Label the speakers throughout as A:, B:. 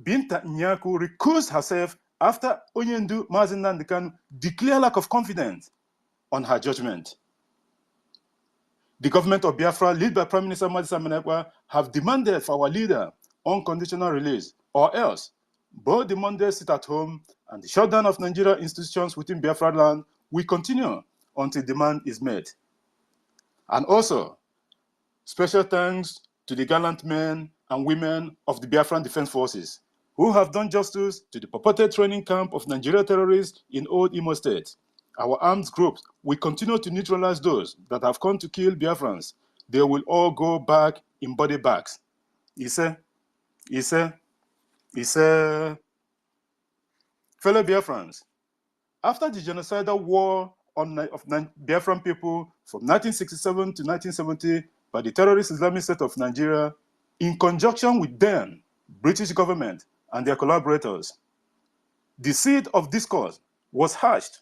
A: Binta Nyaku recused herself after Onyendu Mazi Nnamdi Kanu declared lack of confidence on her judgment. The government of Biafra, led by Prime Minister Mazi Samson, have demanded for our leader unconditional release, or else both the Monday sit at home and the shutdown of Nigeria institutions within Biafra land will continue until demand is met. And also, special thanks to the gallant men and women of the Biafran Defense Forces who have done justice to the purported training camp of Nigeria terrorists in Old Imo State. Our armed groups will continue to neutralize those that have come to kill Biafrans. They will all go back in body bags. He said, fellow Biafrans, after the genocidal war of Biafran people from 1967 to 1970 by the terrorist Islamic State of Nigeria, in conjunction with them, British government and their collaborators, the seed of discourse was hatched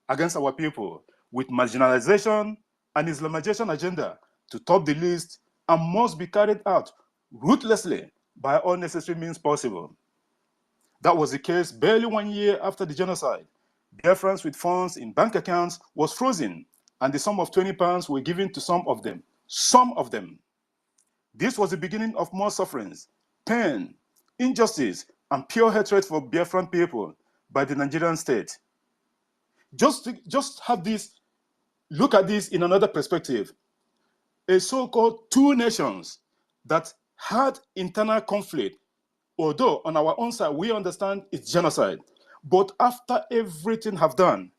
A: against our people with marginalization and Islamization agenda to top the list and must be carried out ruthlessly by all necessary means possible. That was the case barely 1 year after the genocide. Biafrans with funds in bank accounts was frozen and the sum of £20 were given to some of them. Some of them. This was the beginning of more sufferings, pain, injustice, and pure hatred for Biafran people by the Nigerian state. Just have this, look at this in another perspective. A so-called two nations that had internal conflict, although on our own side we understand it's genocide, but after everything have done,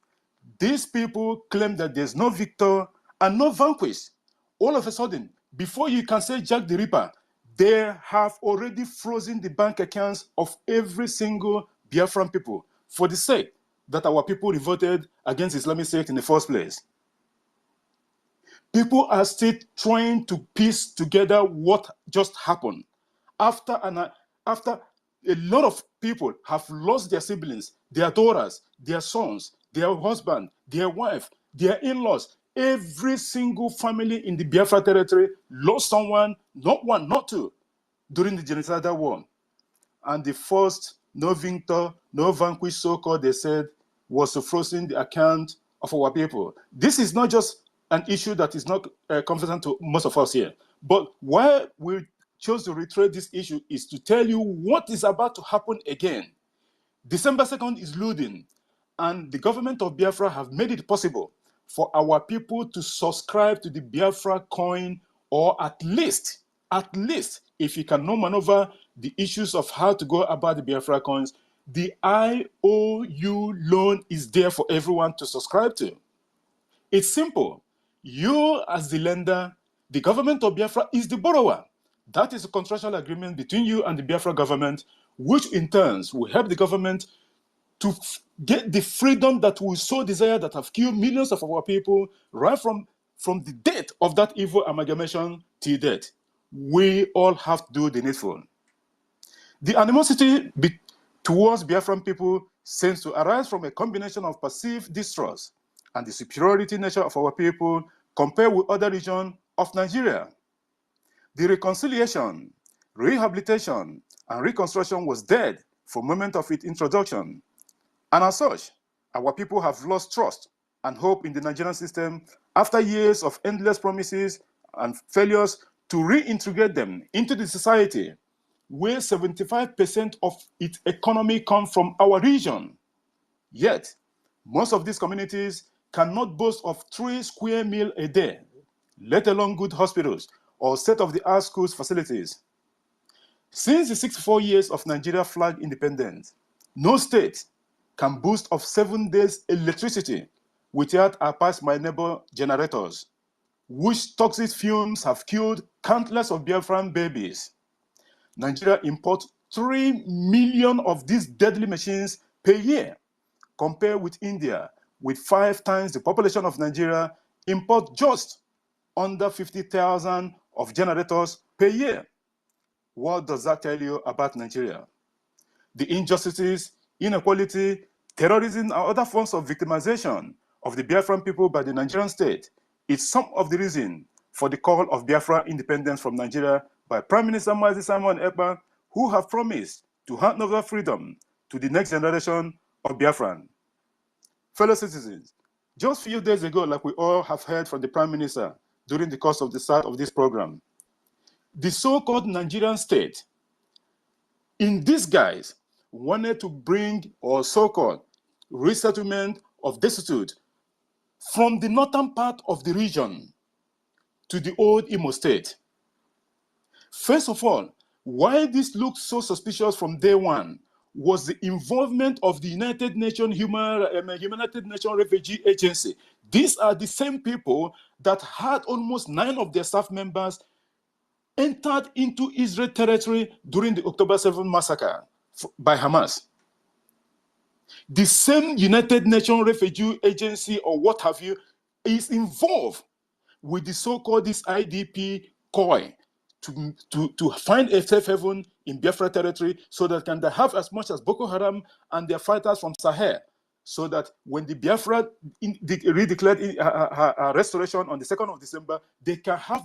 A: these people claim that there's no victor and no vanquished. All of a sudden, before you can say Jack the Ripper, they have already frozen the bank accounts of every single Biafran people for the sake that our people revolted against Islamic State in the first place. People are still trying to piece together what just happened. After a lot of people have lost their siblings, their daughters, their sons, their husband, their wife, their in-laws, every single family in the Biafra territory lost someone, not one, not two, during the genocidal war. And the first no victor, no vanquished so-called, they said, was to frozen the account of our people. This is not just an issue that is not confident to most of us here. But why we chose to reiterate this issue is to tell you what is about to happen again. December 2nd is looming, and the government of Biafra have made it possible for our people to subscribe to the Biafra coin, or at least, if you can maneuver the issues of how to go about the Biafra coins, the IOU loan is there for everyone to subscribe to. It's simple. You as the lender, the government of Biafra is the borrower. That is a contractual agreement between you and the Biafra government, which in turn will help the government to get the freedom that we so desire, that have killed millions of our people right from the date of that evil amalgamation till date. We all have to do the needful. The animosity towards Biafran people seems to arise from a combination of perceived distrust and the superiority nature of our people compared with other regions of Nigeria. The reconciliation, rehabilitation, and reconstruction was dead from the moment of its introduction. And as such, our people have lost trust and hope in the Nigerian system after years of endless promises and failures to reintegrate them into the society, where 75% of its economy comes from our region. Yet, most of these communities cannot boast of 3 square meals a day, let alone good hospitals or state-of-the-art schools facilities. Since the 64 years of Nigeria flag independence, no state can boast of 7 days electricity without our past my neighbor generators, which toxic fumes have killed countless of Biafran babies. Nigeria imports 3 million of these deadly machines per year, compared with India, with 5 times the population of Nigeria, import just under 50,000 of generators per year. What does that tell you about Nigeria? The injustices, inequality, terrorism, and other forms of victimization of the Biafran people by the Nigerian state is some of the reason for the call of Biafra independence from Nigeria by Prime Minister Mazi Simon Ekpa, who have promised to hand over freedom to the next generation of Biafran. Fellow citizens, just a few days ago, like we all have heard from the Prime Minister during the course of the start of this program, the so-called Nigerian state, in disguise, wanted to bring, or so-called, resettlement of destitute from the northern part of the region to the old Imo state. First of all, why this looked so suspicious from day one was the involvement of the United Nations Refugee Agency. These are the same people that had almost 9 of their staff members entered into Israel territory during the October 7 massacre by Hamas. The same United Nations Refugee Agency, or what have you, is involved with the so-called this IDP COI to find a safe haven in Biafra territory so that can they have as much as Boko Haram and their fighters from Sahel, so that when the Biafra redeclared restoration on the 2nd of December, they can have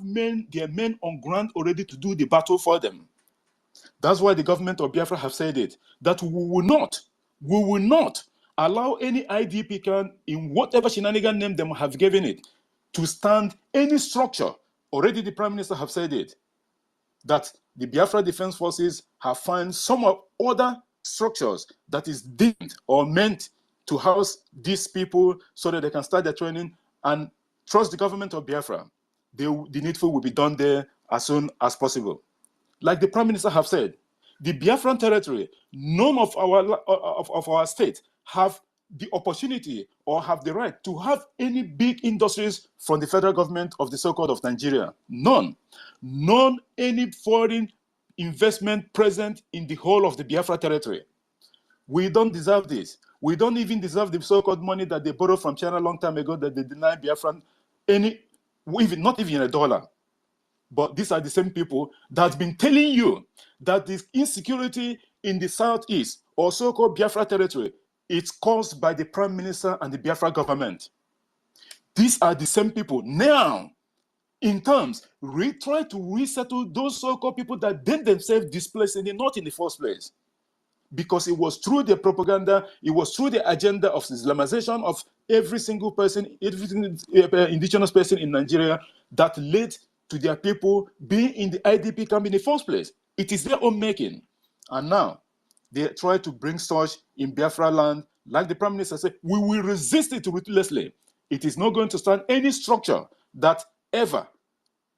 A: their men on ground already to do the battle for them. That's why the government of Biafra have said it, that we will not allow any IDP can, in whatever shenanigan name them have given it, to stand any structure. Already the Prime Minister have said it, that the Biafra Defense Forces have found some of other structures that is deemed or meant to house these people so that they can start their training, and trust the government of Biafra. The needful will be done there as soon as possible. Like the Prime Minister have said, the Biafran territory, none of our states have the opportunity or have the right to have any big industries from the federal government of the so-called of Nigeria. None. None any foreign investment present in the whole of the Biafra territory. We don't deserve this. We don't even deserve the so-called money that they borrowed from China a long time ago that they denied Biafran not even $1. But these are the same people that's been telling you that this insecurity in the southeast or so-called Biafra territory, it's caused by the Prime Minister and the Biafra government. These are the same people now, in terms, try to resettle those so-called people that they themselves displaced in the north in the first place. Because it was through their propaganda, it was through the agenda of Islamization of every single person, every indigenous person in Nigeria that led to their people being in the IDP camp in the first place. It is their own making. And now, they try to bring such in Biafra land, like the Prime Minister said, we will resist it ruthlessly. It is not going to stand any structure that ever,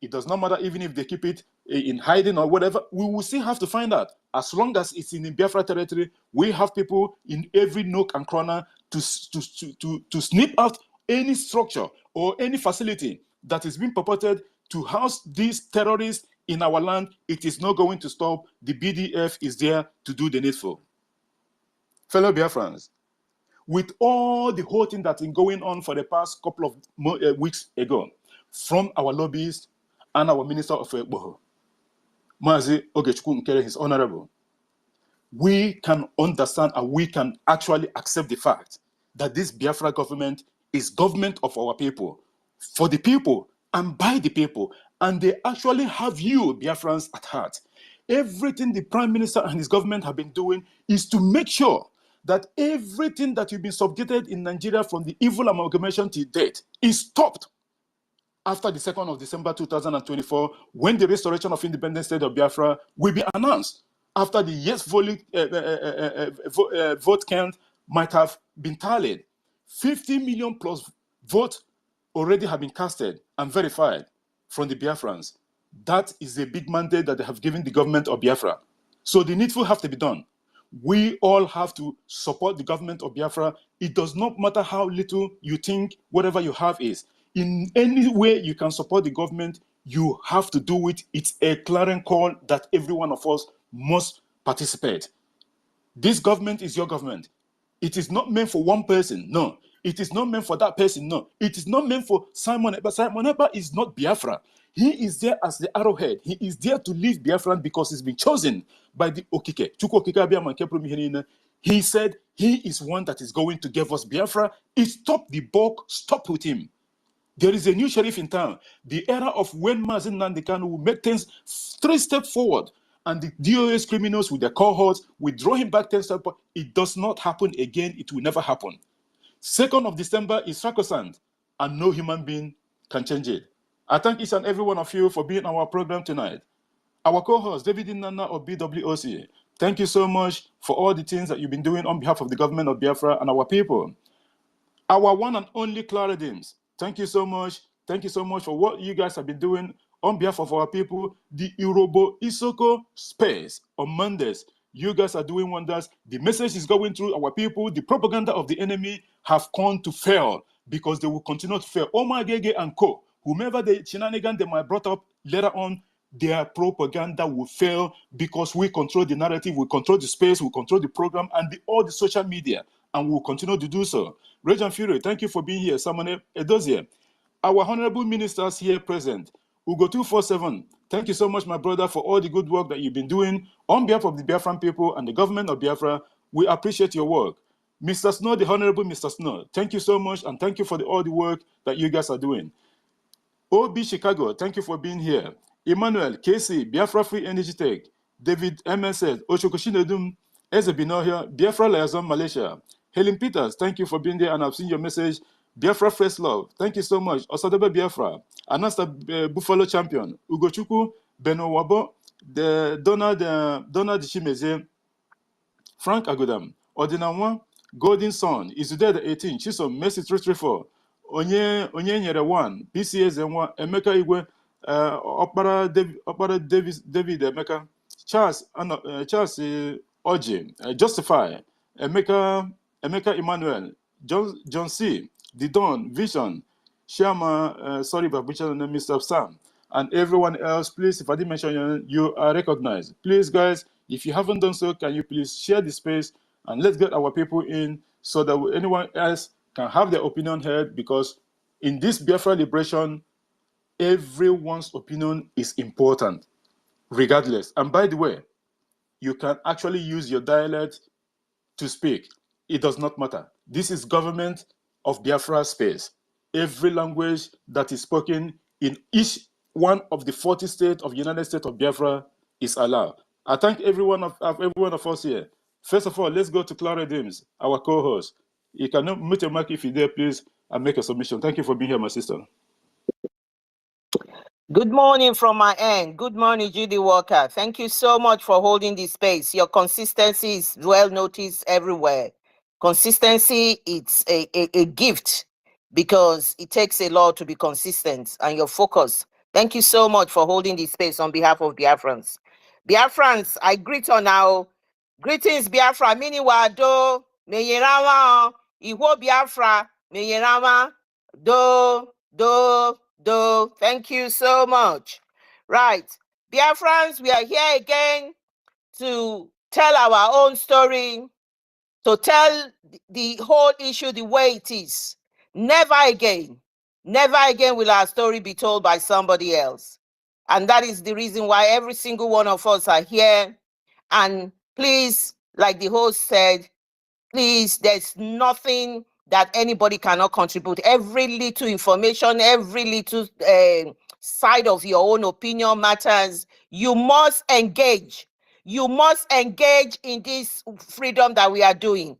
A: it does not matter even if they keep it in hiding or whatever, we will still have to find out. As long as it's in the Biafra territory, we have people in every nook and corner to snip out any structure or any facility that is being purported to house these terrorists in our land. It is not going to stop. The BDF is there to do the needful. Fellow Biafrans, with all the whole thing that's been going on for the past couple of weeks ago, from our lobbyists and our Minister of Boho, Mazi Ogechukwu Nkere, his honorable, we can understand and we can actually accept the fact that this Biafra government is government of our people, for the people and by the people, and they actually have you, Biafrans, at heart. Everything the Prime Minister and his government have been doing is to make sure that everything that you've been subjugated in Nigeria from the evil amalgamation to date is stopped after the 2nd of December 2024, when the restoration of independent state of Biafra will be announced, after the yes vote count might have been tallied. 50 million plus votes already have been casted and verified from the Biafrans. That is a big mandate that they have given the government of Biafra. So the needful have to be done. We all have to support the government of Biafra. It does not matter how little you think whatever you have is. In any way you can support the government, you have to do it. It's a clarion call that every one of us must participate. This government is your government. It is not meant for one person, no. It is not meant for that person, no. It is not meant for Simon Ekpa. Simon Ekpa is not Biafra. He is there as the arrowhead. He is there to lead Biafra because he's been chosen by the Okike. He said he is one that is going to give us Biafra. Stop the bulk, stop with him. There is a new sheriff in town. The era of when Mazi Nnamdi Kanu will make things 3 steps forward and the DOS criminals with their cohorts withdraw him back 10 steps. It does not happen again. It will never happen. 2nd of December is sacrosanct, and no human being can change it. I thank each and every one of you for being on our program tonight. Our co-host, David Nana of BWOC, thank you so much for all the things that you've been doing on behalf of the government of Biafra and our people. Our one and only Clara Dims, thank you so much. Thank you so much for what you guys have been doing on behalf of our people. The Irobo Isoko space on Mondays, you guys are doing wonders. The message is going through our people. The propaganda of the enemy have come to fail because they will continue to fail. Omar Gege and Co., whomever the shenanigan they might brought up later on, their propaganda will fail because we control the narrative, we control the space, we control the program and all the social media, and we will continue to do so. Rage and Fury, thank you for being here. Samane Edozie, our honorable ministers here present. Ugo 247, thank you so much, my brother, for all the good work that you've been doing on behalf of the Biafran people and the government of Biafra. We appreciate your work. Mr. Snow, the honorable Mr. Snow, thank you so much, and thank you for all the work that you guys are doing. OB Chicago, thank you for being here. Emmanuel, Casey, Biafra Free Energy Tech, David MSZ, Oshokoshinedum, Eze Binohia, Biafra Liaison Malaysia. Helen Peters, thank you for being there, and I've seen your message. Biafra First Love, thank you so much. Osadebe Biafra, Anasta Buffalo Champion, Ugochukwu, Beno Wabo, Donald Chimeze, Frank Agodam, Ordinanwa, Golden Sun, Izude the 18, Chisom, Messi 334, Onye Nyere 1, PCS Enwa, Emeka Igwe, Opera David Emeka, Charles Oji, Justify, Emeka Emmanuel, John C, The Dawn, Vision, Shama, sorry but Mr. Sam, and everyone else. Please, if I didn't mention you are recognized. Please, guys, if you haven't done so, can you please share the space and let's get our people in so that anyone else can have their opinion heard, because in this Biafra liberation, everyone's opinion is important, regardless. And by the way, you can actually use your dialect to speak. It does not matter. This is government of Biafra space. Every language that is spoken in each one of the 40 states of the United States of Biafra is allowed. I thank every one of us here. First of all, let's go to Clara Dims, our co-host. You can mute your mic if you're there, please, and make a submission. Thank you for being here, my sister.
B: Good morning from my end. Good morning, Judy Walker. Thank you so much for holding this space. Your consistency is well noticed everywhere. Consistency, it's a gift because it takes a lot to be consistent, and your focus. Thank you so much for holding this space on behalf of Biafrans. Biafrans, I greet on now. Greetings, Biafra. Miniwa do meyerawa iwo Biafra meyerawa do. Thank you so much. Right, Biafrans, we are here again to tell our own story, to tell the whole issue the way it is. Never again will our story be told by somebody else. And that is the reason why every single one of us are here. And please, like the host said, please, there's nothing that anybody cannot contribute. Every little information, every little side of your own opinion matters. You must engage. You must engage in this freedom that we are doing.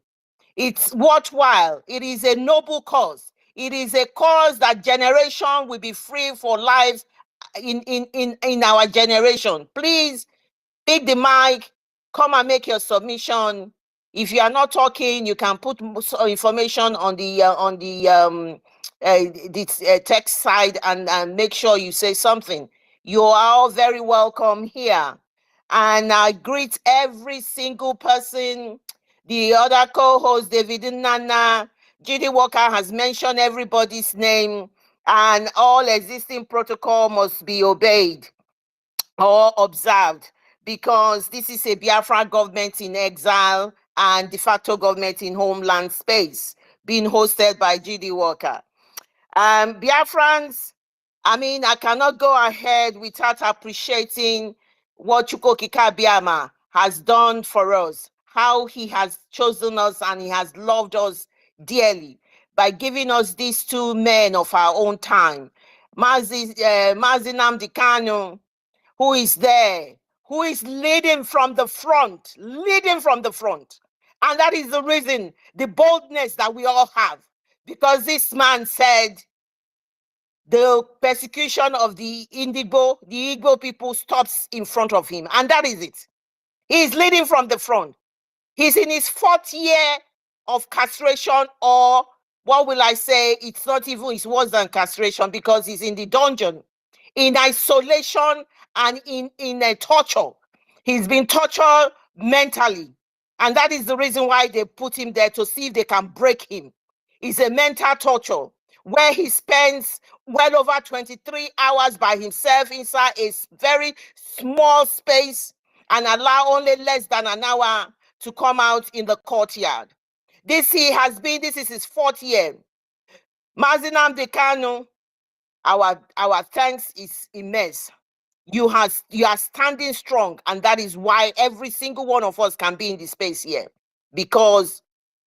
B: It's worthwhile. It is a noble cause. It is a cause that generation will be free for lives in our generation. Please pick the mic, come and make your submission. If you are not talking, you can put information on the text side and make sure you say something. You are all very welcome here. And I greet every single person. The other co-host, David Nana, Judy Walker has mentioned everybody's name, and all existing protocol must be obeyed or observed, because this is a Biafra government in exile and de facto government in homeland space, being hosted by Judy Walker. Biafrans, I mean, I cannot go ahead without appreciating what Chukwokika Biama has done for us, how he has chosen us and he has loved us dearly by giving us these two men of our own time, Mazi Nnamdi Kanu, who is there, who is leading from the front, And that is the reason, the boldness that we all have, because this man said the persecution of the Igbo people stops in front of him. And that is it. He is leading from the front. He's in his 4th year of castration, or what will I say? It's not even, it's worse than castration, because he's in the dungeon, in isolation and in a torture. He's been tortured mentally. And that is the reason why they put him there, to see if they can break him. It's a mental torture where he spends well over 23 hours by himself inside a very small space and allow only less than an hour to come out in the courtyard. This is his 4th year. Mazi Nnamdi Kanu, our thanks is immense. You are standing strong, and that is why every single one of us can be in this space here, because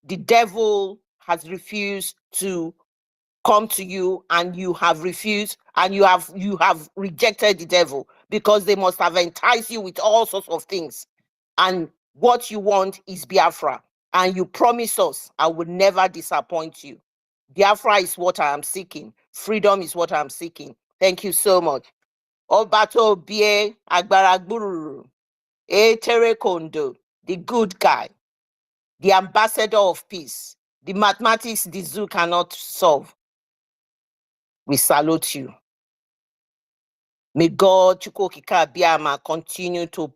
B: the devil has refused to come to you, and you have refused, and you have rejected the devil, because they must have enticed you with all sorts of things. And what you want is Biafra, and you promise us, I will never disappoint you. Biafra is what I am seeking. Freedom is what I am seeking. Thank you so much. Obato Bie Agbaragburu, Etere Kondo, the good guy, the ambassador of peace, the mathematics the zoo cannot solve. We salute you. May God Chukwokika Biama continue to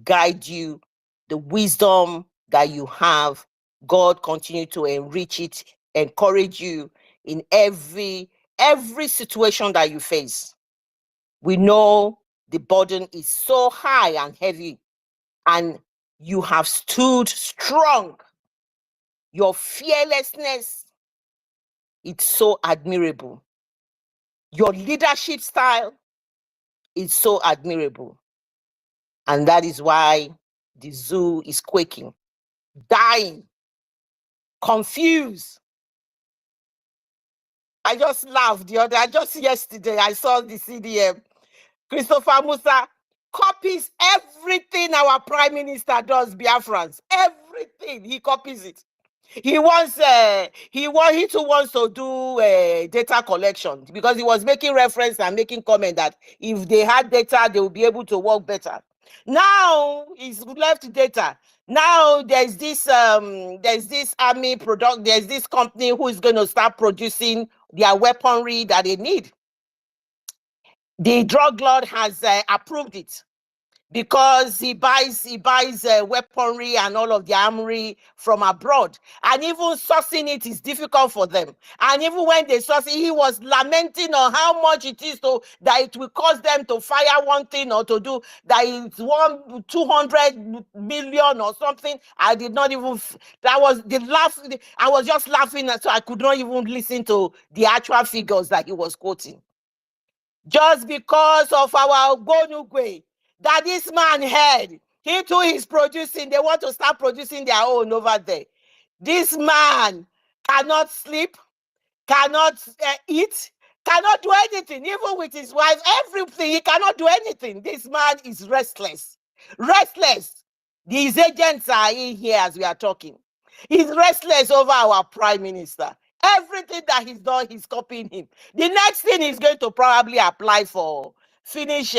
B: guide you, the wisdom that you have. God continue to enrich it, encourage you in every situation that you face. We know the burden is so high and heavy, and you have stood strong. Your fearlessness, it's so admirable. Your leadership style is so admirable. And that is why the zoo is quaking, dying, confused. I just laughed just yesterday, I saw the CDM. Christopher Musa copies everything our prime minister does, Biafrans. Everything, he copies it. He too wants to do data collection, because he was making reference and making comment that if they had data, they will be able to work better. Now he's left data. Now there's this army product, there's this company who is going to start producing their weaponry that they need. The drug lord has approved it, because he buys weaponry and all of the armory from abroad, and even sourcing it is difficult for them. And even when they source it, he was lamenting on how much it is that it will cost them to fire one thing, or to do that it's 200 million or something. I did not even, that was the laugh. I was just laughing, so I could not even listen to the actual figures that he was quoting. Just because of our Gonugwe that this man had, he too is producing. They want to start producing their own over there. This man cannot sleep, cannot eat, cannot do anything, even with his wife, everything. He cannot do anything. This man is restless. Restless. These agents are in here as we are talking. He's restless over our prime minister. Everything that he's done, he's copying him. The next thing he's going to probably apply for, finish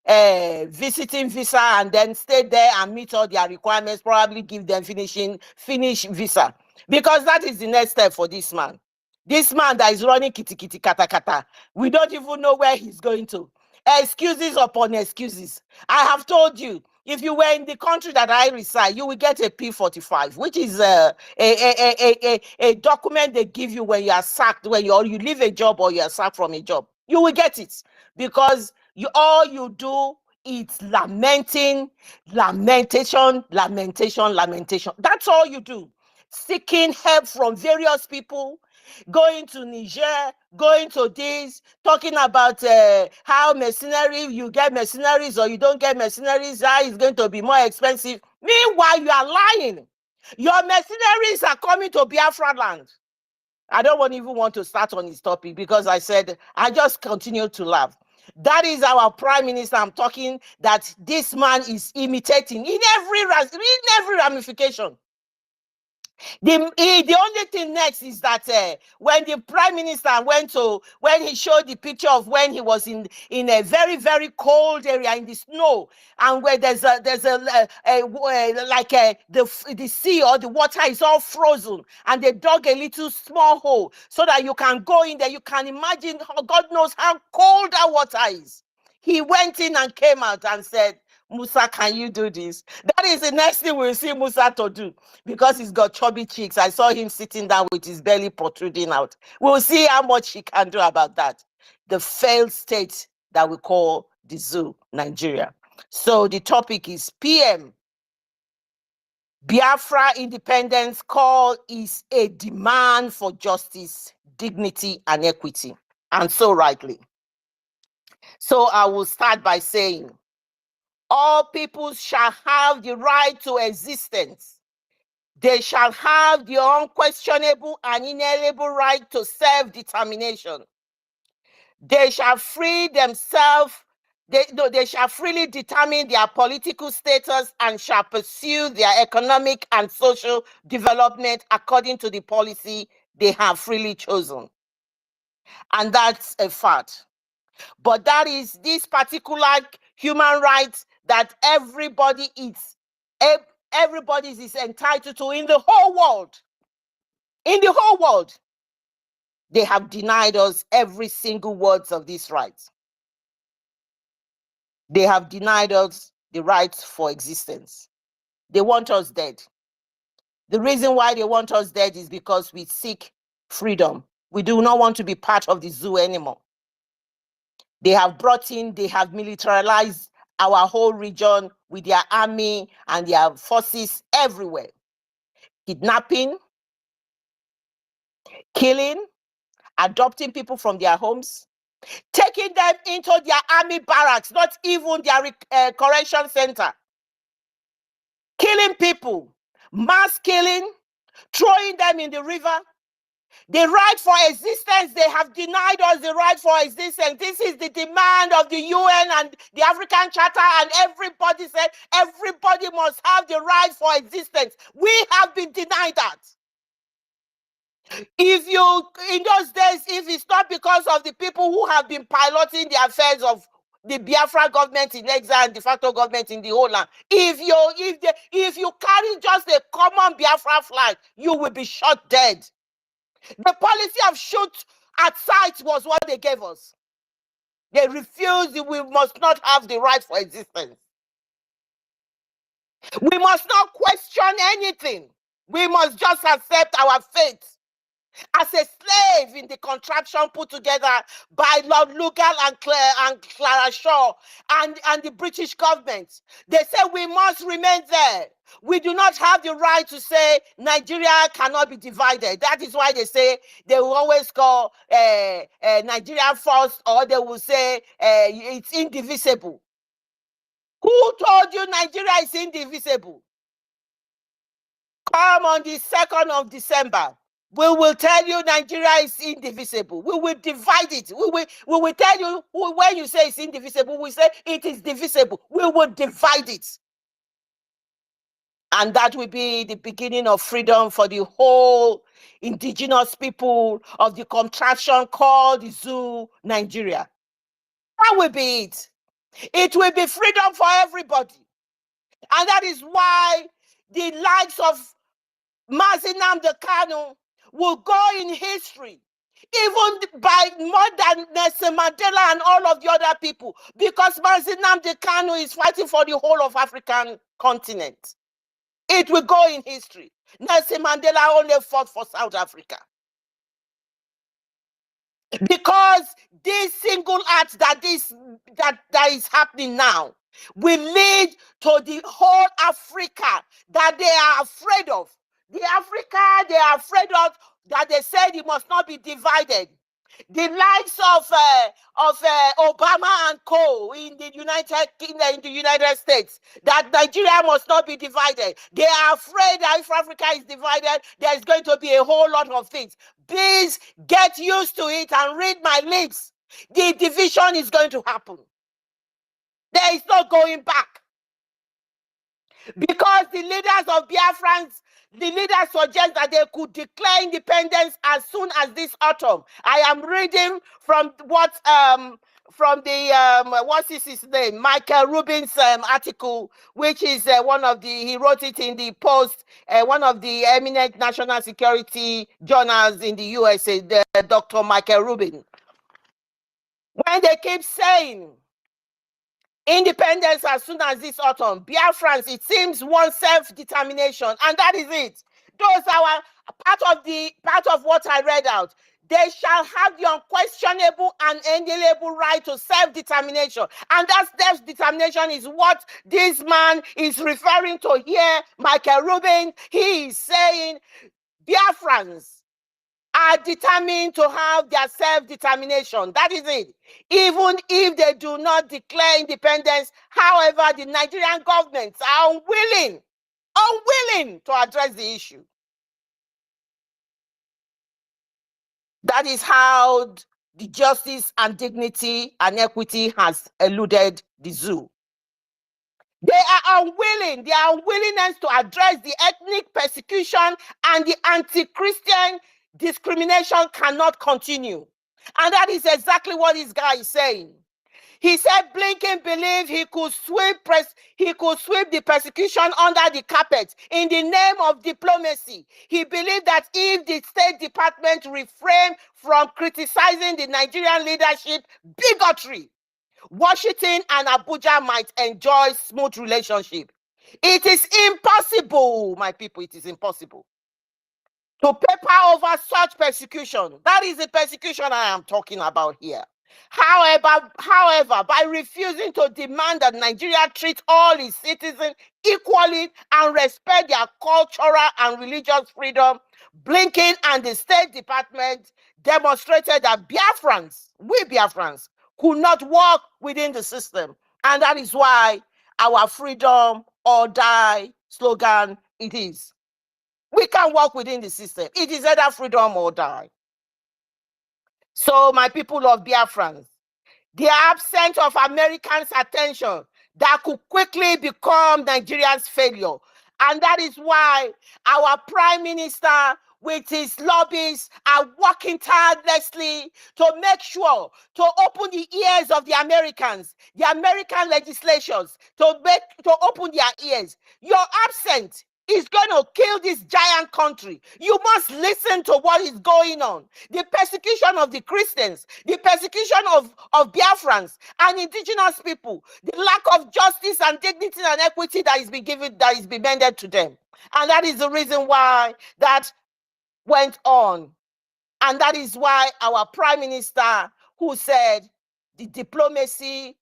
B: visiting visa, and then stay there and meet all their requirements, probably give them finish visa. Because that is the next step for this man. This man that is running kitty kata kata, we don't even know where he's going to. Excuses upon excuses. I have told you, if you were in the country that I reside, you will get a P45, which is a document they give you when you are sacked, when you leave a job or you are sacked from a job. You will get it, because all you do is lamentation. That's all you do. Seeking help from various people, going to Niger, going to this, talking about how mercenary, you get mercenaries or you don't get mercenaries, how it's going to be more expensive. Meanwhile, you are lying. Your mercenaries are coming to Biafra land. I don't even want to start on this topic, because I said, I just continue to laugh. That is our prime minister. I'm talking that this man is imitating in every ramification. The only thing next is that when the prime minister when he showed the picture of when he was in a very, very cold area in the snow, and where the sea or the water is all frozen, and they dug a little small hole so that you can go in there. You can imagine God knows how cold that water is. He went in and came out and said, Musa, can you do this? That is the next thing we'll see Musa to do, because he's got chubby cheeks. I saw him sitting down with his belly protruding out. We'll see how much he can do about that. The failed state that we call the zoo, Nigeria. So the topic is PM. Biafra independence call is a demand for justice, dignity, and equity. And so rightly. So I will start by saying, all peoples shall have the right to existence. They shall have the unquestionable and inalienable right to self-determination. They shall free themselves. They shall freely determine their political status and shall pursue their economic and social development according to the policy they have freely chosen. And that's a fact. But that is this particular human rights that everybody is entitled to in the whole world. In the whole world, they have denied us every single words of these rights. They have denied us the right for existence. They want us dead. The reason why they want us dead is because we seek freedom. We do not want to be part of the zoo anymore. They have militarized our whole region with their army and their forces everywhere. Kidnapping, killing, adopting people from their homes, taking them into their army barracks, not even their correction center, killing people, mass killing, throwing them in the river. The right for existence, they have denied us the right for existence. This is the demand of the UN and the African Charter, and everybody said everybody must have the right for existence. We have been denied that. In those days, if it's not because of the people who have been piloting the affairs of the Biafra government in exile and de facto government in the whole land, if you carry just a common Biafra flag, you will be shot dead. The policy of shoot at sight was what they gave us. They refused. We must not have the right for existence. We must not question anything. We must just accept our fate as a slave in the contraption put together by Lord Lugal and Clara Shaw and the British government. They say we must remain there. We do not have the right to say Nigeria cannot be divided. That is why they say they will always call Nigeria first, or they will say it's indivisible. Who told you Nigeria is indivisible? Come on the 2nd of December. We will tell you Nigeria is indivisible. We will divide it. We will tell you, when you say it's indivisible, we say it is divisible. We will divide it. And that will be the beginning of freedom for the whole indigenous people of the contraction called the zoo, Nigeria. That will be it. It will be freedom for everybody. And that is why the likes of Mazi Nnamdi Kanu will go in history, even by more than Nelson Mandela and all of the other people, because Mazi Nnamdi Kanu is fighting for the whole of African continent. It will go in history. Nelson Mandela only fought for South Africa. Because this single act that is happening now will lead to the whole Africa that they are afraid of. The Africa they are afraid of, that they said it must not be divided. The likes of Obama and co in the United States, that Nigeria must not be divided. They are afraid that if Africa is divided, there is going to be a whole lot of things. Please get used to it and read my lips. The division is going to happen. There is no going back. Because the leaders of Biafrans, the leaders suggest that they could declare independence as soon as this autumn. I am reading from what from the what is his name, Michael Rubin's article, which is one of the, he wrote it in the Post, one of the eminent national security journals in the USA, Dr. Michael Rubin. When they keep saying independence as soon as this autumn, Biafrans, it seems, want self-determination, and that is it. Those are part of what I read out. They shall have the unquestionable and inalienable right to self-determination. And that self-determination is what this man is referring to here, Michael Rubin. He is saying Biafrans are determined to have their self-determination. That is it. Even if they do not declare independence, however, the Nigerian governments are unwilling to address the issue. That is how the justice and dignity and equity has eluded the zoo. They are unwilling. Their unwillingness to address the ethnic persecution and the anti-Christian discrimination cannot continue. And that is exactly what this guy is saying. He said Blinken believed he could sweep the persecution under the carpet in the name of diplomacy. He believed that if the State Department refrained from criticizing the Nigerian leadership bigotry, Washington and Abuja might enjoy smooth relationship. It is impossible, my people, it is impossible to paper over such persecution. That is the persecution I am talking about here. However, by refusing to demand that Nigeria treat all its citizens equally and respect their cultural and religious freedom, Blinken and the State Department demonstrated that we Biafrans, could not walk within the system. And that is why our freedom or die slogan it is. We can't walk within the system. It is either freedom or die. So, my people of Biafrans, the absence of Americans' attention that could quickly become Nigeria's failure. And that is why our Prime Minister with his lobbies are working tirelessly to make sure to open the ears of the Americans, the American legislatures, to open their ears. Your absence is going to kill this giant country. You must listen to what is going on. The persecution of the Christians, the persecution of Biafrans and indigenous people, the lack of justice and dignity and equity that is being given, that is being handed to them. And that is the reason why that went on. And that is why our Prime Minister, who said the diplomacy,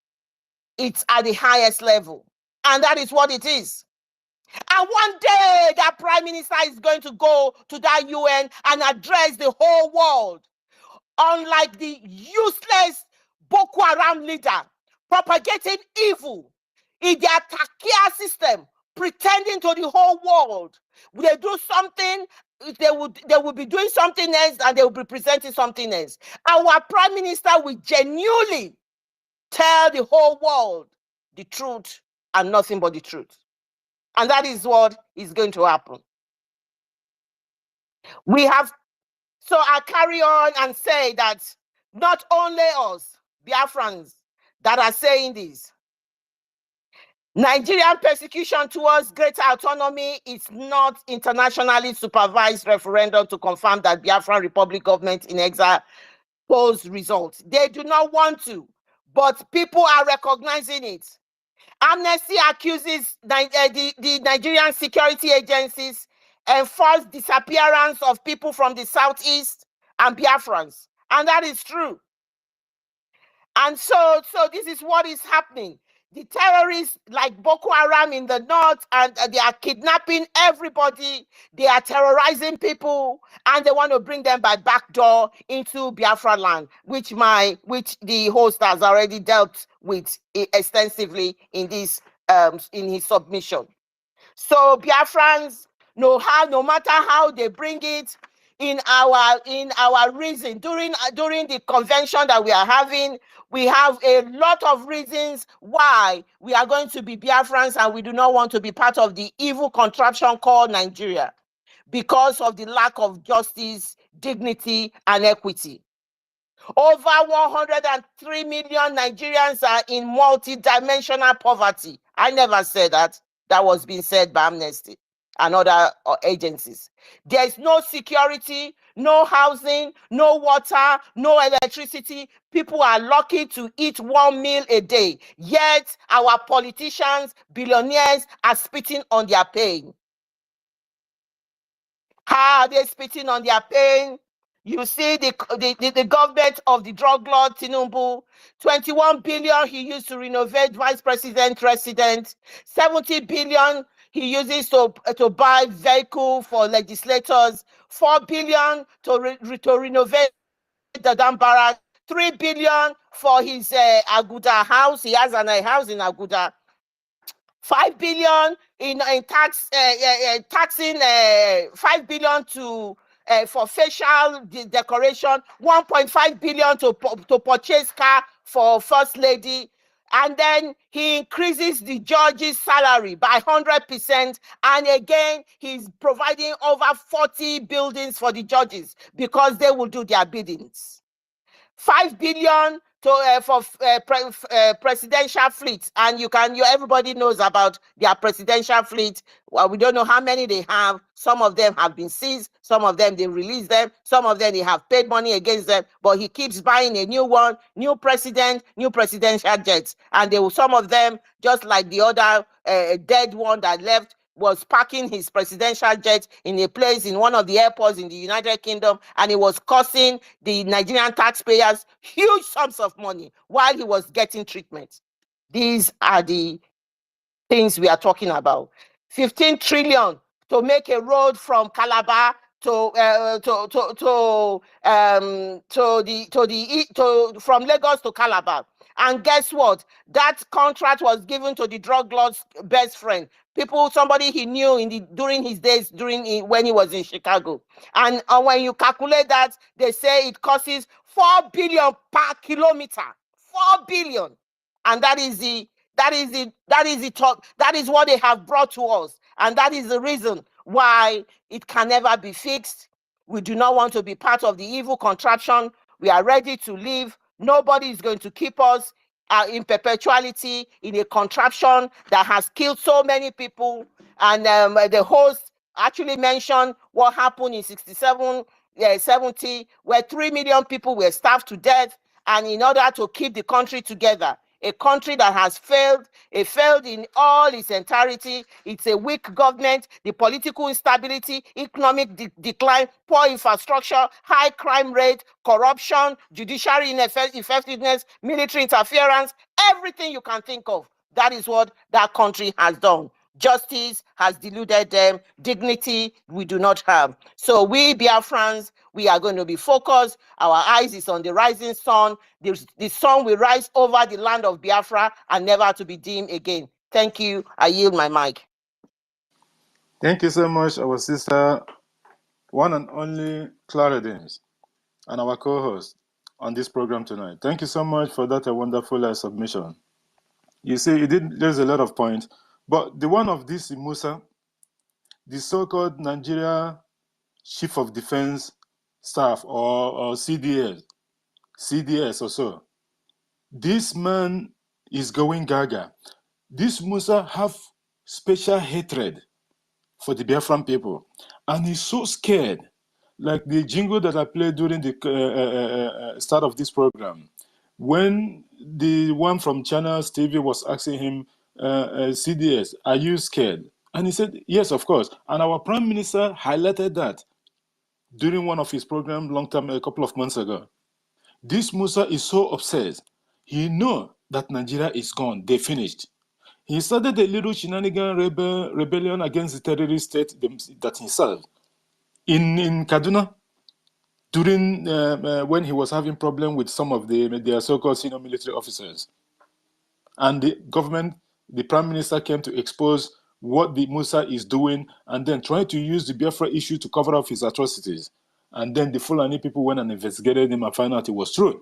B: it's at the highest level. And that is what it is. And one day that Prime Minister is going to go to that UN and address the whole world. Unlike the useless Boko Haram leader propagating evil in their Takia system, pretending to the whole world. They do something, they will be doing something else, and they will be presenting something else. Our Prime Minister will genuinely tell the whole world the truth and nothing but the truth. And that is what is going to happen. So I carry on and say that not only us, Biafrans, that are saying this. Nigerian persecution towards greater autonomy is not internationally supervised referendum to confirm that Biafran Republic government in exile polls results. They do not want to, but people are recognizing it. Amnesty accuses the Nigerian security agencies enforced disappearance of people from the southeast and Biafrans. And that is true. And so this is what is happening. The terrorists like Boko Haram in the north, and they are kidnapping everybody. They are terrorizing people, and they want to bring them by back door into Biafra land, which the host has already dealt with extensively in this in his submission. So Biafrans, no matter how they bring it, in our reason during the convention that we are having. We have a lot of reasons why we are going to be Biafrans and we do not want to be part of the evil contraption called Nigeria, because of the lack of justice, dignity, and equity. Over 103 million Nigerians are in multi-dimensional poverty. I never said that. That was being said by Amnesty and other agencies. There is no security, no housing, no water, no electricity. People are lucky to eat one meal a day. Yet our politicians, billionaires, are spitting on their pain. How are they spitting on their pain? You see the government of the drug lord Tinubu, 21 billion he used to renovate vice president residence, 70 billion he uses to buy vehicle for legislators, 4 billion to renovate the dam barrack, 3 billion for his Aguda house. He has a house in Aguda. 5 billion in taxing 5 billion to for facial decoration, 1.5 billion to purchase car for first lady, and then he increases the judge's salary by 100%, and again he's providing over 40 buildings for the judges because they will do their biddings. 5 billion for presidential fleet, and everybody knows about their presidential fleet. Well, we don't know how many they have. Some of them have been seized, some of them they released them, some of them they have paid money against them, but he keeps buying a new one, new president, new presidential jets, and some of them, just like the other dead one that left, was parking his presidential jet in a place in one of the airports in the United Kingdom, and it was costing the Nigerian taxpayers huge sums of money while he was getting treatment. These are the things we are talking about. 15 trillion to make a road from Calabar from Lagos to Calabar. And guess what? That contract was given to the drug lord's best friend. Somebody he knew during his days, when he was in Chicago. And when you calculate that, they say it costs 4 billion per kilometer. 4 billion. And that is what they have brought to us. And that is the reason why it can never be fixed. We do not want to be part of the evil contraption. We are ready to leave. Nobody is going to keep us in perpetuality in a contraption that has killed so many people. And the host actually mentioned what happened in 70, where 3 million people were starved to death. And in order to keep the country together, a country that has failed, it failed in all its entirety. It's a weak government, the political instability, economic decline, poor infrastructure, high crime rate, corruption, judiciary ineffectiveness, military interference, everything you can think of. That is what that country has done. Justice has deluded them. Dignity we do not have. So we Biafrans, we are going to be focused. Our eyes is on the rising sun. The sun will rise over the land of Biafra and never to be dim again. Thank you. I yield my mic.
A: Thank you so much, our sister, one and only Clara Dames, and our co-host on this program tonight. Thank you so much for that wonderful submission. You see, there's a lot of points, but the one of this Musa, the so-called Nigeria Chief of Defense Staff, or CDS or so, this man is going gaga. This Musa have special hatred for the Biafran people, and he's so scared. Like the jingle that I played during the start of this program, when the one from China's TV was asking him, CDS, are you scared? And he said, yes, of course. And our Prime Minister highlighted that during one of his programs a couple of months ago. This Musa is so obsessed. He knows that Nigeria is gone. They finished. He started a little shenanigan rebellion against the terrorist state that himself in Kaduna during when he was having problem with some of their so-called senior military officers. And the government, the Prime Minister came to expose what the Musa is doing and then trying to use the Biafra issue to cover up his atrocities. And then the Fulani people went and investigated him and found out it was true.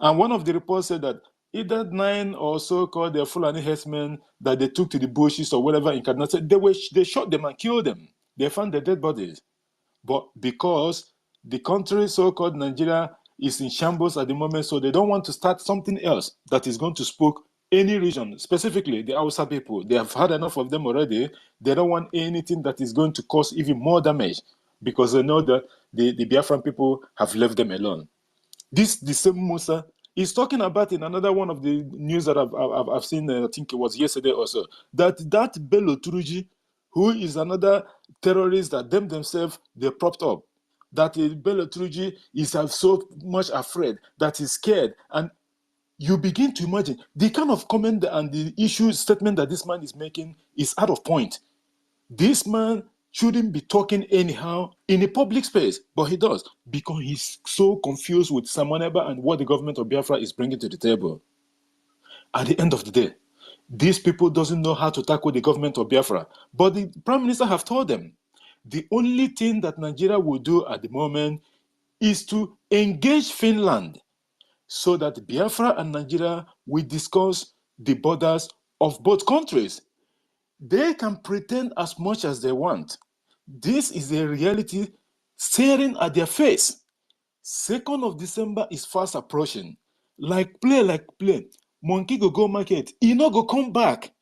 A: And one of the reports said that either 9 or so called the Fulani herdsmen that they took to the bushes or whatever in Kaduna, they shot them and killed them. They found their dead bodies. But because the country, so-called Nigeria, is in shambles at the moment, so they don't want to start something else that is going to spook any region, specifically the Hausa people. They have had enough of them already. They don't want anything that is going to cause even more damage because they know that the Biafran people have left them alone. The same Musa is talking about in another one of the news that I've seen, I think it was yesterday also, that Bello Turuji, who is another terrorist that themselves, they propped up, that Bello Turuji is so much afraid, that he's scared. And you begin to imagine the kind of comment and the issue statement that this man is making is out of point. This man shouldn't be talking anyhow in a public space, but he does because he's so confused with Samoneba and what the government of Biafra is bringing to the table. At the end of the day, these people doesn't know how to tackle the government of Biafra, but the Prime Minister have told them the only thing that Nigeria will do at the moment is to engage Finland so that Biafra and Nigeria will discuss the borders of both countries. They can pretend as much as they want. This is a reality staring at their face. 2nd of December is fast approaching. Like play. Monkey go market. He no go come back.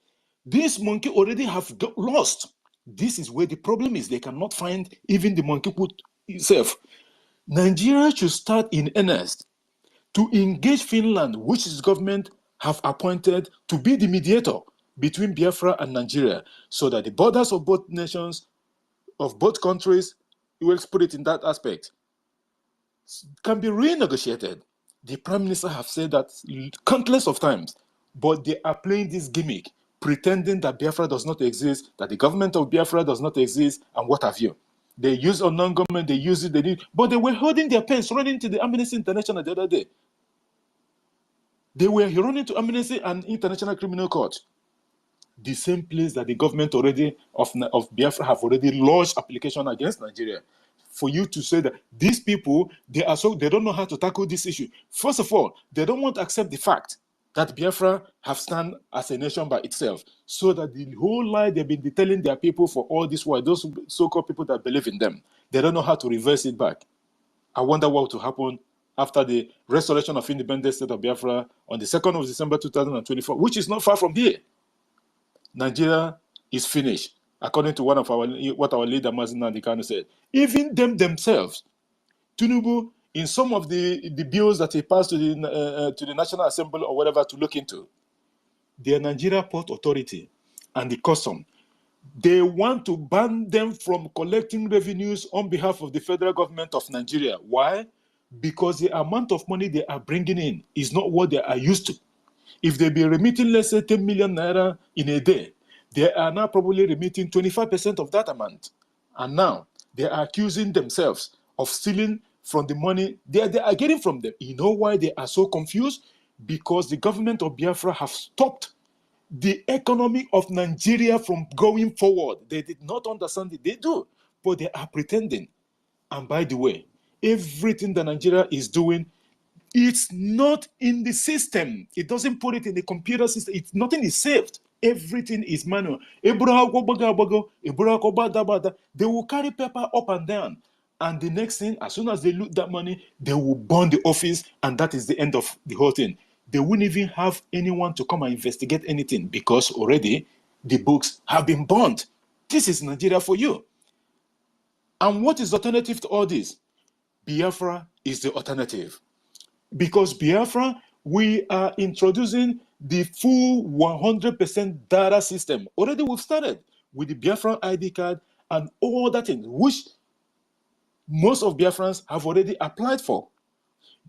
A: This monkey already have lost. This is where the problem is. They cannot find even the monkey put itself. Nigeria should start in earnest to engage Finland, which is government have appointed to be the mediator between Biafra and Nigeria, so that the borders of both nations, of both countries, you will put it in that aspect, can be renegotiated. The Prime Minister have said that countless of times, but they are playing this gimmick, pretending that Biafra does not exist, that the government of Biafra does not exist, and what have you. They use a non-government, they use it, they did, but they were holding their pens, running to the Amnesty International the other day. They were running to Amnesty and International Criminal Court, the same place that the government already of Biafra have already lodged application against Nigeria. For you to say that these people, they don't know how to tackle this issue. First of all, they don't want to accept the fact that Biafra have stand as a nation by itself, so that the whole lie they've been telling their people for all this while, those so-called people that believe in them, they don't know how to reverse it back. I wonder what will happen after the restoration of independent state of Biafra on the 2nd of December 2024, which is not far from here. Nigeria is finished, according to what our leader Mazi Nnamdi Kanu said. Even themselves, Tinubu, in some of the bills that he passed to the National Assembly or whatever to look into, the Nigeria Port Authority and the custom, they want to ban them from collecting revenues on behalf of the federal government of Nigeria. Why? Because the amount of money they are bringing in is not what they are used to. If they be remitting, let's say, 10 million naira in a day, they are now probably remitting 25% of that amount. And now they are accusing themselves of stealing from the money they are getting from them. You know why they are so confused? Because the government of Biafra have stopped the economy of Nigeria from going forward. They did not understand it. They do, but they are pretending. And by the way, everything that Nigeria is doing, it's not in the system. It doesn't put it in the computer system. Nothing is saved. Everything is manual. They will carry paper up and down. And the next thing, as soon as they loot that money, they will burn the office, and that is the end of the whole thing. They wouldn't even have anyone to come and investigate anything because already the books have been burned. This is Nigeria for you. And what is the alternative to all this? Biafra is the alternative. Because Biafra, we are introducing the full 100% data system. Already we've started with the Biafran ID card and all that thing, which most of Biafrans have already applied for.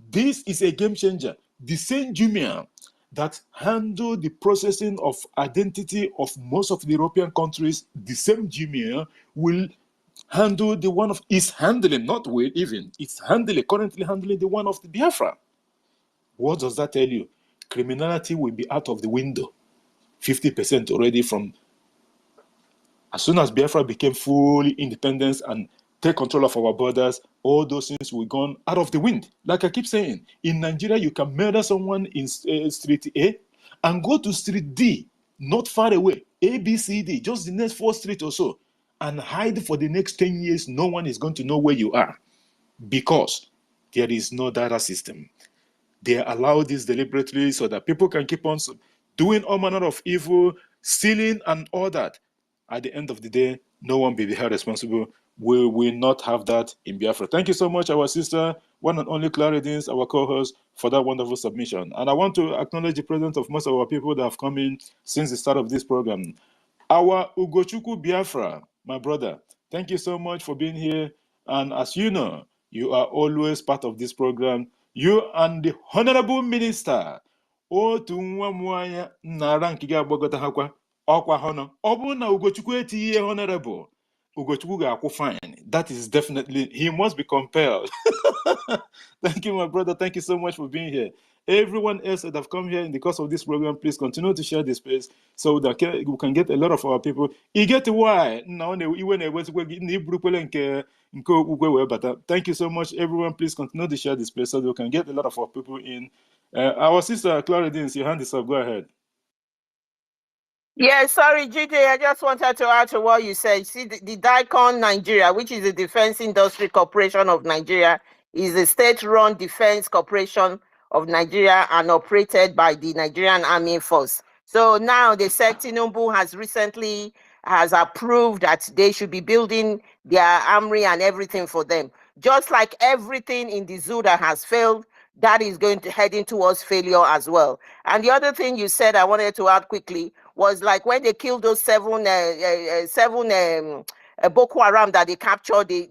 A: This is a game changer. The same Jumia that handle the processing of identity of most of the European countries, the same Jumia will handle the one of, is handling, not will even, it's handling, currently handling the one of the Biafra. What does that tell you? Criminality will be out of the window. 50% already from as soon as Biafra became fully independent and take control of our borders, all those things will gone out of the wind. Like I keep saying, in Nigeria, you can murder someone in street A and go to street D, not far away, A, B, C, D, just the next 4 streets or so, and hide for the next 10 years. No one is going to know where you are because there is no data system. They allow this deliberately so that people can keep on doing all manner of evil, stealing and all that. At the end of the day, no one will be held responsible. We will not have that in Biafra. Thank you so much, our sister, one and only Claridins, our co-host, for that wonderful submission. And I want to acknowledge the presence of most of our people that have come in since the start of this program. Our Ugochukwu Biafra, my brother, thank you so much for being here. And as you know, you are always part of this program. You and the Honorable Minister, otu nwa mwanya nara nkige agbagota hakwa ọkwa hono ọ na Ugochukwu etiye honorable Ugochukwu ga-akwụ fine. That is definitely, he must be compelled. Thank you, my brother. Thank you so much for being here. Everyone else that have come here in the course of this program, please continue to share this space so that we can get a lot of our people. You get why now. Thank you so much, everyone. Please continue to share this space so that we can get a lot of our people in. Our sister Claridins, your hand is up. Go ahead.
B: Yeah, sorry, GJ, I just wanted to add to what you said. See, the DICON Nigeria, which is the Defense Industry Corporation of Nigeria, is a state-run defense corporation of Nigeria and operated by the Nigerian Army Force. So now the Tinubu has recently approved that they should be building their armory and everything for them. Just like everything in the zoo that has failed, that is going to heading towards failure as well. And the other thing you said I wanted to add quickly was like when they killed those seven Boko Haram that they captured, they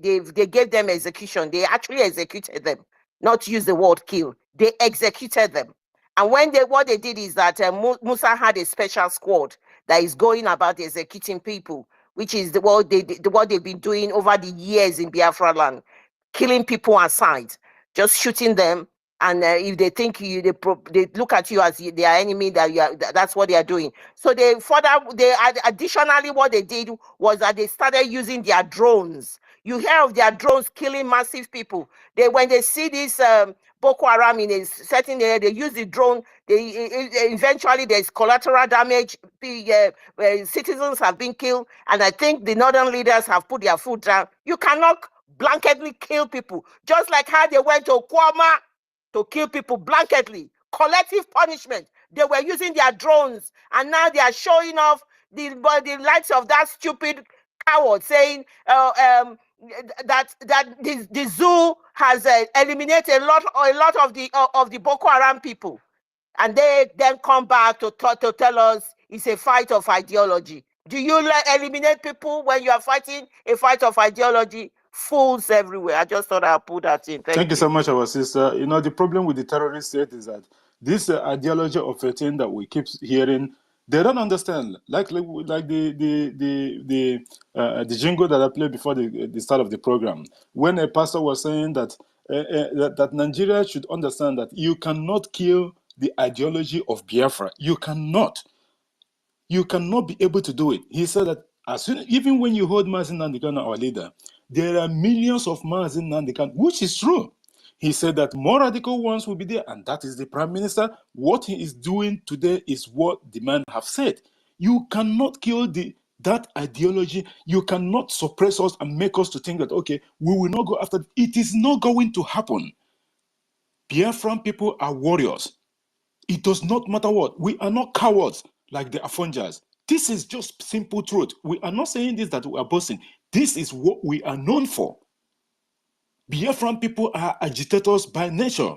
B: gave them execution. They actually executed them, not use the word kill. They executed them. And what they did is that Musa had a special squad that is going about executing people, which is what they've been doing over the years in Biafra land, killing people aside, just shooting them. And if they think they look at you as their enemy, that's what they are doing. So additionally, what they did was that they started using their drones. You hear of their drones killing massive people. When they see this Boko Haram in a certain area, they use the drone. Eventually there's collateral damage. Citizens have been killed, and I think the northern leaders have put their foot down. You cannot blanketly kill people, just like how they went to Kwama to kill people blanketly, collective punishment. They were using their drones, and now they are showing off the likes of that stupid coward saying that the zoo has eliminated a lot of the Boko Haram people, and they then come back to tell us it's a fight of ideology. Do you eliminate people when you are fighting a fight of ideology? Fools everywhere. I just thought I'd put that in.
A: Thank you so much, our sister. You know, the problem with the terrorist state is that this ideology of a thing that we keep hearing, they don't understand. Like the jingle that I played before the start of the program, when a pastor was saying that that Nigeria should understand that you cannot kill the ideology of Biafra. You cannot be able to do it. He said that even when you hold Mazin Nandikan, our leader, there are millions of Mazin Nandikan, which is true. He said that more radical ones will be there, and that is the prime minister. What he is doing today is what the man have said. You cannot kill that ideology. You cannot suppress us and make us to think that, okay, we will not go after it. It is not going to happen. Biafran people are warriors. It does not matter what. We are not cowards like the Afonjas. This is just simple truth. We are not saying this that we are boasting. This is what we are known for. Biafran people are agitators by nature.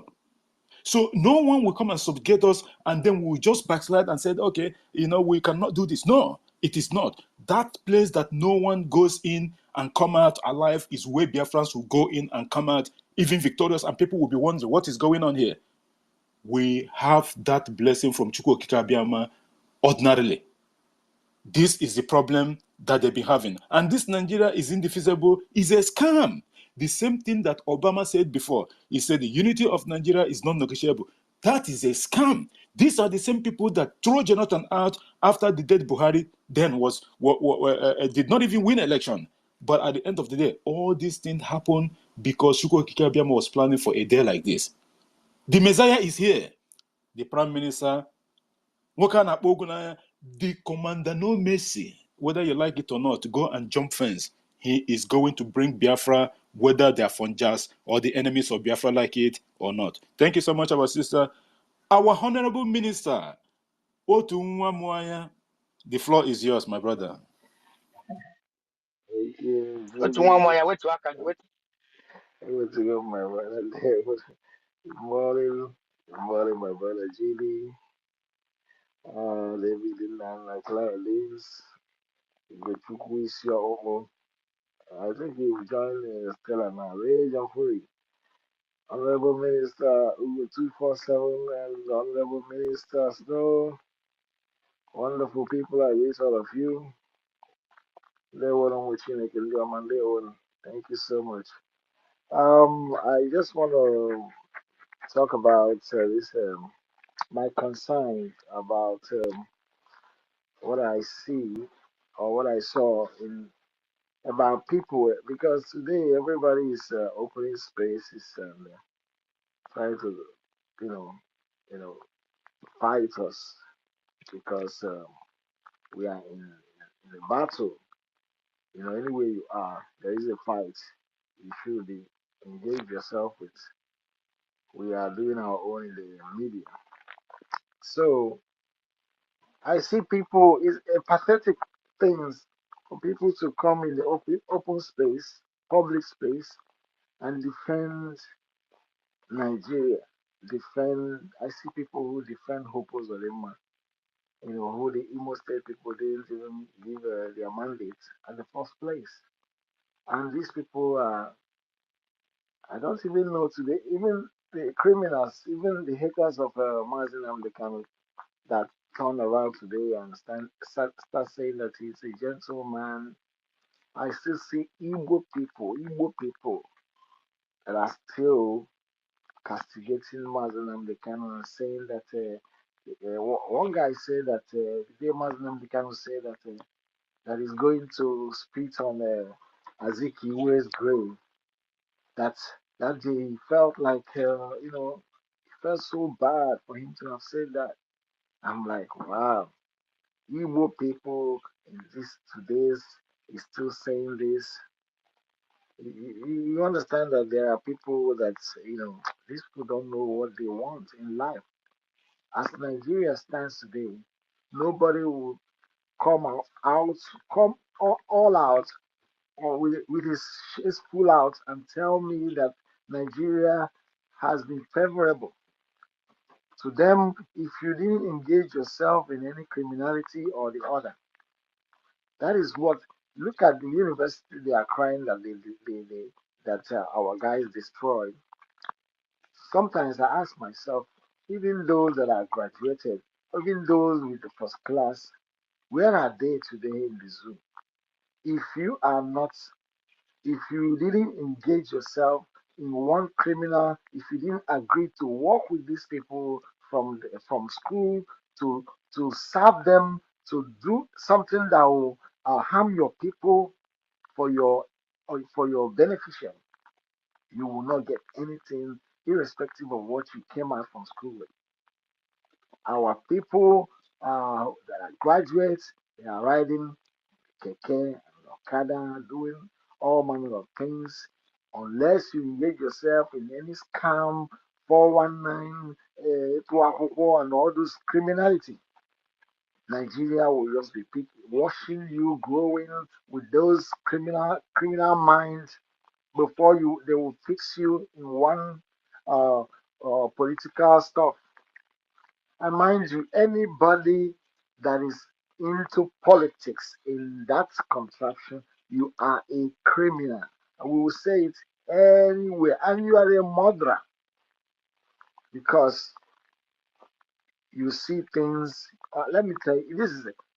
A: So no one will come and subjugate us and then we'll just backslide and say, okay, we cannot do this. No, it is not. That place that no one goes in and come out alive is where Biafrans will go in and come out even victorious, and people will be wondering what is going on here. We have that blessing from Chukwu Okike Abiama ordinarily. This is the problem that they've been having. And this Nigeria is indefeasible, is a scam. The same thing that Obama said before. He said the unity of Nigeria is non-negotiable. That is a scam. These are the same people that threw Jonathan out after the dead Buhari then did not even win election. But at the end of the day, all these things happen because EFIK-IBIBIO was planning for a day like this. The Messiah is here. The Prime Minister, the Commander No Mercy, whether you like it or not, to go and jump fence. He is going to bring Biafra, whether they are Funjas or the enemies of Biafra like it or not. Thank you so much, our sister. Our Honorable Minister, Otu Nwamuanya, the floor is yours, my brother.
C: Thank you.
B: Otu Nwamuanya, wait to
C: go, my brother. Good morning. Good morning, my brother GD. David and Clara Leaves. Good to quiz your own. I think you've joined Stella now. Rage and Free. Honorable Minister Ugo 247 and Honorable Minister Snow. Wonderful people, I wish all of you. They were on with you, can do on Monday. Thank you so much. I just want to talk about this my concern about what I see or what I saw in about people because today everybody is opening spaces and trying to you know you know fight us because we are in a battle. Anywhere you are, there is a fight. You should be engage yourself with. We are doing our own in the media, so I see people is a pathetic things for people to come in the open space, public space, and defend Nigeria. I see people who defend Hopos Olema, who the Imo State people didn't even give their mandate at the first place. And these people are, I don't even know today, even the criminals, even the haters of Mazin Amdekano that turn around today and start saying that he's a gentleman. I still see Igbo people that are still castigating Muslim Decano and saying that one guy said that the day Muslim Decano said that he's going to spit on Azikiwe's grave. That day he felt like he felt so bad for him to have said that. I'm like, wow. Igbo people in this today's is still saying this. You understand that there are people that these people don't know what they want in life. As Nigeria stands today, nobody will come all out or with his full out and tell me that Nigeria has been favorable to them if you didn't engage yourself in any criminality or the other. That is what. Look at the university; they are crying that our guys destroyed. Sometimes I ask myself, even those that are graduated, even those with the first class, where are they today in the zoo? If you are not, if you didn't engage yourself in one criminal, if you didn't agree to work with these people from school to serve them, to do something that will harm your people for your beneficial, you will not get anything, irrespective of what you came out from school with. Our people that are graduates, they are riding keke and okada, doing all manner of things. Unless you engage yourself in any scam, 419, and all those criminality, Nigeria will just be watching you growing with those criminal minds before they will fix you in one political stuff. And mind you, anybody that is into politics in that contraption, you are a criminal. And we will say it anywhere, and you are a murderer because you see things. Let me tell you,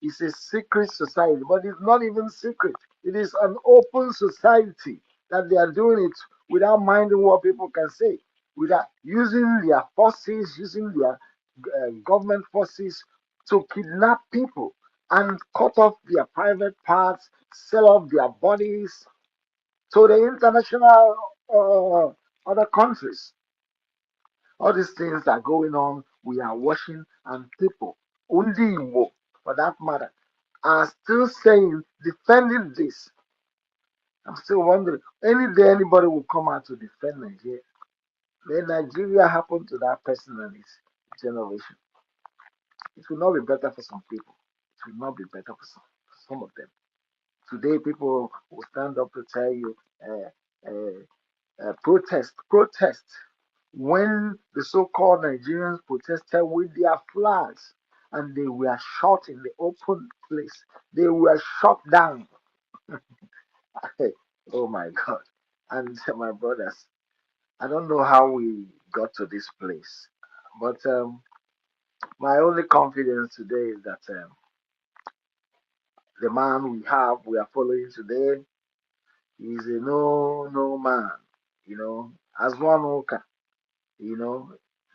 C: it's a secret society, but it's not even secret. It is an open society that they are doing it without minding what people can say, without using their forces, using their government forces to kidnap people and cut off their private parts, sell off their bodies, to the international other countries. All these things are going on. We are watching, and people, Undi Igbo, for that matter, are still saying, defending this. I'm still wondering, any day anybody will come out to defend Nigeria. Then Nigeria happened to that person and his generation. It will not be better for some people. It will not be better for some of them. Today, people will stand up to tell you, protest. When the so-called Nigerians protested with their flags and they were shot in the open place, they were shot down. Oh my God. And my brothers, I don't know how we got to this place, but my only confidence today is that the man we are following today, is a no man, as one worker,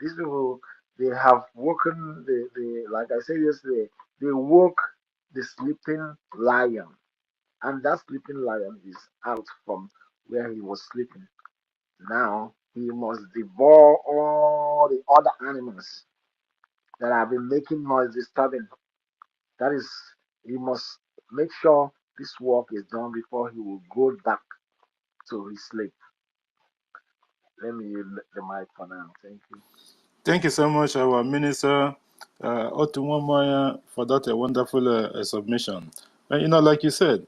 C: these people, they have woken like I said yesterday, they woke the sleeping lion, and that sleeping lion is out from where he was sleeping. Now he must devour all the other animals that have been making noise disturbing. That is, he must make sure this work is done before he will go back to his sleep. Let me use the mic for now. Thank you.
A: Thank you so much, our minister, Otumwamaya, for that wonderful submission. Like you said,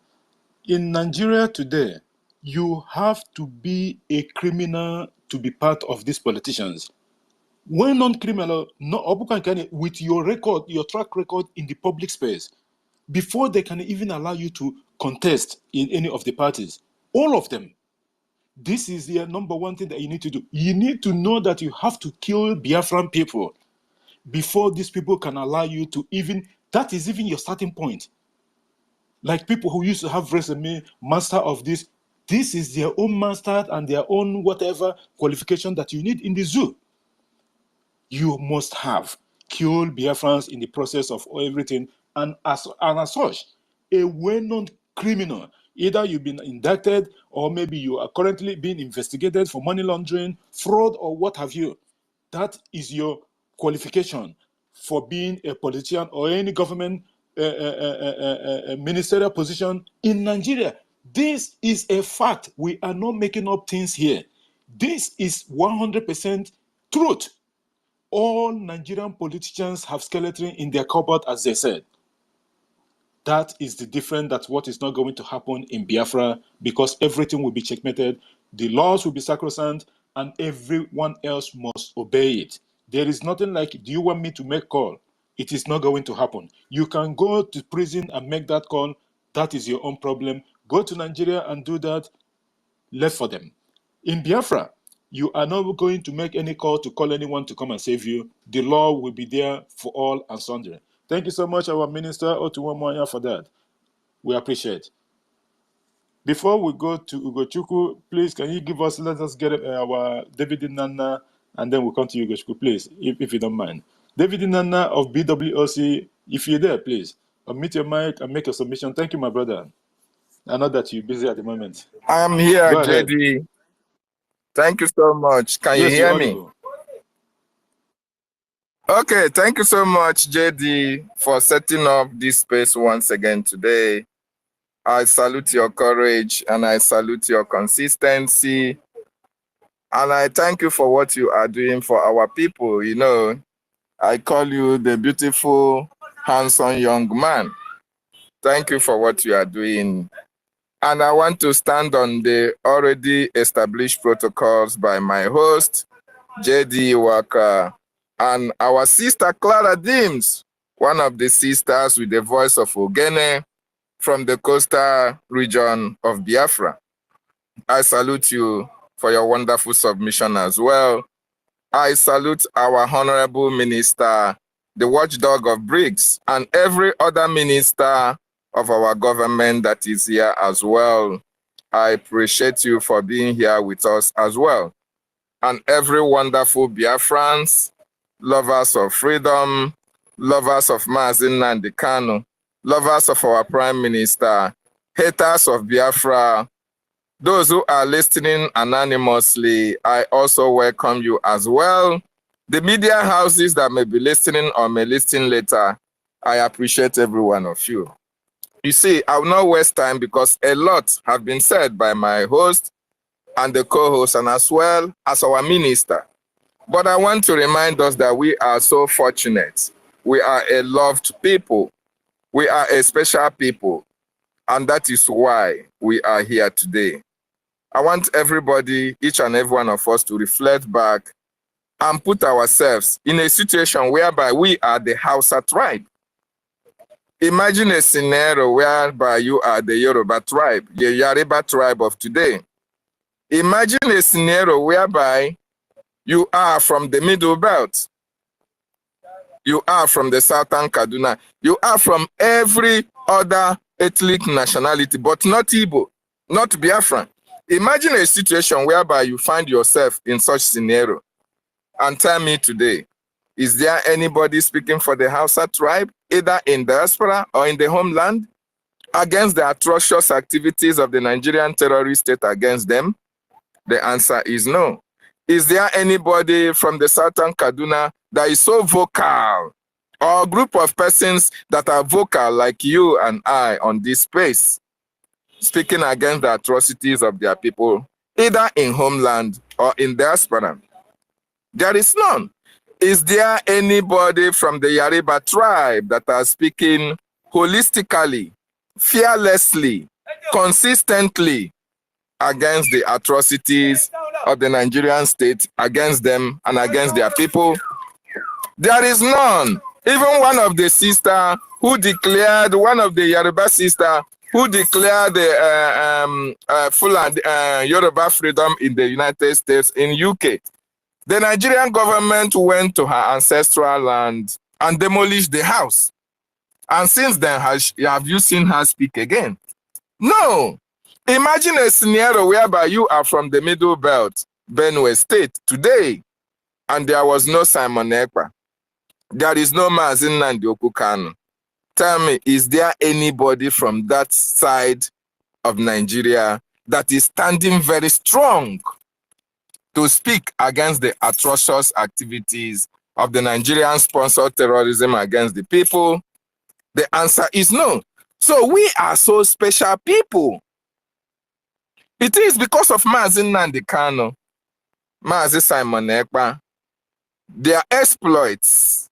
A: in Nigeria today, you have to be a criminal to be part of these politicians. When non-criminal, with your record, your track record in the public space, before they can even allow you to contest in any of the parties, all of them. This is the number one thing that you need to do. You need to know that you have to kill Biafran people before these people can allow you to that is even your starting point. Like people who used to have resume, master of this is their own master and their own whatever qualification that you need in the zoo. You must have killed Biafrans in the process of everything, and as such, a well-known criminal. Either you've been indicted, or maybe you are currently being investigated for money laundering, fraud, or what have you. That is your qualification for being a politician or any government ministerial position in Nigeria. This is a fact. We are not making up things here. This is 100% truth. All Nigerian politicians have skeleton in their cupboard, as they said. That is the difference. That's what is not going to happen in Biafra, because everything will be checkmated, the laws will be sacrosanct, and everyone else must obey it. There is nothing like, do you want me to make call? It is not going to happen. You can go to prison and make that call. That is your own problem. Go to Nigeria and do that. Left for them. In Biafra, you are not going to make any call to call anyone to come and save you. The law will be there for all and sundry. Thank you so much, our minister, Otuwamoya, for that. We appreciate. Before we go to Ugochukwu, please, can you let us get our David Nana, and then we'll come to Ugochukwu, please, if you don't mind. David Nana of BWOC, if you're there, please, unmute your mic and make a submission. Thank you, my brother. I know that you're busy at the moment.
D: I am here,
A: Go ahead.
D: JD. Thank you so much. Can you hear me? Okay, thank you so much, JD, for setting up this space once again today. I salute your courage and I salute your consistency. And I thank you for what you are doing for our people. You know, I call you the beautiful, handsome young man. Thank you for what you are doing. And I want to stand on the already established protocols by my host, JD Waka, and our sister Clara Dims, one of the sisters with the voice of Ogene from the coastal region of Biafra. I salute you for your wonderful submission as well. I salute our honorable minister, the watchdog of BRICS, and every other minister of our government that is here as well. I appreciate you for being here with us as well. And every wonderful Biafrans, lovers of freedom, lovers of Mazi Nnamdi Kanu, lovers of our Prime Minister, haters of Biafra, Those who are listening anonymously, I also welcome you as well. The media houses that may be listening or may listen later, I appreciate every one of you. You see, I will not waste time because a lot have been said by my host and the co-host and as well as our minister. But I want to remind us that we are so fortunate. We are a loved people. We are a special people. And that is why we are here today. I want everybody, each and every one of us, to reflect back and put ourselves in a situation whereby we are the Hausa tribe. Imagine a scenario whereby you are the Yoruba tribe, the Yoruba tribe of today. Imagine a scenario whereby you are from the Middle Belt. You are from the Southern Kaduna. You are from every other ethnic nationality, but not Igbo, not Biafran. Imagine a situation whereby you find yourself in such scenario. And tell me today, is there anybody speaking for the Hausa tribe, either in diaspora or in the homeland, against the atrocious activities of the Nigerian terrorist state against them? The answer is no. Is there anybody from the Southern Kaduna that is so vocal, or a group of persons that are vocal like you and I on this space, speaking against the atrocities of their people, either in homeland or in diaspora? There is none. Is there anybody from the Yoruba tribe that are speaking holistically, fearlessly, consistently against the atrocities of the Nigerian state, against them and against their people? There is none. Even one of the sister who declared, one of the Yoruba sister who declared the full Yoruba freedom in the United States, in UK. The Nigerian government went to her ancestral land and demolished the house. And since then, have you seen her speak again? No. Imagine a scenario whereby you are from the Middle Belt, Benue State, today, and there was no Simon Ekpa. There is no Mazin Nnamdi Kanu. Tell me, is there anybody from that side of Nigeria that is standing very strong to speak against the atrocious activities of the Nigerian-sponsored terrorism against the people? The answer is no. So we are so special people. It is because of Mazin Nnamdi Kanu, Mazi Simon Ekpa, their exploits,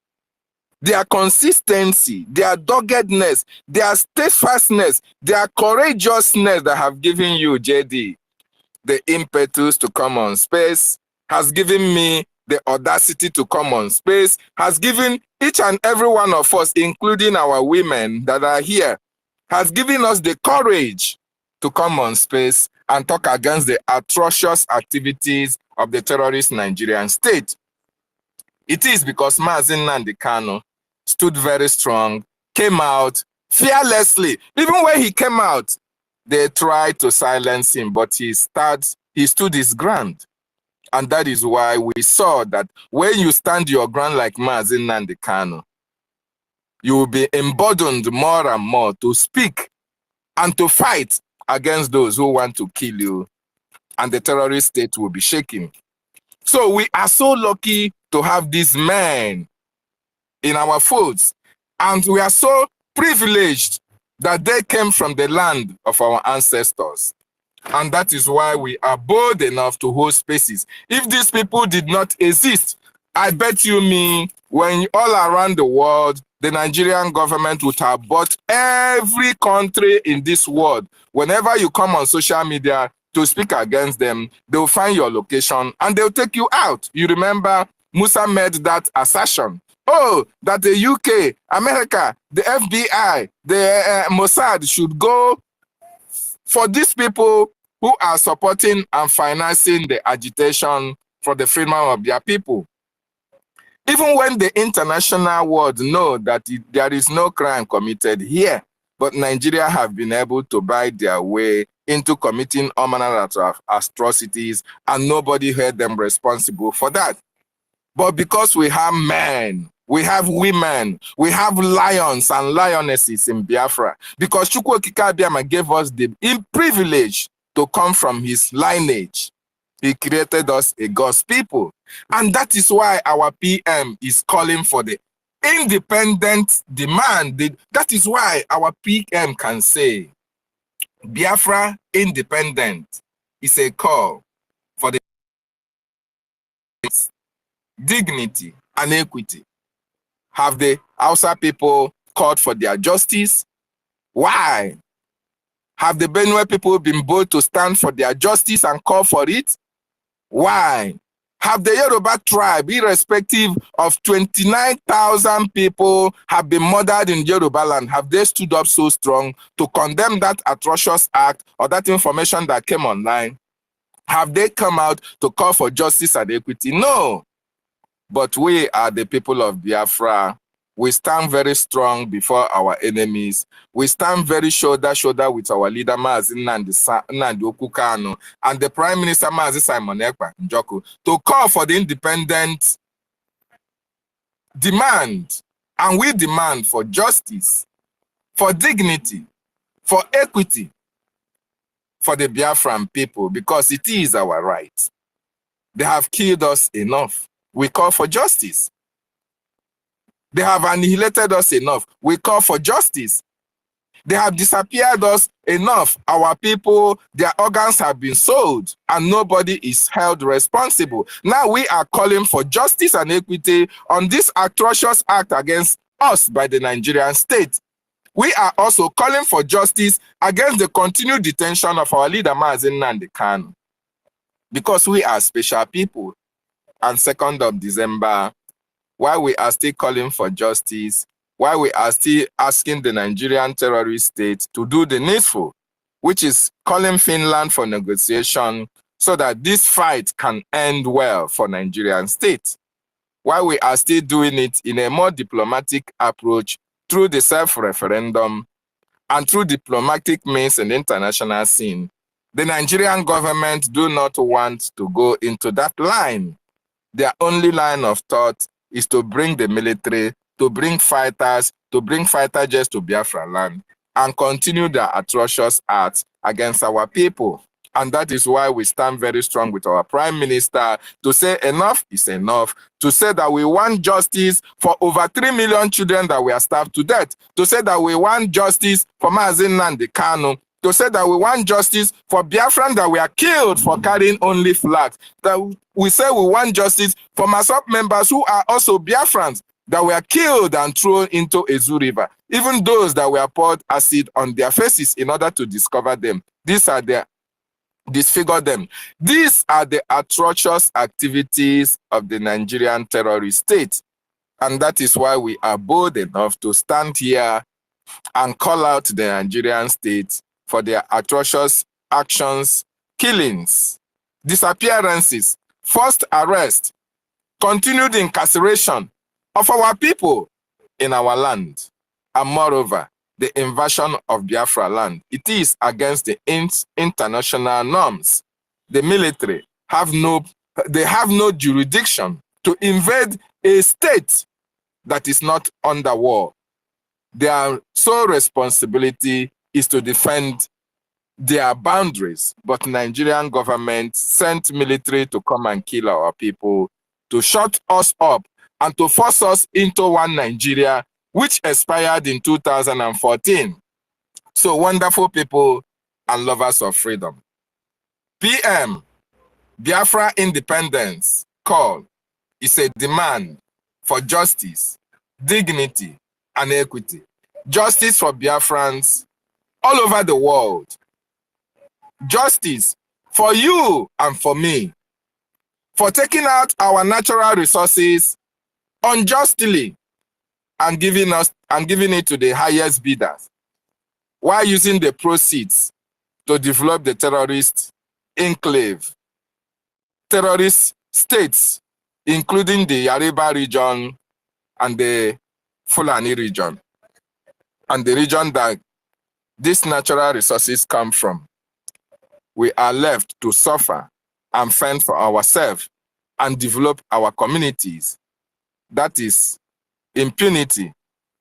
D: their consistency, their doggedness, their steadfastness, their courageousness that have given you, JD, the impetus to come on space, has given me the audacity to come on space, has given each and every one of us, including our women that are here, has given us the courage to come on space and talk against the atrocious activities of the terrorist Nigerian state. It is because Mazin Nnamdi Kanu stood very strong, came out fearlessly. Even when he came out, they tried to silence him, but he stood his ground. And that is why we saw that when you stand your ground like Mazin Nnamdi Kanu, you will be emboldened more and more to speak and to fight against those who want to kill you, and the terrorist state will be shaken. So we are so lucky to have these men in our folds, and we are so privileged that they came from the land of our ancestors. And that is why we are bold enough to hold spaces. If these people did not exist, I bet you me, when all around the world, the Nigerian government would have bought every country in this world. Whenever you come on social media to speak against them, they'll find your location and they'll take you out. You remember Musa made that assertion. Oh, that the UK, America, the FBI, the Mossad should go for these people who are supporting and financing the agitation for the freedom of their people. Even when the international world know that there is no crime committed here, but Nigeria have been able to buy their way into committing all manner of atrocities, and nobody held them responsible for that. But because we have men, we have women, we have lions and lionesses in Biafra, because Chukwu EKID-IBIBIO gave us the privilege to come from his lineage. He created us a God's people. And that is why our PM is calling for the independent demand. That is why our PM can say, Biafra independent is a call for the dignity and equity. Have the Hausa people called for their justice? Why? Have the Benue people been bold to stand for their justice and call for it? Why? Have the Yoruba tribe, irrespective of 29,000 people have been murdered in Yoruba land, have they stood up so strong to condemn that atrocious act or that information that came online? Have they come out to call for justice and equity? No. But we are the people of Biafra. We stand very strong before our enemies. We stand very shoulder to shoulder with our leader, Mazi Nnamdi Kanu, and the Prime Minister, Mazi Simon Ekpa Njoku, to call for the independent demand. And we demand for justice, for dignity, for equity, for the Biafran people, because it is our right. They have killed us enough. We call for justice. They have annihilated us enough. We call for justice. They have disappeared us enough. Our people, their organs have been sold and nobody is held responsible. Now we are calling for justice and equity on this atrocious act against us by the Nigerian state. We are also calling for justice against the continued detention of our leader, Mazi Nnamdi Kanu, because we are special people. And 2nd of December, while we are still calling for justice, while we are still asking the Nigerian terrorist state to do the needful, which is calling Finland for negotiation so that this fight can end well for Nigerian state, while we are still doing it in a more diplomatic approach through the self-referendum and through diplomatic means in the international scene, the Nigerian government do not want to go into that line. Their only line of thought is to bring the military, to bring fighters, to bring fighter jets to Biafra land and continue their atrocious acts against our people. And that is why we stand very strong with our Prime Minister to say enough is enough, to say that we want justice for over 3 million children that were starved to death, to say that we want justice for Mazi Nnamdi Kanu, to say that we want justice for Biafrans that were killed for carrying only flags, that we say we want justice for MASOP members who are also Biafrans that were killed and thrown into Ezu River, even those that were poured acid on their faces in order to discover them. Disfigure them. These are the atrocious activities of the Nigerian terrorist state. And that is why we are bold enough to stand here and call out the Nigerian state for their atrocious actions, killings, disappearances, forced arrest, continued incarceration of our people in our land, and moreover, the invasion of Biafra land. It is against the international norms. The military have no jurisdiction to invade a state that is not under war. Their sole responsibility is to defend their boundaries, but Nigerian government sent military to come and kill our people, to shut us up and to force us into one Nigeria, which expired in 2014. So wonderful people and lovers of freedom. PM, Biafra independence call is a demand for justice, dignity, and equity. Justice for Biafrans all over the world. Justice for you and for me, for taking out our natural resources unjustly and giving it to the highest bidders, while using the proceeds to develop the terrorist enclave, terrorist states, including the Yariba region and the Fulani region, and the region that these natural resources come from. We are left to suffer and fend for ourselves and develop our communities. That is impunity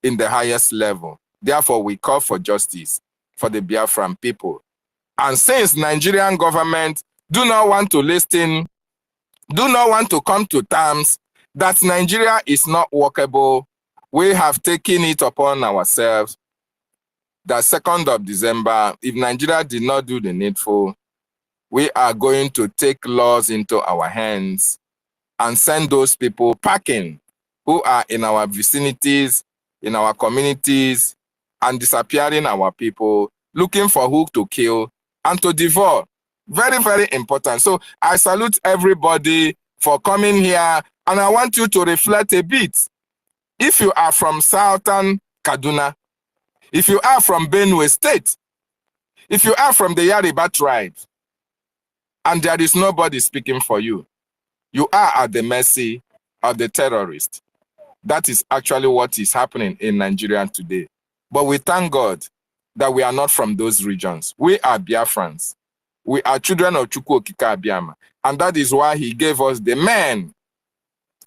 D: in the highest level. Therefore, we call for justice for the Biafran people. And since Nigerian government do not want to listen, do not want to come to terms that Nigeria is not workable, we have taken it upon ourselves that 2nd of December, if Nigeria did not do the needful, we are going to take laws into our hands and send those people packing who are in our vicinities, in our communities, and disappearing our people, looking for who to kill and to devour. Very, very important. So I salute everybody for coming here, and I want you to reflect a bit. If you are from Southern Kaduna, if you are from Benue State, if you are from the Yoruba tribe, and there is nobody speaking for you, you are at the mercy of the terrorists. That is actually what is happening in Nigeria today. But we thank God that we are not from those regions. We are Biafrans. We are children of Chukwu Okike Abiyama. And that is why he gave us the men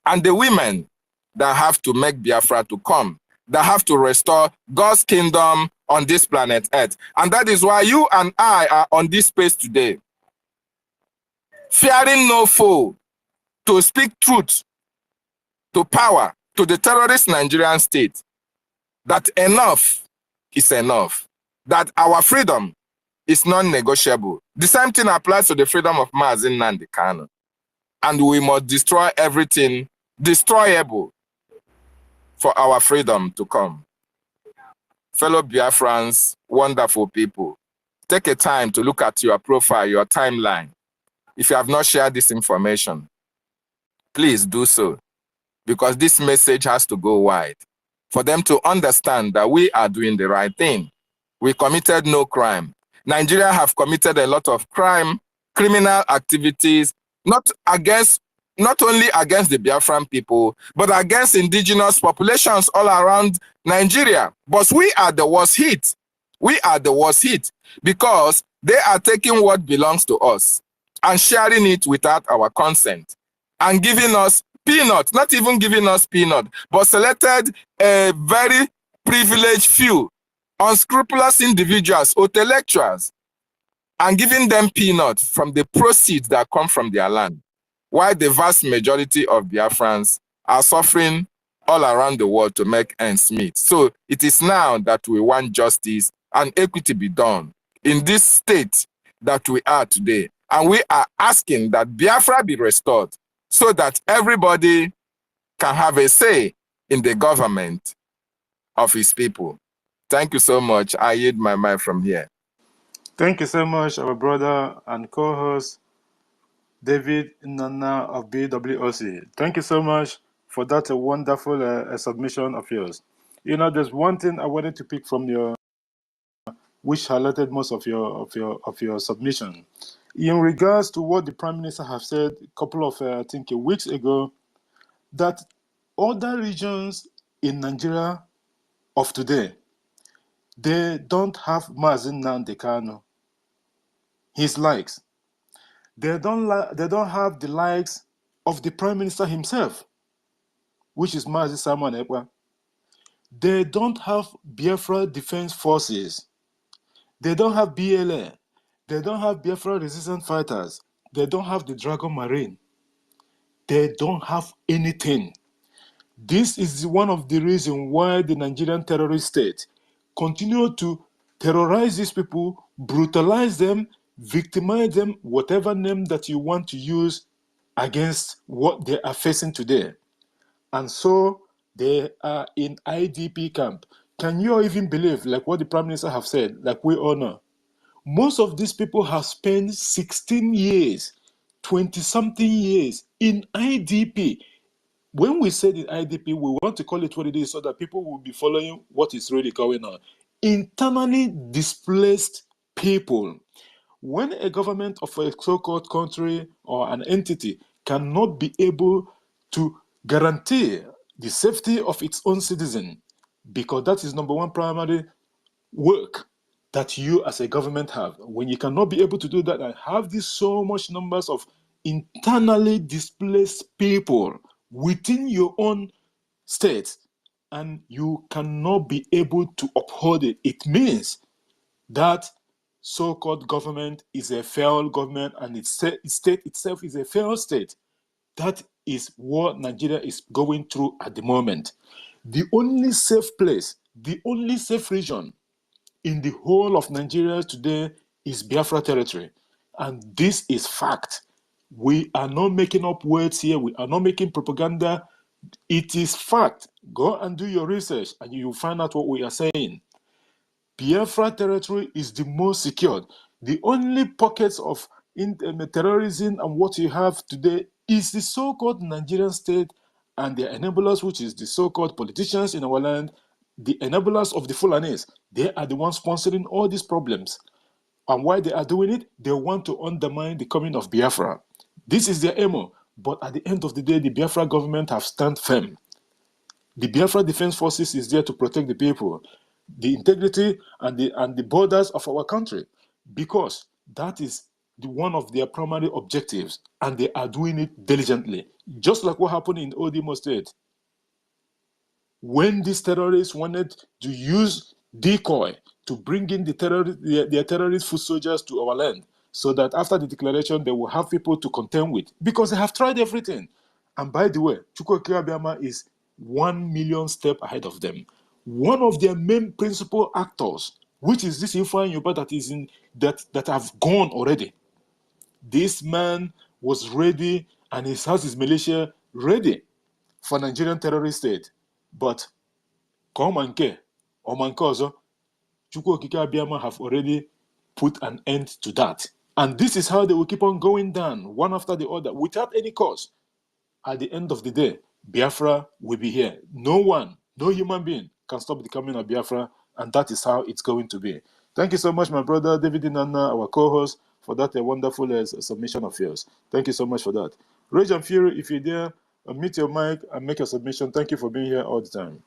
D: and the women that have to make Biafra to come, that have to restore God's kingdom on this planet Earth. And that is why you and I are on this space today, fearing no foe, to speak truth to power, to the terrorist Nigerian state, that enough is enough, that our freedom is non-negotiable. The same thing applies to the freedom of Mazi Nnamdi Kanu. And we must destroy everything destroyable for our freedom to come. Fellow Biafrans, wonderful people, take a time to look at your profile, your timeline. If you have not shared this information, please do so, because this message has to go wide for them to understand that we are doing the right thing. We committed no crime. Nigeria have committed a lot of crime, criminal activities, not only against the Biafran people, but against indigenous populations all around Nigeria. But we are the worst hit. We are the worst hit because they are taking what belongs to us and sharing it without our consent and giving us peanut, not even giving us peanut, but selected a very privileged few, unscrupulous individuals, intellectuals, and giving them peanut from the proceeds that come from their land, while the vast majority of Biafrans are suffering all around the world to make ends meet. So it is now that we want justice and equity be done in this state that we are today. And we are asking that Biafra be restored so that everybody can have a say in the government of his people. Thank you so much. I yield my mic from here.
A: Thank you so much, our brother and co-host, David Nana of BWOC. Thank you so much for that wonderful submission of yours. You know, there's one thing I wanted to pick from your, which highlighted most of your submission. In regards to what the Prime Minister has said a couple of, I think, weeks ago, that other regions in Nigeria of today, they don't have Mazi Nnamdi Kanu, his likes. They don't have the likes of the Prime Minister himself, which is Mazi Simon Ekpa. They don't have Biafra Defense Forces. They don't have BLA. They don't have Biafra Resistance Fighters. They don't have the Dragon Marine. They don't have anything. This is one of the reasons why the Nigerian terrorist state continue to terrorize these people, brutalize them, victimize them, whatever name that you want to use against what they are facing today. And so they are in IDP camp. Can you even believe, like what the Prime Minister have said, like we all know? Most of these people have spent 16 years, 20-something years in IDP. When we say the IDP, we want to call it what it is so that people will be following what is really going on. Internally displaced people. When a government of a so-called country or an entity cannot be able to guarantee the safety of its own citizen, because that is number one primary work that you as a government have. When you cannot be able to do that and have these so much numbers of internally displaced people within your own state, and you cannot be able to uphold it, it means that so-called government is a failed government and its state itself is a failed state. That is what Nigeria is going through at the moment. The only safe place, the only safe region in the whole of Nigeria today is Biafra territory. And this is fact. We are not making up words here. We are not making propaganda. It is fact. Go and do your research and you will find out what we are saying. Biafra territory is the most secured. The only pockets of terrorism and what you have today is the so-called Nigerian state and their enablers, which is the so-called politicians in our land, the enablers of the Fulanis. They are the ones sponsoring all these problems. And why they are doing it? They want to undermine the coming of Biafra. This is their aim. But at the end of the day, the Biafra government have stand firm. The Biafra Defense Forces is there to protect the people, the integrity and the borders of our country, because that is one of their primary objectives, and they are doing it diligently. Just like what happened in Odimo State. When these terrorists wanted to use decoy to bring in their terrorist foot soldiers to our land, so that after the declaration they will have people to contend with, because they have tried everything. And by the way, Chukwuka Abịama is 1 million steps ahead of them. One of their main principal actors, which is this Ifeanyi Ubah that is in that have gone already. This man was ready, and he has his militia ready for Nigerian terrorist state. But Komanke or Mankozo, Chukwuka Abịama have already put an end to that. And this is how they will keep on going down, one after the other, without any cause. At the end of the day, Biafra will be here. No one, no human being can stop the coming of Biafra, and that is how it's going to be. Thank you so much, my brother David Inanna, our co-host, for that wonderful submission of yours. Thank you so much for that. Rage and Fury, if you're there, unmute your mic and make a submission. Thank you for being here all the time.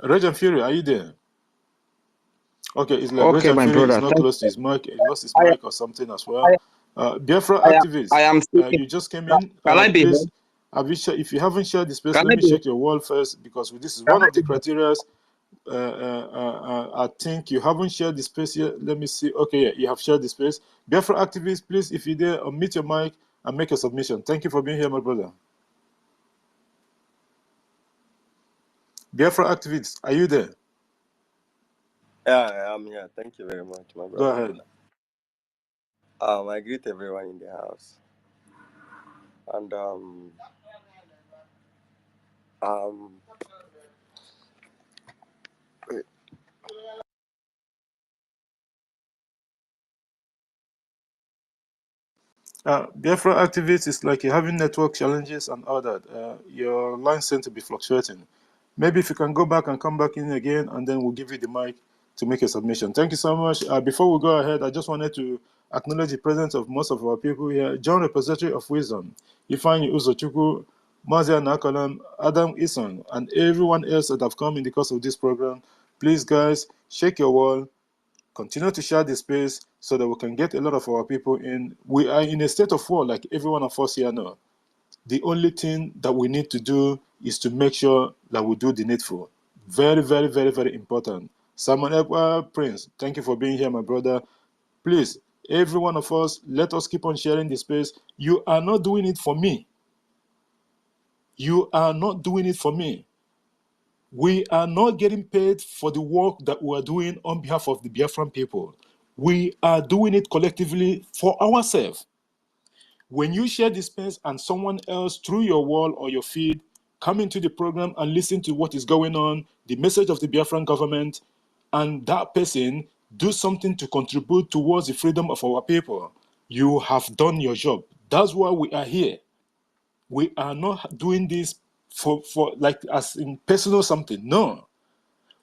A: Rage and Fury, are you there? Okay, it's like Rage and Fury is not close to his mic. He lost his mic or something as well. Biafra activists,
E: I am
A: you just came in.
E: Can I be
A: please, if you haven't shared the space, let me check your wall first, because this is one of the criteria. I think you haven't shared the space yet. Let me see. Okay, yeah, you have shared the space. Biafra activists, please, if you're there, unmute your mic and make a submission. Thank you for being here, my brother. Biafra activists, are you there?
F: Yeah, I'm here. Thank you very much, my brother.
A: Go ahead.
F: I greet everyone in the house. And
A: Biafra activists is like you're having network challenges and all that. Your line seems to be fluctuating. Maybe if you can go back and come back in again, and then we'll give you the mic to make a submission. Thank you so much. Before we go ahead, I just wanted to acknowledge the presence of most of our people here. John, representative of Wisdom, Ifeanyi Uzochukwu, Mazia Nakalam, Adam Ison, and everyone else that have come in the course of this program. Please, guys, shake your wall. Continue to share the space so that we can get a lot of our people in. We are in a state of war, like every one of us here know. The only thing that we need to do is to make sure that we do the needful. Very, very, very, very important. Simon Prince, thank you for being here, my brother. Please, every one of us, let us keep on sharing the space. You are not doing it for me. You are not doing it for me. We are not getting paid for the work that we are doing on behalf of the Biafran people. We are doing it collectively for ourselves. When you share the space and someone else through your wall or your feed come into the program and listen to what is going on, the message of the Biafran government, and that person do something to contribute towards the freedom of our people, you have done your job. That's why we are here. We are not doing this for like as in personal something. No.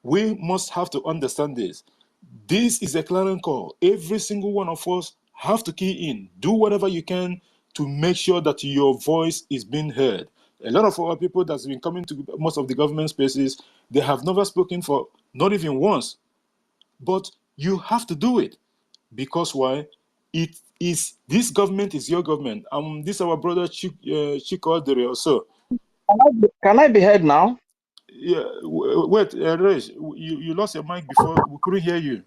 A: We must have to understand this. This is a clarion call. Every single one of us have to key in. Do whatever you can to make sure that your voice is being heard. A lot of our people that's been coming to most of the government spaces, they have never spoken for not even once. But you have to do it. Because why? It is, this government is your government. This our brother Chiko Dere also.
E: Can I be heard now?
A: Yeah, wait, Reg, you lost your mic before. We couldn't hear you.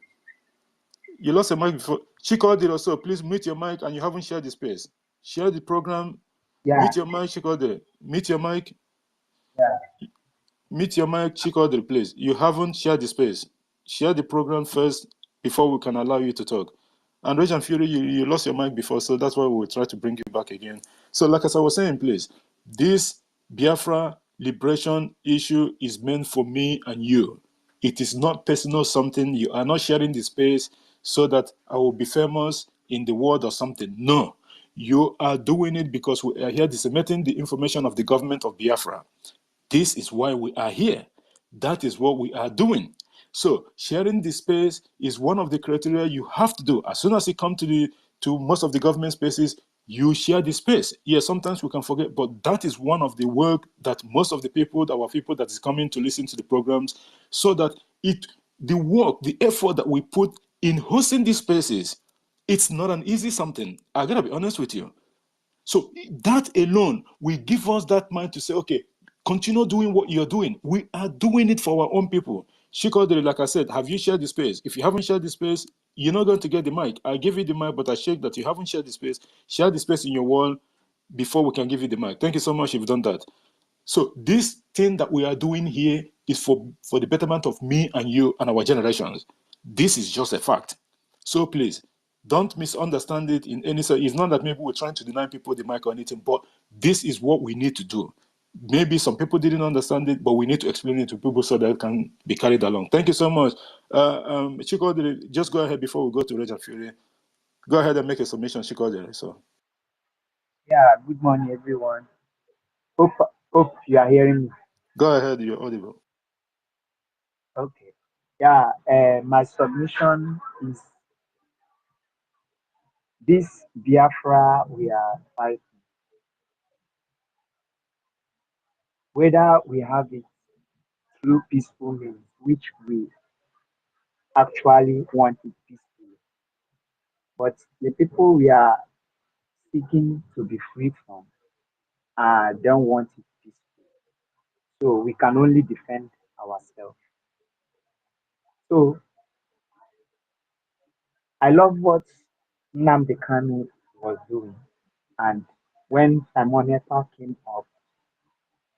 A: You lost your mic before. Chico did also. Please mute your mic, and you haven't shared the space. Share the program.
E: Yeah,
A: Mute your mic, Chico did. Mute your mic.
E: yeah.
A: Mute your mic, Chico did, please. You haven't shared the space. Share the program first before we can allow you to talk. And Reg and Fury, you lost your mic before, so that's why we'll try to bring you back again. So, like as I was saying, please, this Biafra liberation issue is meant for me and you. It is not personal something. You are not sharing the space so that I will be famous in the world or something. No. You are doing it because we are here disseminating the information of the government of Biafra. This is why we are here. That is what we are doing. So sharing the space is one of the criteria you have to do. As soon as you come to most of the government spaces, you share the space. Yes, sometimes we can forget, but that is one of the work that most of the people, our people that is coming to listen to the programs, so that the work, the effort that we put in hosting these spaces, it's not an easy something. I gotta be honest with you. So that alone will give us that mind to say, okay, continue doing what you're doing. We are doing it for our own people. Shikodri, like I said, have you shared the space? If you haven't shared the space, you're not going to get the mic. I give you the mic, but I check that you haven't shared the space. Share the space in your wall before we can give you the mic. Thank you so much if you've done that. So this thing that we are doing here is for the betterment of me and you and our generations. This is just a fact. So please, don't misunderstand it in any sense. It's not that maybe we're trying to deny people the mic or anything, but this is what we need to do. Maybe some people didn't understand it, but we need to explain it to people so that it can be carried along. Thank you so much. Chico, just go ahead before we go to Reg and Fury. Go ahead and make a submission, Chico. So
E: Yeah, good morning, everyone. Hope you are hearing me.
A: go ahead, you're audible.
E: Okay. Yeah, my submission is this Biafra we are fighting, whether we have it through peaceful means, which we actually want it peacefully, but the people we are seeking to be free from don't want it peaceful. So we can only defend ourselves. So I love what Nnamdi Kanu was doing. And when Simon Ekpa came up,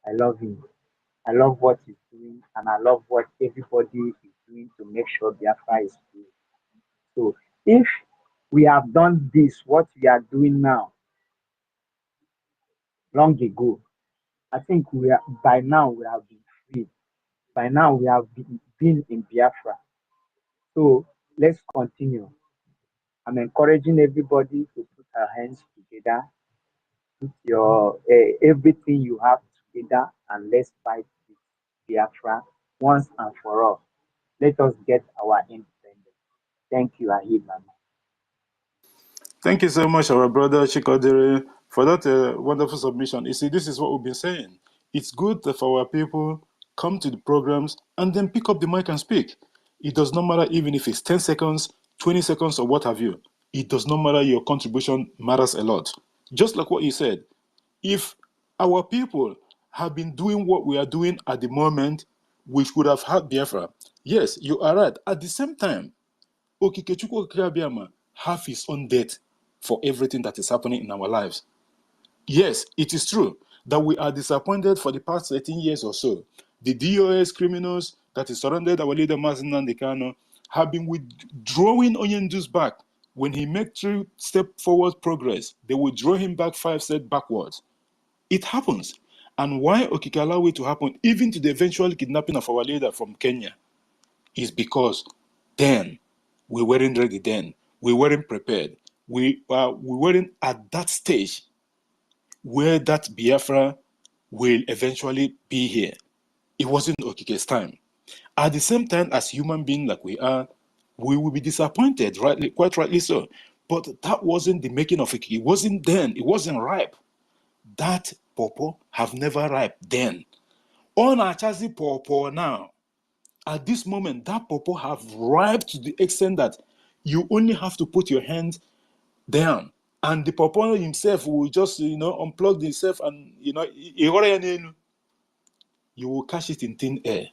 E: I love him. I love what he's doing, and I love what everybody is doing to make sure Biafra is free. So if we have done this, what we are doing now, long ago, I think we are by now we have been free. By now we have been in Biafra. So let's continue. I'm encouraging everybody to put our hands together, put your everything you have together, and let's fight this Biafra once and for all. Let us get our independence. Thank you, Ahid Mama.
A: Thank you so much, our brother Chikodere, for that wonderful submission. You see, this is what we've been saying. It's good that for our people come to the programs and then pick up the mic and speak. It does not matter even if it's 10 seconds, 20 seconds, or what have you. It does not matter. Your contribution matters a lot. Just like what you said, if our people have been doing what we are doing at the moment, we should have had Biafra. Yes, you are right. At the same time, Okikechukwu Okikeabiama have his own debt for everything that is happening in our lives. Yes, it is true that we are disappointed for the past 13 years or so. The DOS criminals that is surrounded our leader Mazen Nnamdi Kanu have been withdrawing Onyendu's back. When he makes 3 steps forward progress, they will draw him back 5 steps backwards. It happens. And why Okike allow it to happen, even to the eventual kidnapping of our leader from Kenya, is because then we weren't ready then. We weren't prepared. We weren't at that stage where that Biafra will eventually be here. It wasn't Okike's time. At the same time, as human beings like we are, we will be disappointed, rightly, quite rightly so. But that wasn't the making of Okike. It wasn't then. It wasn't ripe. That pawpaw have never ripe then. On our chazi pawpaw now. At this moment, that pawpaw have ripe to the extent that you only have to put your hand down, and the pawpaw himself will just unplug himself, and you will catch it in thin air.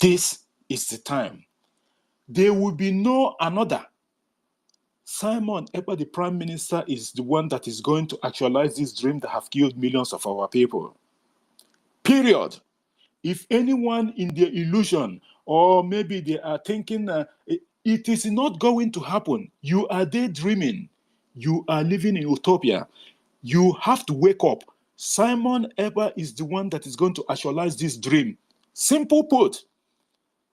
A: This is the time. There will be no another. Simon Ekpa, the Prime Minister, is the one that is going to actualize this dream that have killed millions of our people. Period. If anyone in their illusion, or maybe they are thinking it is not going to happen, you are daydreaming. You are living in utopia. You have to wake up. Simon Ekpa is the one that is going to actualize this dream. Simple put.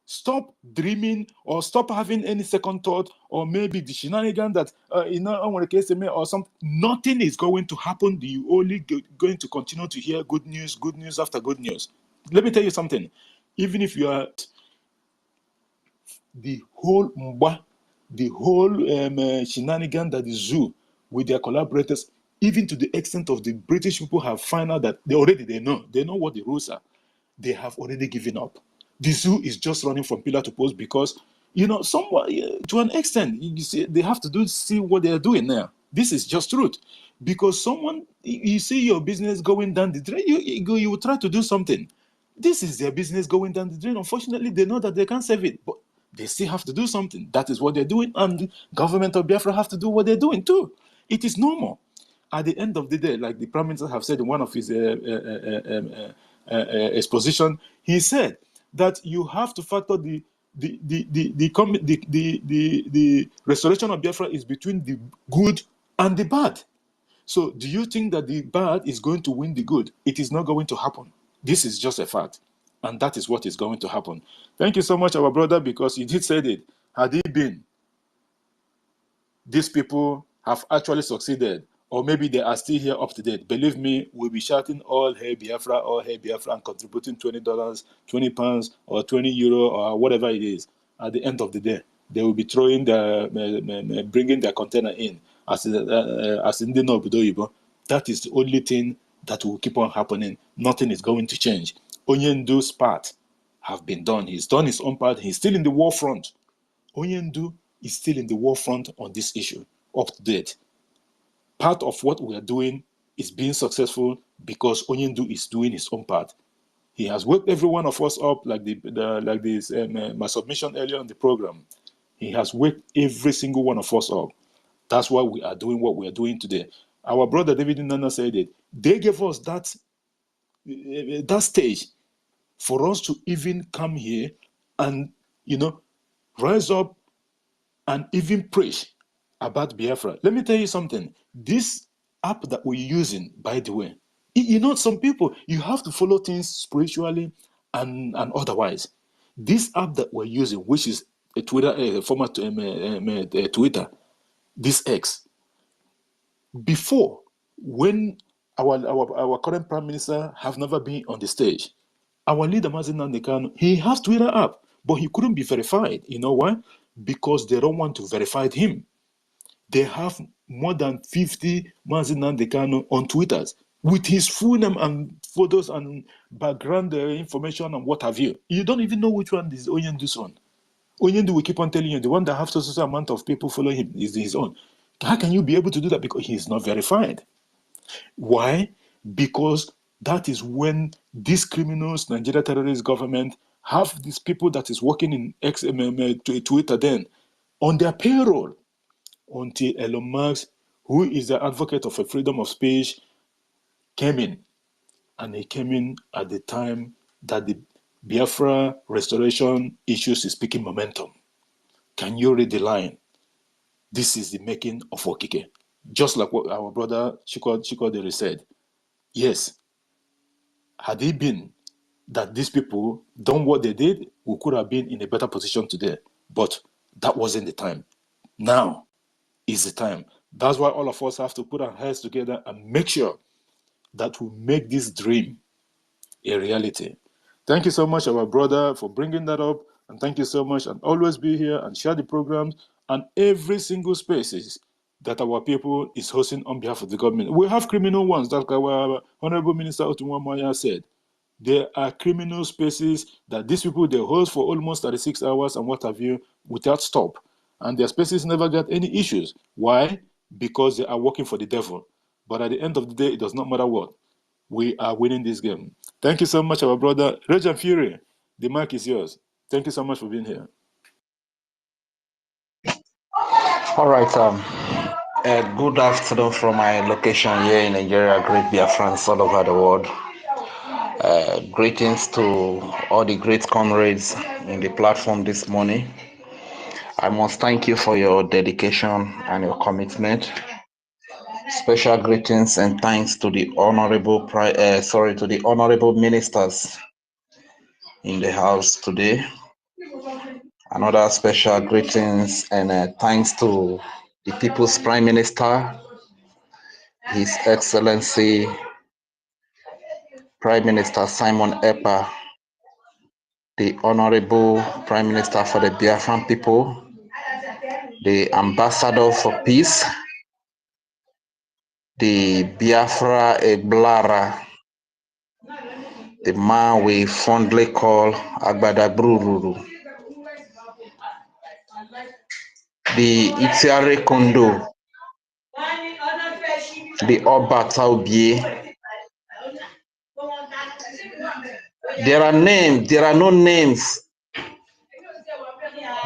A: Stop dreaming or stop having any second thought or maybe the shenanigan that, or something. Nothing is going to happen. You only going to continue to hear good news after good news. Let me tell you something. Even if you are the whole shenanigan that is zoo with their collaborators, even to the extent of the British people have found out that they know what the rules are. They have already given up. The zoo is just running from pillar to post because, somewhat, to an extent, you see, they have to see what they are doing now. This is just truth. Because someone, you see your business going down the drain, you will try to do something. This is their business going down the drain. Unfortunately, they know that they can't save it, but they still have to do something. That is what they're doing, and the government of Biafra have to do what they're doing too. It is normal. At the end of the day, like the Prime Minister have said in one of his exposition, he said that you have to factor the restoration of Biafra is between the good and the bad. So do you think that the bad is going to win the good? It is not going to happen. This is just a fact. And that is what is going to happen. Thank you so much, our brother, because you did say it. Had it been, these people have actually succeeded, or maybe they are still here up to date. Believe me, we'll be shouting all hail Biafra, and contributing $20, 20 pounds, or 20 euro, or whatever it is. At the end of the day, they will be throwing bringing their container in as in the Nobudo. That is the only thing that will keep on happening. Nothing is going to change. Onyendu's part have been done. He's done his own part. He's still in the war front. Onyendu is still in the war front on this issue, up to date. Part of what we are doing is being successful because Onyendu is doing his own part. He has woke every one of us up, like my submission earlier in the program. He has waked every single one of us up. That's why we are doing what we are doing today. Our brother David Nana said it. They gave us that stage for us to even come here and, rise up and even preach about Biafra. Let me tell you something. This app that we're using, by the way, some people, you have to follow things spiritually and otherwise. This app that we're using, which is a Twitter, former Twitter, this X, before, when our current Prime Minister have never been on the stage, our leader, Mazi Nnamdi Kanu, he has Twitter app, but he couldn't be verified. You know why? Because they don't want to verify him. They have more than 50 Mazi Nnamdi Kanu on Twitter with his full name and photos and background information and what have you. You don't even know which one is Onyendu's one. Onyendu will keep on telling you the one that has such amount of people following him is his own. How can you be able to do that? Because he is not verified. Why? Because that is when these criminals, Nigeria terrorist government, have these people that is working in Twitter then on their payroll until Elon Musk, who is the advocate of a freedom of speech, came in. And he came in at the time that the Biafra restoration issues is picking momentum. Can you read the line? This is the making of Okike. Just like what our brother Chikodere said. Yes, had it been that these people done what they did, we could have been in a better position today. But that wasn't the time. Now is the time. That's why all of us have to put our heads together and make sure that we make this dream a reality. Thank you so much, our brother, for bringing that up. And thank you so much. And always be here and share the programs and every single spaces that our people is hosting on behalf of the government. We have criminal ones, like our Honorable Minister Otunwamaya said. There are criminal spaces that these people, they host for almost 36 hours and what have you, without stop. And their spaces never get any issues. Why? Because they are working for the devil. But at the end of the day, it does not matter what. we are winning this game. Thank you so much, our brother. Regent Fury, the mic is yours. Thank you so much for being here.
G: All right. Good afternoon from my location here in Nigeria, great Biafrans all over the world. Greetings to all the great comrades in the platform this morning. I must thank you for your dedication and your commitment. Special greetings and thanks to the honorable ministers in the house today. Another special greetings and thanks to the People's Prime Minister, His Excellency Prime Minister Simon Ekpa, the Honorable Prime Minister for the Biafran people, the Ambassador for Peace, the Biafra Eblara, the man we fondly call Agbada Brururu, the Itiare Kondo, the Oba Taubie. There are no names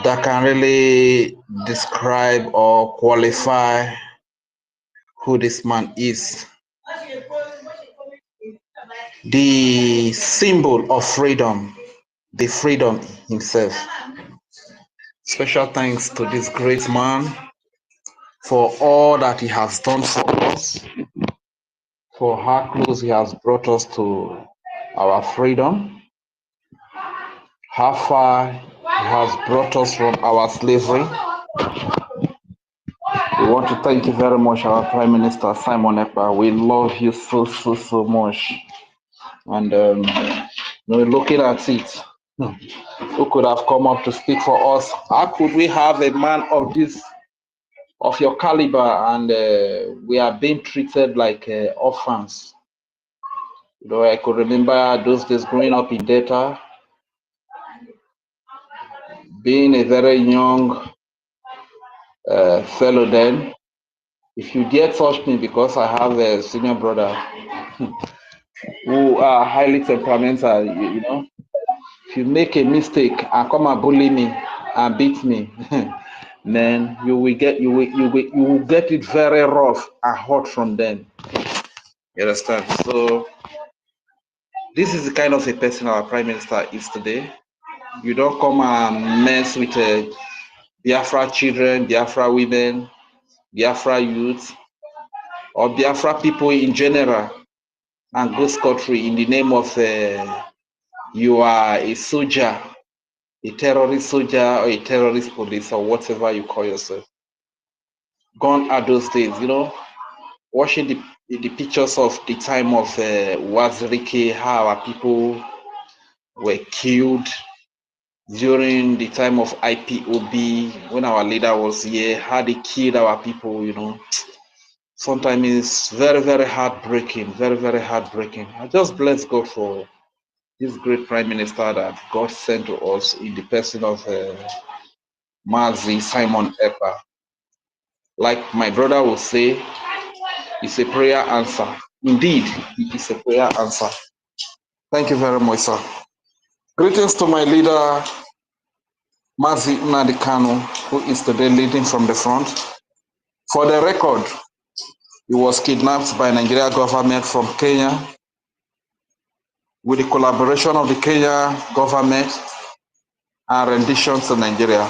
G: that can really describe or qualify who this man is. The symbol of freedom, the freedom himself. Special thanks to this great man for all that he has done for us, for how close he has brought us to our freedom, how far he has brought us from our slavery. We want to thank you very much, our Prime Minister Simon Ekpa. We love you so much. And we're looking at it. Who could have come up to speak for us? How could we have a man of your caliber and we are being treated like orphans? You know, I could remember those days growing up in Delta, being a very young fellow then. If you dare touch me, because I have a senior brother who are highly temperamental, you know, if you make a mistake and come and bully me and beat me, then you will get it very rough and hot from them. You understand? So this is the kind of a person our Prime Minister is today. You don't come and mess with Biafra children, Biafra women, Biafra youth, or Biafra people in general, and go scot-free in the name of you are a soldier, a terrorist soldier, or a terrorist police, or whatever you call yourself. Gone are those days, you know. Watching the pictures of the time of Wazirike, how our people were killed during the time of IPOB, when our leader was here, how they killed our people, you know. Sometimes it's very, very heartbreaking, very, very heartbreaking. I just bless God for this great Prime Minister that God sent to us in the person of Mazi Simon Ekpa. Like my brother will say, it's a prayer answer. Indeed, it is a prayer answer. Thank you very much, sir. Greetings to my leader, Mazi Nnamdi Kanu, who is today leading from the front. For the record, he was kidnapped by Nigeria government from Kenya with the collaboration of the Kenya government and rendition to Nigeria.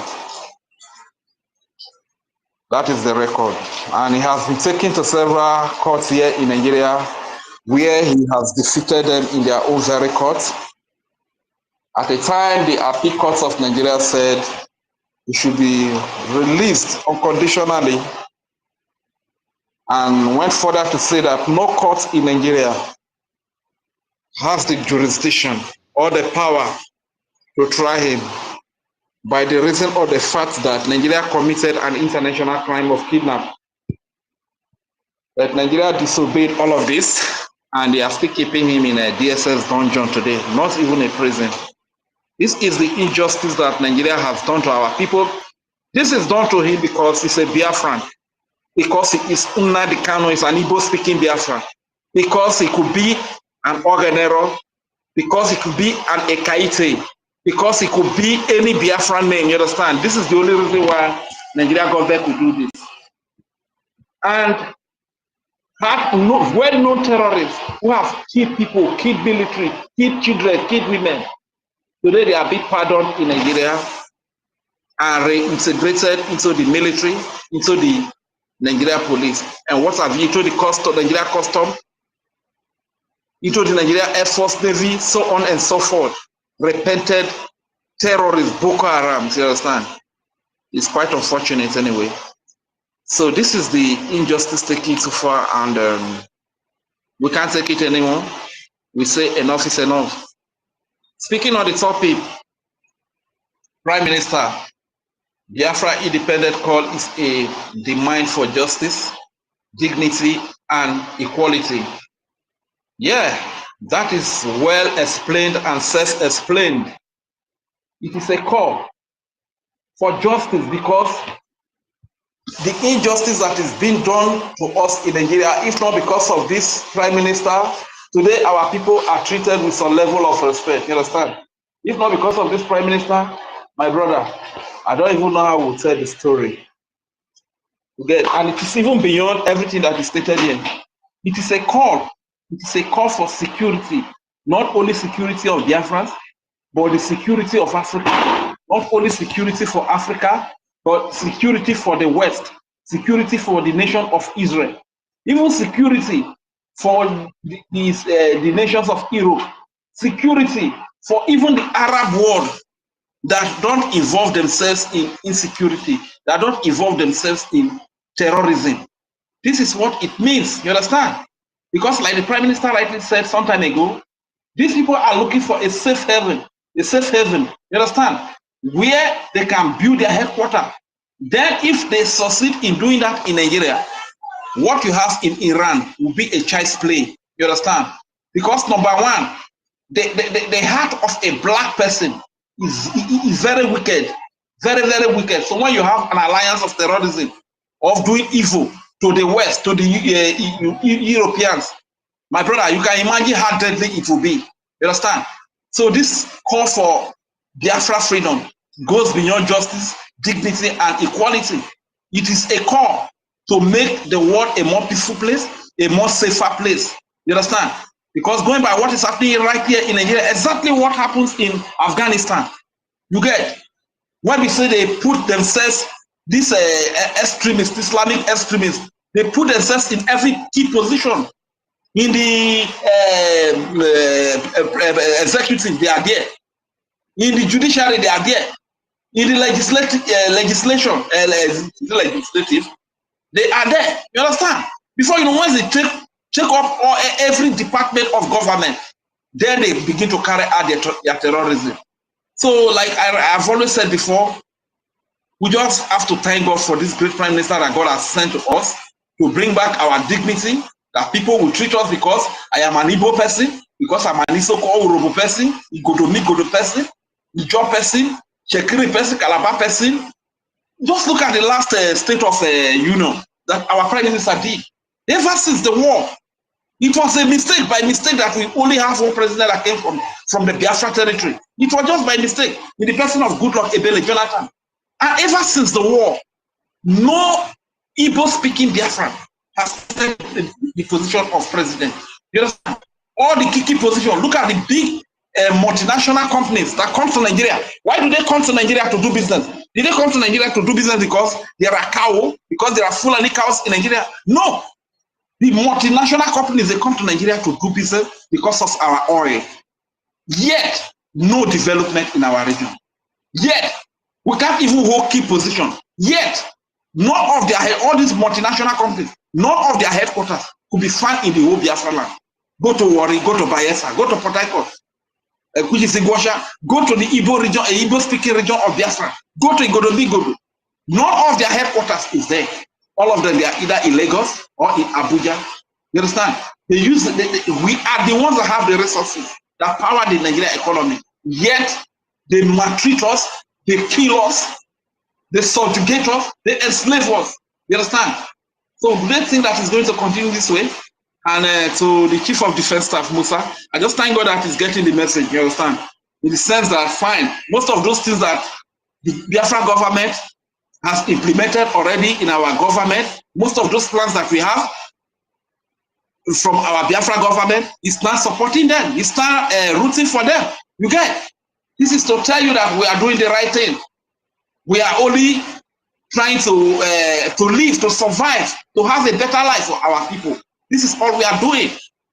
G: That is the record. And he has been taken to several courts here in Nigeria where he has defeated them in their own very courts. At the time, the appeal courts of Nigeria said he should be released unconditionally and went further to say that no court in Nigeria has the jurisdiction or the power to try him by the reason of the fact that Nigeria committed an international crime of kidnapping. But Nigeria disobeyed all of this, and they are still keeping him in a DSS dungeon today, not even a prison. This is the injustice that Nigeria has done to our people. This is done to him because he's a Biafran, because he is Nnamdi Kanu, is an Igbo-speaking Biafran, because he could be an Organero, because it could be an EKID, because it could be any Biafran name, you understand? This is the only reason why Nigeria government could do this. And have well-known terrorists who have killed people, killed military, killed children, killed women. Today they are being pardoned in Nigeria and reintegrated into the military, into the Nigeria police. And what have you, into the Nigeria custom, into the Nigeria Air Force, Navy, so on and so forth. Repented terrorists, Boko Haram, you understand? It's quite unfortunate anyway. So this is the injustice taken so far, and we can't take it anymore. We say enough is enough. Speaking on the topic, Prime Minister, Biafra independent call is a demand for justice, dignity, and equality. Yeah, that is well explained and self-explained. It is a call for justice because the injustice that is being done to us in Nigeria, if not because of this Prime Minister, today our people are treated with some level of respect, you understand? If not because of this Prime Minister, my brother, I don't even know how we'll tell the story. Okay? And it is even beyond everything that is stated here. It is a call. It is a call for security, not only security of Biafrans, but the security of Africa. Not only security for Africa, but security for the West, security for the nation of Israel, even security for the nations of Europe, security for even the Arab world that don't involve themselves in insecurity, that don't involve themselves in terrorism. This is what it means, you understand? Because like the Prime Minister rightly said some time ago, these people are looking for a safe haven, you understand? Where they can build their headquarters. Then if they succeed in doing that in Nigeria, what you have in Iran will be a child's play, you understand? Because number one, the heart of a black person is very wicked, very, very wicked. So when you have an alliance of terrorism, of doing evil to the West, to the Europeans, my brother, you can imagine how deadly it will be, you understand? So this call for Biafra freedom goes beyond justice, dignity, and equality. It is a call to make the world a more peaceful place, a more safer place. You understand? Because going by what is happening right here in Nigeria, exactly what happens in Afghanistan. You get, when we say they put themselves, these extremists, Islamic extremists, they put themselves in every key position. In the executive, they are there. In the judiciary, they are there. In the legislative, they are there. You understand? Before you know, once they take up every department of government, then they begin to carry out their terrorism. So, like I've always said before, we just have to thank God for this great Prime Minister that God has sent to us to bring back our dignity, that people will treat us because I am an Igbo person, because I'm an Isoko Urobo person, Igodo person, Ijo person, Shekiri person, Calabar person. Just look at the last state of union that our Prime Minister did. Ever since the war, it was a mistake, by mistake, that we only have one president that came from the Biafra territory. It was just by mistake, in the person of Goodluck Ebele Jonathan. And ever since the war, no Igbo-speaking Biafran has taken the position of president. You understand? All the key position. Look at the big multinational companies that come to Nigeria. Why do they come to Nigeria to do business? Did they come to Nigeria to do business because there are cows, because there are Fulani cows in Nigeria? No. The multinational companies, they come to Nigeria to do business because of our oil. Yet, no development in our region. Yet, we can't even hold key position. Yet, none of their, all these multinational companies, none of their headquarters could be found in the whole Biafra land. Go to Warri, go to Bayelsa, go to Port Harcourt, which is OGOJA, go to the Igbo region, a Igbo-speaking region of Biafra, go to Igodo. None of their headquarters is there. All of them, they are either in Lagos or in Abuja. You understand? They use we are the ones that have the resources that power the Nigerian economy. Yet they maltreat us, they kill us, they subjugate us, they enslave us. You understand? So do they think that is going to continue this way? And to the Chief of Defense Staff, Musa, I just thank God that he's getting the message, you understand? In the sense that, fine, most of those things that the Biafra government has implemented already in our government, most of those plans that we have from our Biafra government is not supporting them, it's not rooting for them. You get? This is to tell you that we are doing the right thing. We are only trying to live, to survive, to have a better life for our people. This is all we are doing.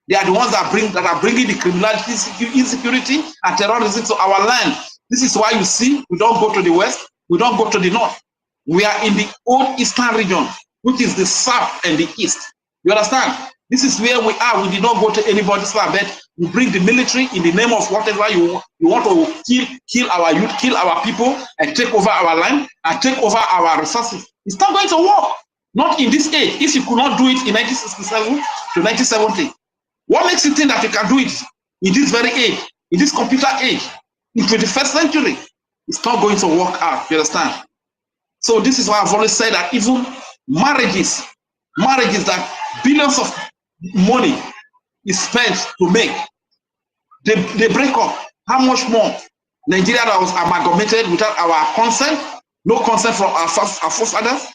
G: They are the ones that are bringing the criminality, insecurity, and terrorism to our land. This is why you see we don't go to the west, we don't go to the north. We are in the old eastern region, which is the south and the east. You understand? This is where we are. We did not go to anybody's land, but we bring the military in the name of whatever you want to kill our youth, kill our people, and take over our land, and take over our resources. It's not going to work. Not in this age. If you could not do it in 1967 to 1970, what makes you think that you can do it in this very age, in this computer age, in 21st century? It's not going to work out, you understand? So this is why I've always said that even marriages that billions of money is spent to make, they break up. How much more? Nigeria that was amalgamated without our consent, no consent from our forefathers,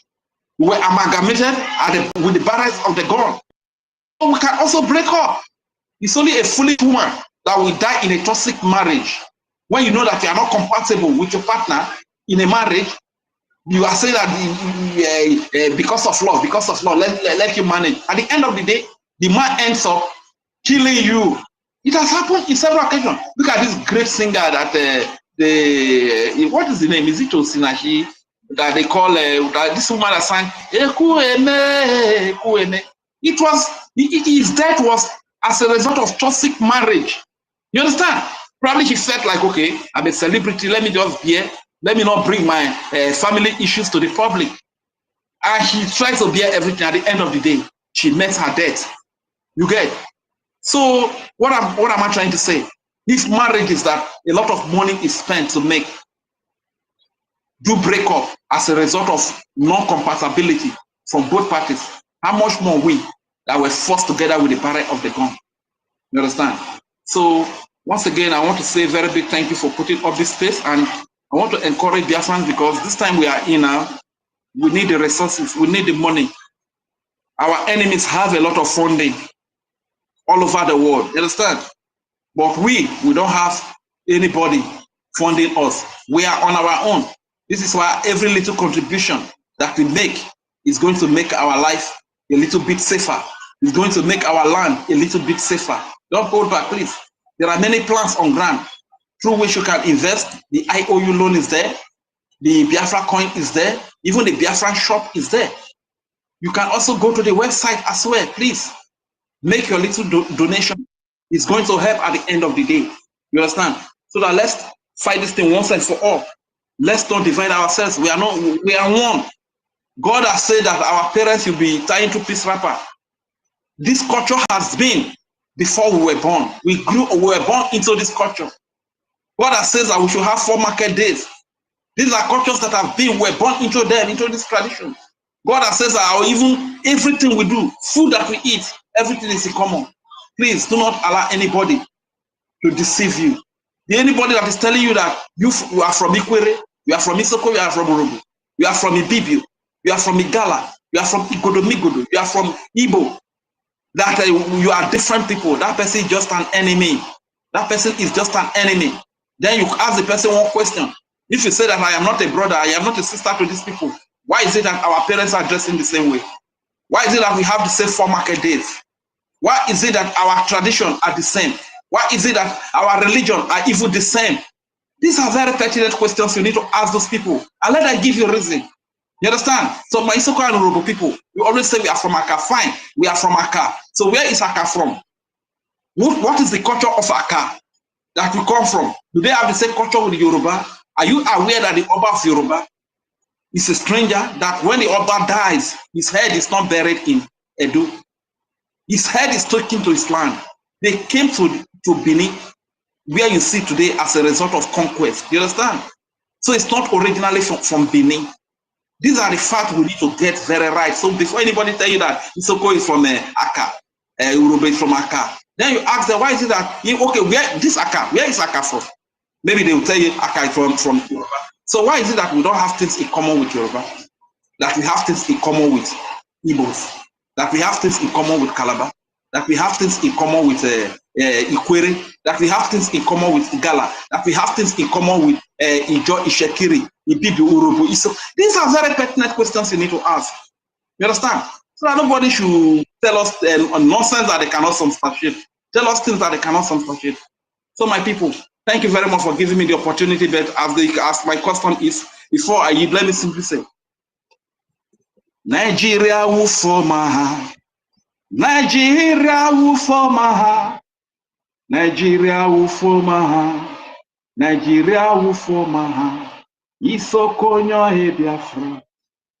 G: were amalgamated with the barrels of the gun. So we can also break up. It's only a foolish woman that will die in a toxic marriage. When you know that you are not compatible with your partner in a marriage, you are saying that because of love, let you manage. At the end of the day, the man ends up killing you. It has happened in several occasions. Look at this great singer that what is the name? Is it Osinachi? That they call this woman that sang his death was as a result of toxic marriage. You understand? Probably he felt like, okay, I'm a celebrity, let me just bear, let me not bring my family issues to the public. And he tried to bear everything. At the end of the day, she met her death. You get? So what am I trying to say? These marriages that a lot of money is spent to make do break up as a result of non-compatibility from both parties. How much more we that were forced together with the barrel of the gun? You understand? So once again, I want to say a very big thank you for putting up this space, and I want to encourage Biafrans, because this time we are in now, we need the resources, we need the money. Our enemies have a lot of funding all over the world. You understand? But we don't have anybody funding us. We are on our own. This is why every little contribution that we make is going to make our life a little bit safer. It's going to make our land a little bit safer. Don't hold back, please. There are many plans on ground through which you can invest. The IOU loan is there. The Biafra coin is there. Even the Biafran shop is there. You can also go to the website as well. Please make your little donation. It's going to help at the end of the day. You understand? So that let's fight this thing once and for all. Let's not divide ourselves. We are one. God has said that our parents will be tying to peace wrapper. This culture has been before we were born. We were born into this culture. God has said that we should have 4 market days. These are cultures that have been, we're born into them, into this tradition. God has said that even everything we do, food that we eat, everything is in common. Please do not allow anybody to deceive you. Anybody that is telling you that you are from Ikwere, you are from Isoko, you are from Urubu, you are from Ibibio, you are from Igala, you are from Igodomigodo, you are from Igbo, that you are different people, that person is just an enemy. That person is just an enemy. Then you ask the person one question. If you say that I am not a brother, I am not a sister to these people, why is it that our parents are dressed in the same way? Why is it that we have the same 4 market days? Why is it that our tradition are the same? Why is it that our religion are even the same? These are very pertinent questions you need to ask those people, and let them give you a reason. You understand? So my Isoko and Urobo people, we always say we are from Aka. Fine, we are from Aka. So where is Aka from? What is the culture of Aka that we come from? Do they have the same culture with the Yoruba? Are you aware that the Oba of Yoruba is a stranger, that when the Oba dies, his head is not buried in Edo? His head is taken to his land. They came to Benin, where you see today as a result of conquest. You understand? So it's not originally from Benin. These are the facts we need to get very right. So before anybody tell you that Isoko is from Aka, Urobo is from Aka. Then you ask them, why is it that, okay, where is Aka from? Maybe they will tell you Aka is from Yoruba. So why is it that we don't have things in common with Yoruba? That we have things in common with Igbos? That we have things in common with Calabar? That we have things in common with Ikwere? That we have things in common with Igala? That we have things in common with Ijo, Ishekiri, Ibibio, Urobo, Iso? These are very pertinent questions you need to ask. You understand? So that nobody should tell us nonsense that they cannot substantiate. Tell us things that they cannot substantiate. So my people, thank you very much for giving me the opportunity. But as my custom is, before I leave, let me simply say, Nigeria will form Nigeria will form Nigeria will form Nigeria will form Isokonyo he Biafra,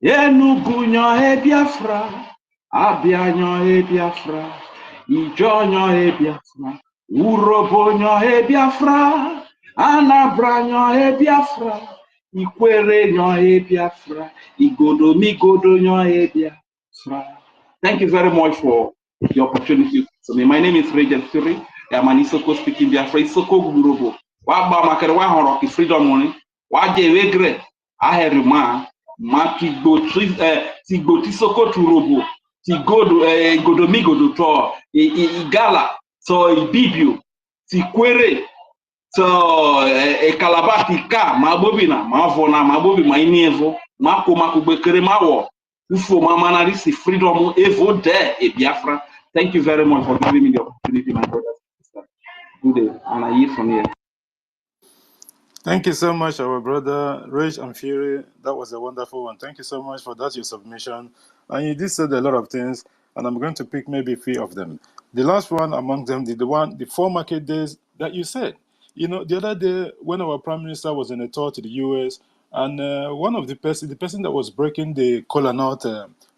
G: Enugu nyo he Biafra, Abia nyo he Biafra, Ijo nyo he Biafra, Urobo nyo he Biafra, Anambra nyo he Biafra, Ikwere nyo he Biafra, Igodo migodo nyo he Biafra. Thank you very much for the opportunity. So my name is Regent Siri. I'm an Isoko speaking Biafra. Isoko Gurubo. Waba makere wa horo ki freedom money. Waje wegre. Aheri ma tigboti Isoko turobo. Godo mi godo to igala so ibibio tikwere so Calabar ka ma bobina ma vona ma bobi ma inievo ma ko ma kubekere ma wo ufo ma manarisi freedom evo de e Biafra. Thank you very much for giving me the opportunity, my brothers and sisters. Good day, and I yield from here.
A: Thank you so much, our brother Rage and Fury. That was a wonderful one. Thank you so much for that, your submission. And you did say a lot of things, and I'm going to pick maybe 3 of them. The last one among them, the 4 market days that you said. You know, the other day when our prime minister was on a tour to the US, and one of the person that was breaking the kola nut,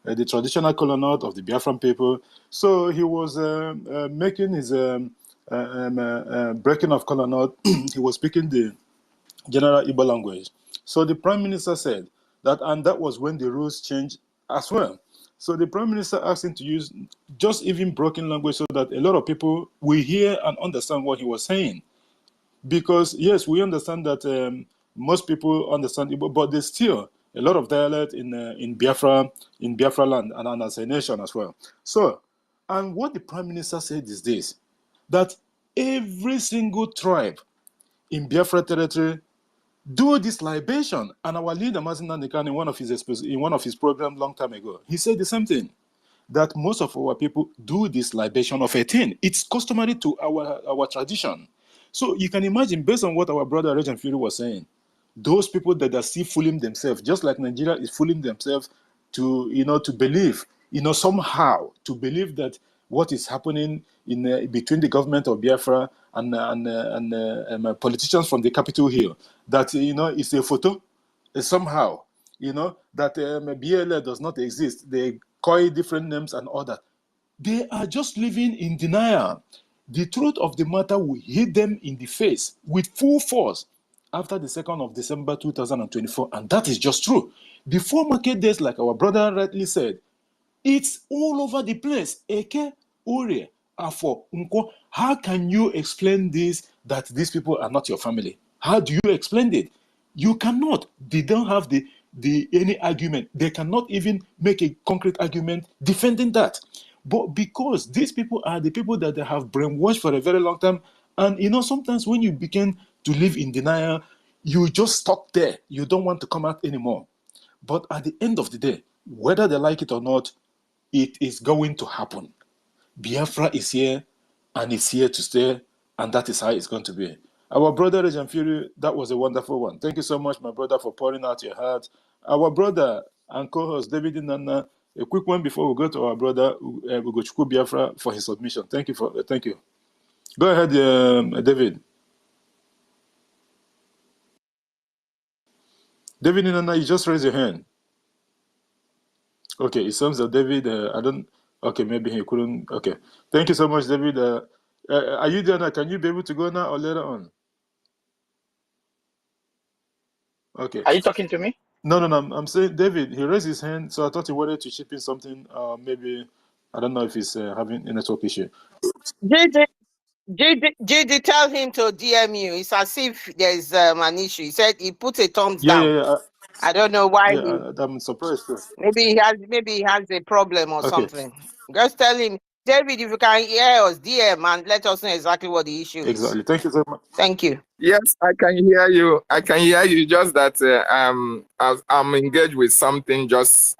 A: the traditional kola nut of the Biafran people, so he was making his breaking of kola nut. He was speaking the general Igbo language. So the prime minister said that, and that was when the rules changed as well. So the prime minister asked him to use just even broken language so that a lot of people will hear and understand what he was saying. Because yes, we understand that most people understand Igbo, but there's still a lot of dialect in Biafra land and as a nation as well. So, and what the prime minister said is this: that every single tribe in Biafra territory do this libation. And our leader, Mazin Nandekan, in one of his programs long time ago, he said the same thing, that most of our people do this libation of 18. It's customary to our tradition. So you can imagine, based on what our brother Regent Fury was saying, those people that are still fooling themselves, just like Nigeria is fooling themselves to, to believe, somehow to believe that what is happening in between the government of Biafra and politicians from the Capitol Hill, that it's a photo, somehow, that BLA does not exist. They call different names and all that. They are just living in denial. The truth of the matter will hit them in the face with full force after the 2nd of December 2024, and that is just true. The 4 market days, like our brother rightly said, it's all over the place. Eke, Ure, Afo, Unko. How can you explain this, that these people are not your family? How do you explain it? You cannot. They don't have any argument. They cannot even make a concrete argument defending that. But because these people are the people that they have brainwashed for a very long time, and sometimes when you begin to live in denial, you just stuck there. You don't want to come out anymore. But at the end of the day, whether they like it or not, it is going to happen. Biafra is here, and it's here to stay, and that is how it's going to be. Our brother Regent Fury, that was a wonderful one. Thank you so much, my brother, for pouring out your heart. Our brother and co-host David Nana, a quick one before we go to our brother Ugochukwu Biafra for his submission. Thank you. Go ahead, David. David Nana, you just raised your hand. Okay, it seems that David, okay, maybe he couldn't. Okay, thank you so much, David. Are you there now? Can you be able to go now or later on? Okay.
H: Are you talking to me?
A: No. I'm saying David. He raised his hand, so I thought he wanted to chip in something. Maybe I don't know if he's having a network issue.
B: GD, tell him to DM you. It's as if there's an issue. He said he put a thumbs down.
A: Yeah.
B: I don't know why.
A: Yeah, I'm surprised too.
B: Maybe he has a problem or something. Just tell him, David, if you can hear us, DM and let us know exactly what the issue is.
A: Exactly. Thank you so much.
B: Thank you.
D: Yes, I can hear you. I can hear you. Just that I'm engaged with something just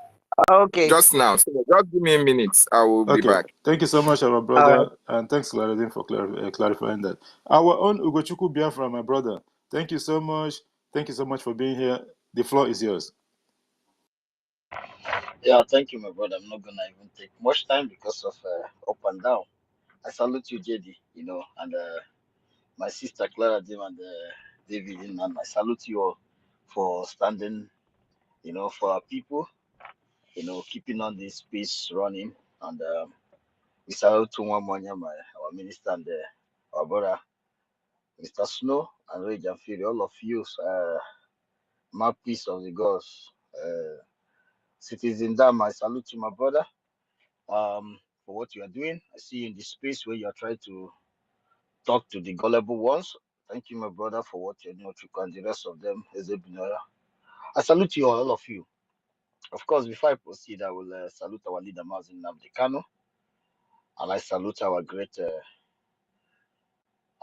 D: now. So just give me a minute. I will be back.
A: Thank you so much, our brother, and thanks, Laradin, for clarifying that. Our own Ugochukwu Biafra, my brother. Thank you so much. Thank you so much for being here. The floor is yours.
H: Yeah, thank you, my brother. I'm not gonna even take much time because of up and down. I salute you, JD, and my sister Clara Dim and David, and I salute you all for standing, for our people, keeping on this peace running. And we salute to one more, our minister and our brother, Mr. Snow and Rage and Fury, all of you, mouthpiece of the gods, Citizen Dam. I salute you, my brother. For what you are doing. I see you in the space where you are trying to talk to the gullible ones. Thank you, my brother, for what you're doing, and the rest of them. I salute you, all of you. Of course, before I proceed, I will salute our leader, Mazin Namdekano, and I salute our great.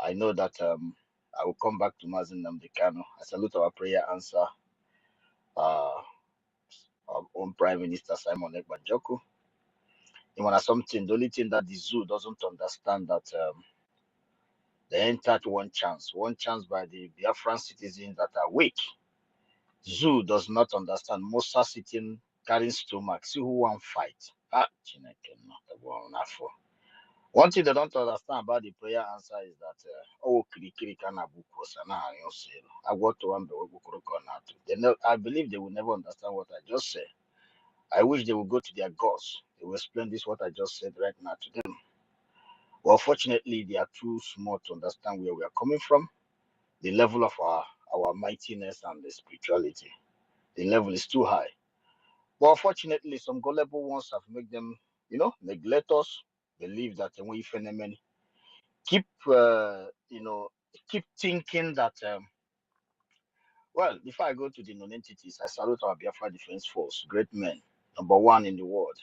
H: I know that I will come back to Mazin Namdekano. I salute our prayer answer, our own Prime Minister Simon Ekbanjoko. The only thing that the zoo doesn't understand that. They entered one chance by the Biafran citizens that are weak. Zoo does not understand. Musa sitting carrying stomach. See who won't fight. One thing they don't understand about the prayer answer is that I believe they will never understand what I just said. I wish they would go to their gods. They will explain this what I just said right now to them. Well, fortunately, they are too small to understand where we are coming from. The level of our mightiness and the spirituality. The level is too high. But unfortunately, some gullible ones have made them, neglect us, believe that when we phenomenon, keep thinking that, well, before I go to the non-entities, I salute our Biafra Defense Force, great men, number one in the world,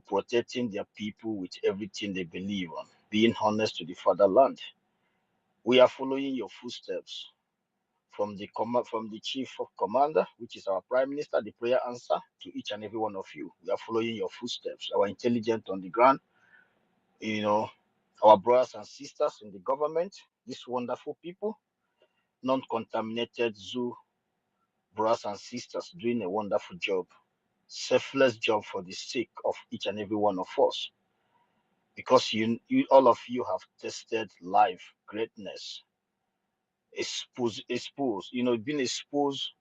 H: protecting their people with everything they believe on, being honest to the fatherland. We are following your footsteps. From the chief of commander, which is our prime minister, the prayer answer to each and every one of you. We are following your footsteps. Our intelligence on the ground, our brothers and sisters in the government, these wonderful people, non-contaminated zoo brothers and sisters doing a wonderful job, selfless job for the sake of each and every one of us. Because you all of you have tested life, greatness, exposed, being exposed.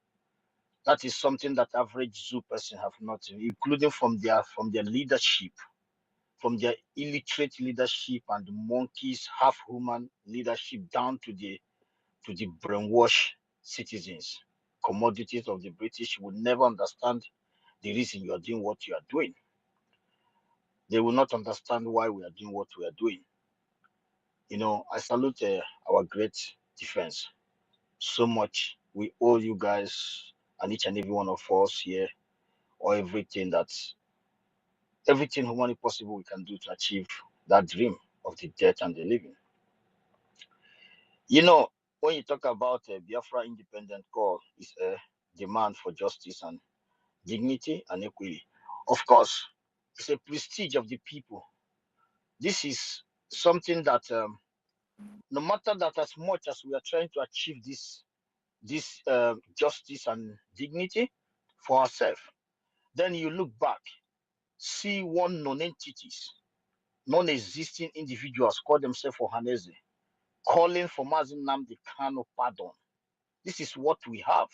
H: That is something that average zoo person have not, including from their leadership, from their illiterate leadership and the monkeys, half human leadership down to the brainwashed citizens, commodities of the British will never understand the reason you are doing what you are doing. They will not understand why we are doing what we are doing. I salute our great defense so much. We owe you guys and each and every one of us here or everything humanly possible we can do to achieve that dream of the dead and the living. When you talk about a Biafra independent call, it's a demand for justice and dignity and equity. Of course, it's a prestige of the people. This is something that, no matter that, as much as we are trying to achieve this justice and dignity for ourselves, then you look back, see one non-entities, non-existing individuals call themselves Ohaneze, calling for Mazin Nnamdi Kanu pardon. This is what we have.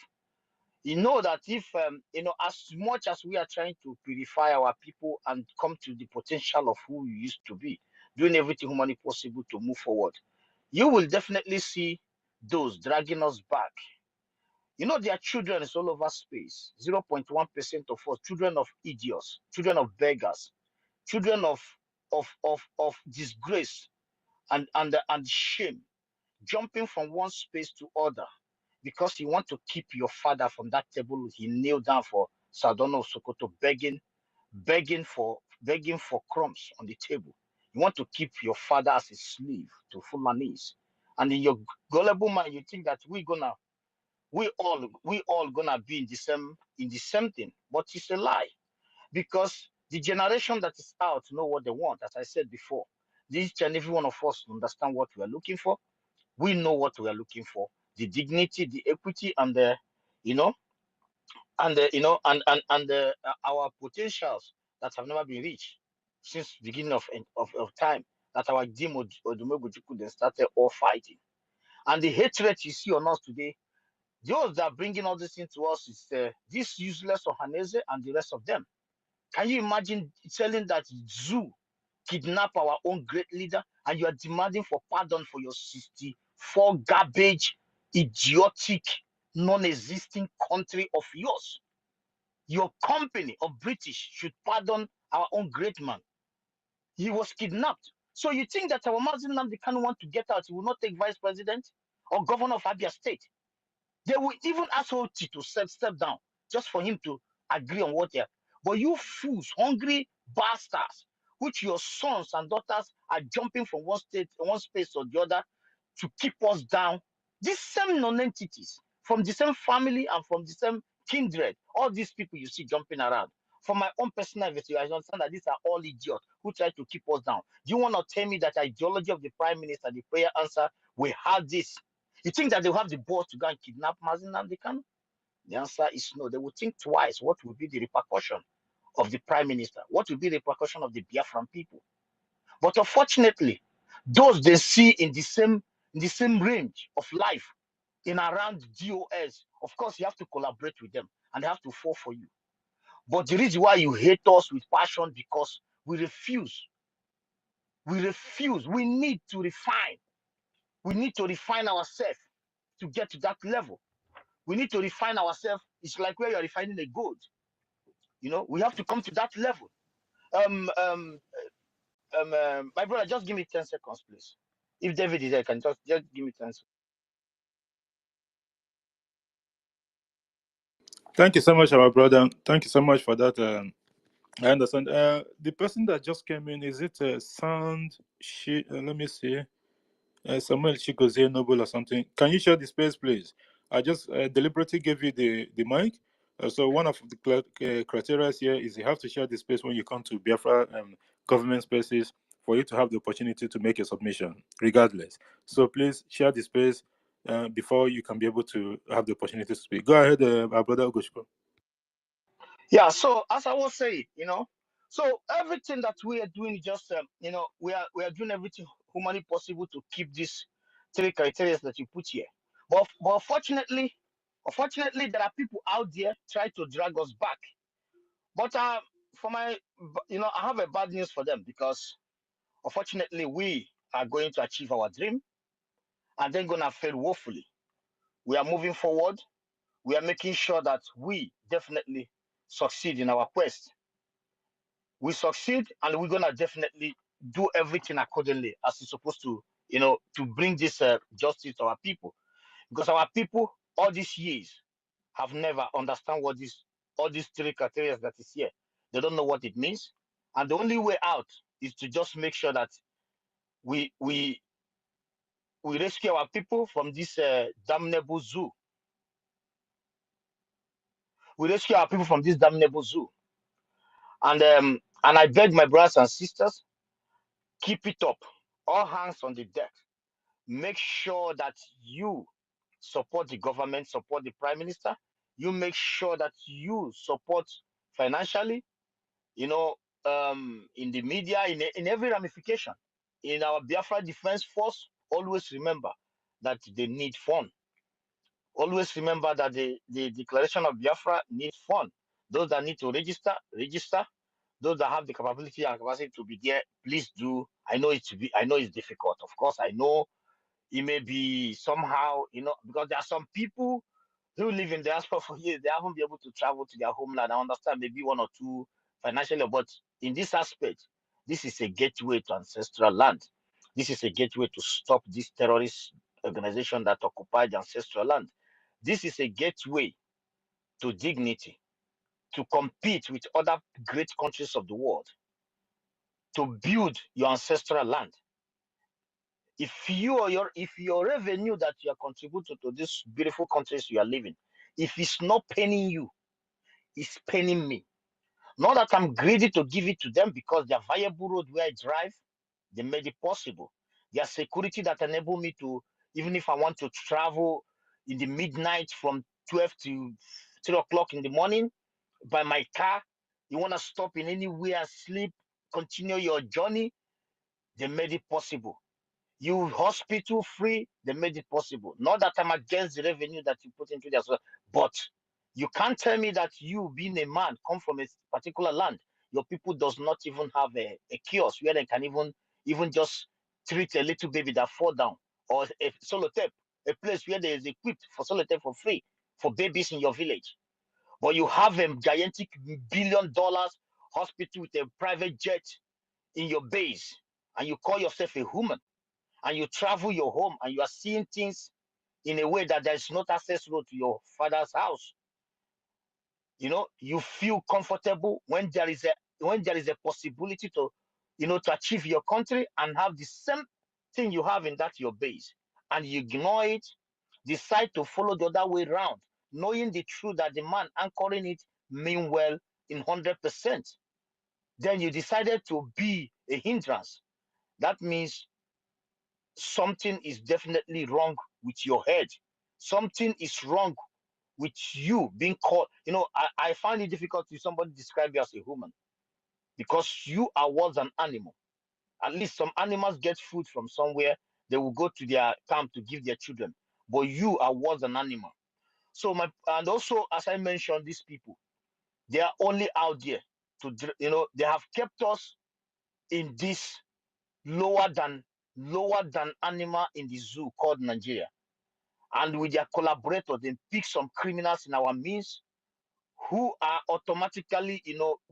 H: You know that if, as much as we are trying to purify our people and come to the potential of who we used to be, doing everything humanly possible to move forward, you will definitely see those dragging us back. Their children is all over space. 0.1% of us, children of idiots, children of beggars, children of disgrace and shame, jumping from one space to other because you want to keep your father from that table. He kneeled down for Sardono Sokoto, begging for crumbs on the table. You want to keep your father as a slave to Fulanese, and in your gullible mind, you think that we all gonna be in the same thing, but it's a lie, because the generation that is out know what they want. As I said before, each and every one of us understand what we are looking for. We know what we are looking for: the dignity, the equity, and the you know and the our potentials that have never been reached since beginning of time, that our Dimo Odumoguchuku then started all fighting. And the hatred you see on us today, those that are bringing all this into us is this useless Ohaneze and the rest of them. Can you imagine telling that Zoo kidnap our own great leader, and you are demanding for pardon for your 64 garbage, idiotic, non-existing country of yours? Your company of British should pardon our own great man. He was kidnapped. So you think that our Muslim Nnamdi Kanu want to get out? He will not take vice president or governor of Abia State. They will even ask Oti to step down just for him to agree on what they are. But you fools, hungry bastards, which your sons and daughters are jumping from one space or the other to keep us down. These same non-entities from the same family and from the same kindred, all these people you see jumping around. For my own personal investigation, I understand that these are all idiots who try to keep us down. Do you want to tell me that the ideology of the prime minister, the prayer answer, we have this? You think that they'll have the balls to go and kidnap Mazi Nnamdi Kanu? The answer is no. They will think twice. What will be the repercussion of the prime minister? What will be the repercussion of the Biafran people? But unfortunately, those they see in the same range of life in around DOS, of course, you have to collaborate with them and they have to fall for you. But the reason why you hate us with passion, because we refuse. We refuse. We need to refine. We need to refine ourselves to get to that level. We need to refine ourselves. It's like where you're refining a gold. We have to come to that level. My brother, just give me 10 seconds, please. If David is there, can just give me 10 seconds.
A: Thank you so much, our brother. Thank you so much for that. I understand. The person that just came in, is it Sound? Let me see. Samuel Chikoze Noble or something. Can you share the space, please? I just deliberately gave you the mic. So one of the criteria here is you have to share the space when you come to Biafra government spaces for you to have the opportunity to make a submission, regardless. So please share the space before you can be able to have the opportunity to speak. Go ahead, our brother Ogoshko.
H: Yeah, so as I was saying, so everything that we are doing, just we are doing everything humanly possible to keep these 3 criteria that you put here. But unfortunately, there are people out there try to drag us back. But for my, I have a bad news for them, because unfortunately we are going to achieve our dream, and they're gonna fail woefully. We are moving forward. We are making sure that we definitely succeed in our quest. We succeed, and we're gonna definitely do everything accordingly as it's supposed to, to bring this justice to our people. Because our people all these years have never understand what all these 3 criteria that is here. They don't know what it means, and the only way out is to just make sure that we rescue our people from this damnable zoo. We rescue our people from this damnable zoo. And I beg my brothers and sisters, keep it up. All hands on the deck. Make sure that you support the government, support the prime minister. You make sure that you support financially, in the media, in every ramification. In our Biafra Defense Force, always remember that they need fund. Always remember that the declaration of Biafra needs fund. Those that need to register. Those that have the capability and capacity to be there, please do. I know it's difficult. Of course, I know it may be somehow, because there are some people who live in diaspora for years. They haven't been able to travel to their homeland. I understand maybe 1 or 2 financially, but in this aspect, This is a gateway to ancestral land. This is a gateway to stop this terrorist organization that occupied the ancestral land. This is a gateway to dignity, to compete with other great countries of the world, to build your ancestral land. If your revenue that you are contributing to these beautiful countries you are living, if it's not paying you, it's paying me. Not that I'm greedy to give it to them, because their viable road where I drive, they made it possible. Their security that enable me to, even if I want to travel in the midnight from 12 to 3 o'clock in the morning by my car, you want to stop in anywhere and sleep, continue your journey, they made it possible. You hospital free, they made it possible. Not that I'm against the revenue that you put into this, but you can't tell me that you, being a man, come from a particular land, your people does not even have a kiosk where they can even just treat a little baby that fall down, or a solotape, a place where there is equipped for solotape for free for babies in your village. But you have a gigantic $1 billion hospital with a private jet in your base, and you call yourself a human, and you travel your home, and you are seeing things in a way that there is not access road to your father's house. You know, you feel comfortable when there is a possibility to, to achieve your country and have the same thing you have in that your base, and you ignore it, decide to follow the other way around, knowing the truth that the man anchoring it mean well in 100%. Then you decided to be a hindrance. That means something is definitely wrong with your head. Something is wrong with you being called. I find it difficult to somebody describe you as a human, because you are worse than animal. At least some animals get food from somewhere. They will go to their camp to give their children. But you are worse than animal. So and also, as I mentioned, these people, they are only out there to, they have kept us in this lower than animal in the zoo called Nigeria. And with their collaborators, they pick some criminals in our midst who are automatically,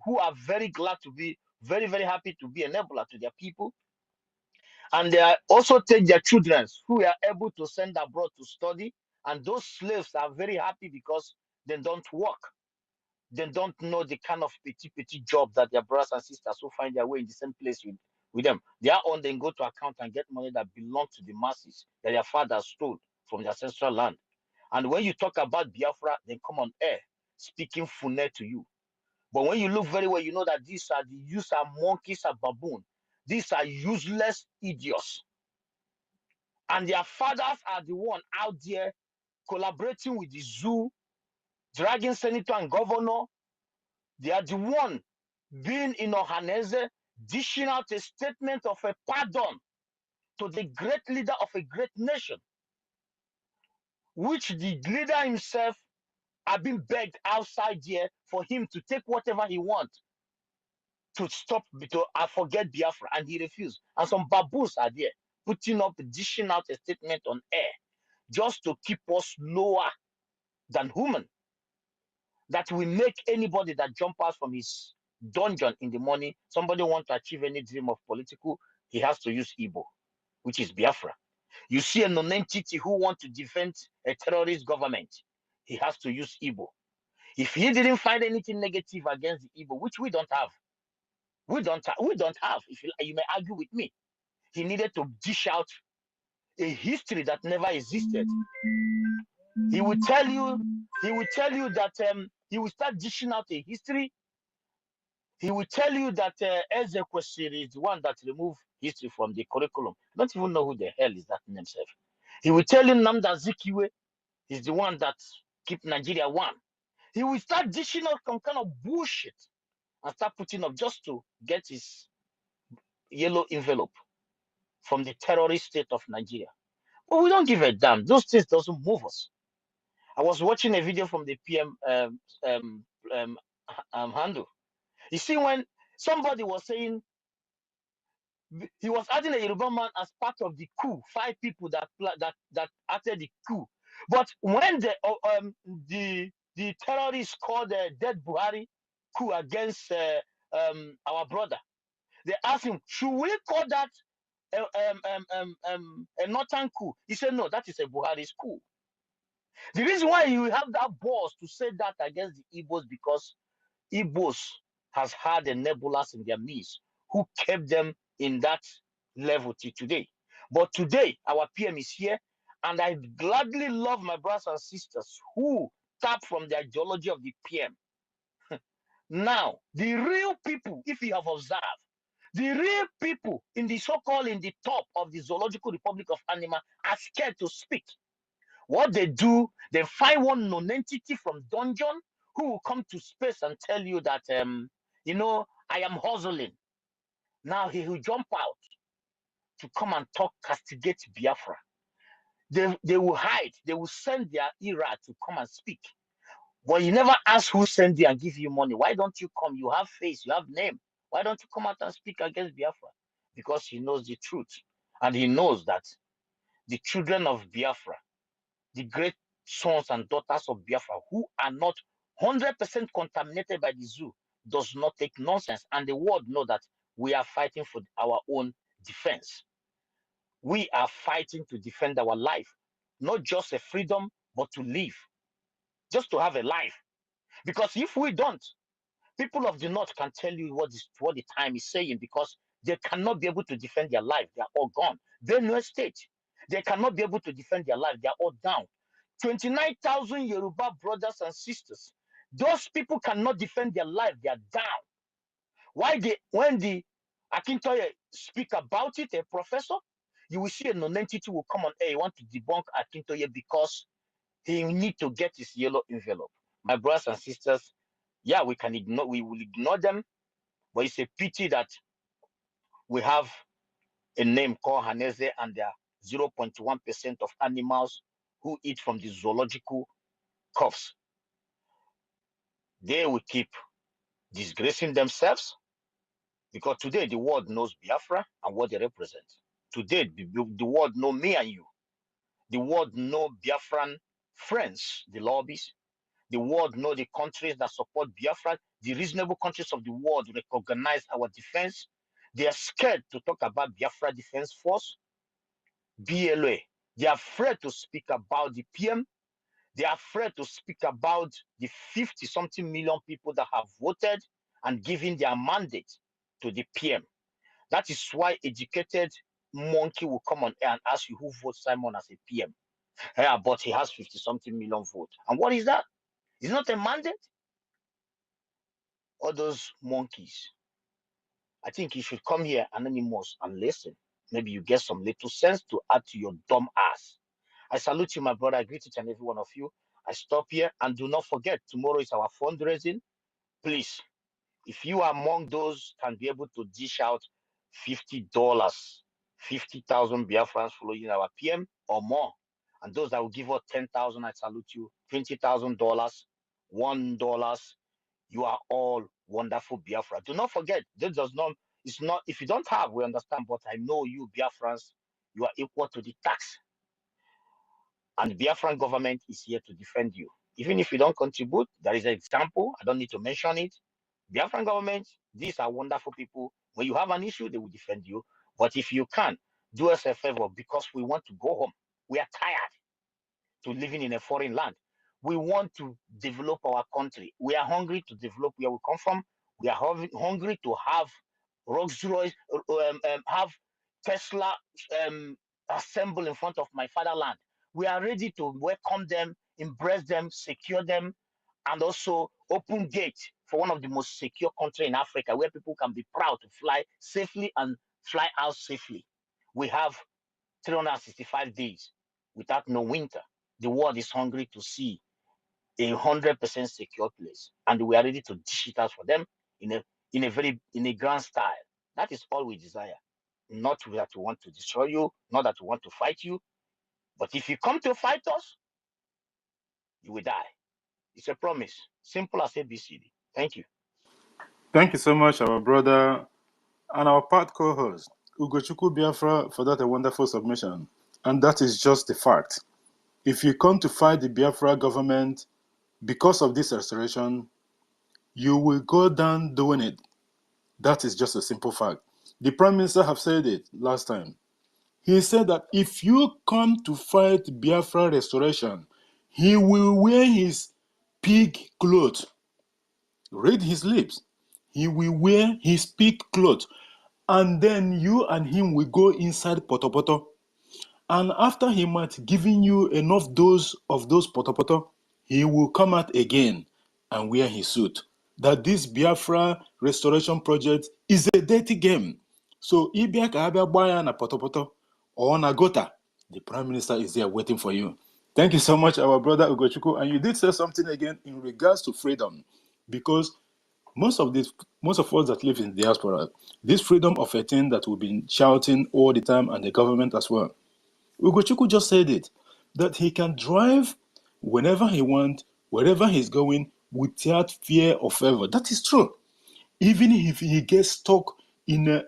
H: who are very glad to be, very, very happy to be enabler to their people. And they are also take their children who are able to send abroad to study. And those slaves are very happy because they don't work. They don't know the kind of petty job that their brothers and sisters who find their way in the same place with them. They are on, then go to account and get money that belongs to the masses that their fathers stole from their ancestral land. And when you talk about Biafra, they come on air speaking Fune to you. But when you look very well, you know that these are monkeys, are baboon. These are useless idiots. And their fathers are the one out there collaborating with the zoo, dragging senator and governor. They are the one being in Ohaneze, dishing out a statement of a pardon to the great leader of a great nation, which the leader himself have been begged outside there for him to take whatever he wants to stop, to forget Biafra, and he refused. And some baboons are there putting up, dishing out a statement on air just to keep us lower than human. That will make anybody that jump out from his dungeon in the morning, somebody want to achieve any dream of political, he has to use Igbo, which is Biafra. You see a non-entity who want to defend a terrorist government, he has to use Igbo. If he didn't find anything negative against the Igbo, which we don't have, if you may argue with me, he needed to dish out a history that never existed. He will tell you that he will start dishing out a history. He will tell you that Ezekwesili is the one that removed history from the curriculum. I don't even know who the hell is that name himself. He will tell you Nnamdi Azikiwe is the one that keep Nigeria one. He will start dishing out some kind of bullshit and start putting up just to get his yellow envelope from the terrorist state of Nigeria. But we don't give a damn. Those things doesn't move us. I was watching a video from the PM handle. You see, when somebody was saying he was adding a Yoruba man as part of the coup, 5 people that acted the coup. But when the terrorists called the dead Buhari coup against our brother, They asked him, should we call that a northern coup? He said, no, that is a Buhari's coup. The reason why you have that balls to say that against the Igbos because Igbos has had the nebulas in their midst who kept them in that level till today. But today, our PM is here, and I gladly love my brothers and sisters who tap from the ideology of the PM. Now, the real people, if you have observed, the real people in the so-called in the top of the Zoological Republic of Animal are scared to speak. What they do, they find one non-entity from dungeon who will come to space and tell you that, you know, I am hustling. Now he will jump out to come and talk, castigate Biafra. They will hide. They will send their era to come and speak. But you never ask who sent you and give you money. Why don't you come? You have face, you have name. Why don't you come out and speak against Biafra? Because he knows the truth. And he knows that the children of Biafra, the great sons and daughters of Biafra, who are not 100% contaminated by the zoo, does not take nonsense. And the world know that we are fighting for our own defense. We are fighting to defend our life, not just a freedom, but to live, just to have a life. Because if we don't, people of the North can tell you what the time is saying, because they cannot be able to defend their life. They are all gone. Benue State, they cannot be able to defend their life. They are all down. 29,000 Yoruba brothers and sisters. Those people cannot defend their life. They are down. Why when the Akintoye speak about it, a professor, you will see a non-entity will come on air. You want to debunk Akintoye because he need to get his yellow envelope. My brothers and sisters, yeah, we will ignore them, but it's a pity that we have a name called Haneze and there are 0.1% of animals who eat from the zoological cuffs. They will keep disgracing themselves because today the world knows Biafra and what they represent. Today the world knows me and you. The world knows Biafran friends, the lobbies. The world knows the countries that support Biafra. The reasonable countries of the world recognize our defense. They are scared to talk about Biafra Defense Force, BLA. They are afraid to speak about the PM. They are afraid to speak about the 50-something million people that have voted and given their mandate to the PM. That is why educated monkey will come on air and ask you who votes Simon as a PM. Yeah, but he has 50-something million votes. And what is that? It's not a mandate. All those monkeys. I think you should come here, Anonymous, and listen. Maybe you get some little sense to add to your dumb ass. I salute you, my brother. I greet each and every one of you. I stop here, and do not forget, tomorrow is our fundraising. Please, if you are among those can be able to dish out $50, 50,000 Biafrans following our PM or more, and those that will give us 10,000, I salute you. $20,000, $1. You are all wonderful Biafra. Do not forget, this does not. It's not. If you don't have, we understand. But I know you Biafrans, you are equal to the tax. And the Biafran government is here to defend you. Even if you don't contribute, there is an example. I don't need to mention it. Biafran government, these are wonderful people. When you have an issue, they will defend you. But if you can, do us a favor because we want to go home. We are tired to living in a foreign land. We want to develop our country. We are hungry to develop where we come from. We are hungry to have Rolls-Royce, have Tesla assemble in front of my fatherland. We are ready to welcome them, embrace them, secure them, and also open gate for one of the most secure countries in Africa where people can be proud to fly safely and fly out safely. We have 365 days without no winter. The world is hungry to see a 100% secure place, and we are ready to dish it out for them in a grand style. That is all we desire. Not that we want to destroy you, not that we want to fight you, but if you come to fight us, you will die. It's a promise. Simple as ABCD. Thank you.
A: Thank you so much, our brother and our part co-host, Ugochukwu Biafra, for that a wonderful submission. And that is just the fact. If you come to fight the Biafra government because of this restoration, you will go down doing it. That is just a simple fact. The Prime Minister have said it last time. He said that if you come to fight Biafra restoration, he will wear his pig clothes. Read his lips. He will wear his pig clothes. And then you and him will go inside Potopoto. And after he might giving you enough dose of those Potopoto, he will come out again and wear his suit. That this Biafra restoration project is a dirty game. So IBIAK-IBIBIO na Potopoto or na Gota, the Prime Minister is there waiting for you. Thank you so much, our brother Ugochukwu. And you did say something again in regards to freedom, because most of us that live in the diaspora, this freedom of a thing that we've been shouting all the time, and the government as well. Ugochukwu just said it, that he can drive whenever he wants, wherever he's going, without fear or favor. That is true. Even if he gets stuck in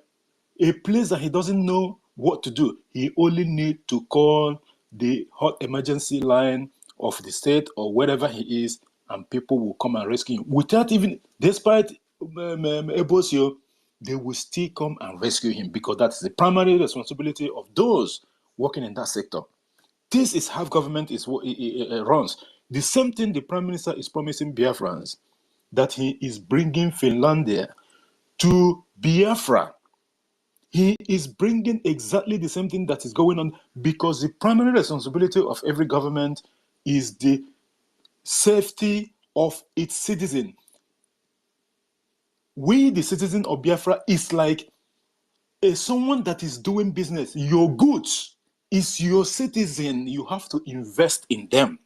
A: a place that he doesn't know what to do, he only needs to call the hot emergency line of the state or wherever he is, and people will come and rescue him. Without even, despite Ebosio, they will still come and rescue him, because that's the primary responsibility of those working in that sector. This is how government runs. The same thing the Prime Minister is promising Biafrans, that he is bringing Finlandia to Biafra. He is bringing exactly the same thing that is going on, because the primary responsibility of every government is the safety of its citizen. We, the citizen of Biafra, is like someone that is doing business. Your goods is your citizen. You have to invest in them.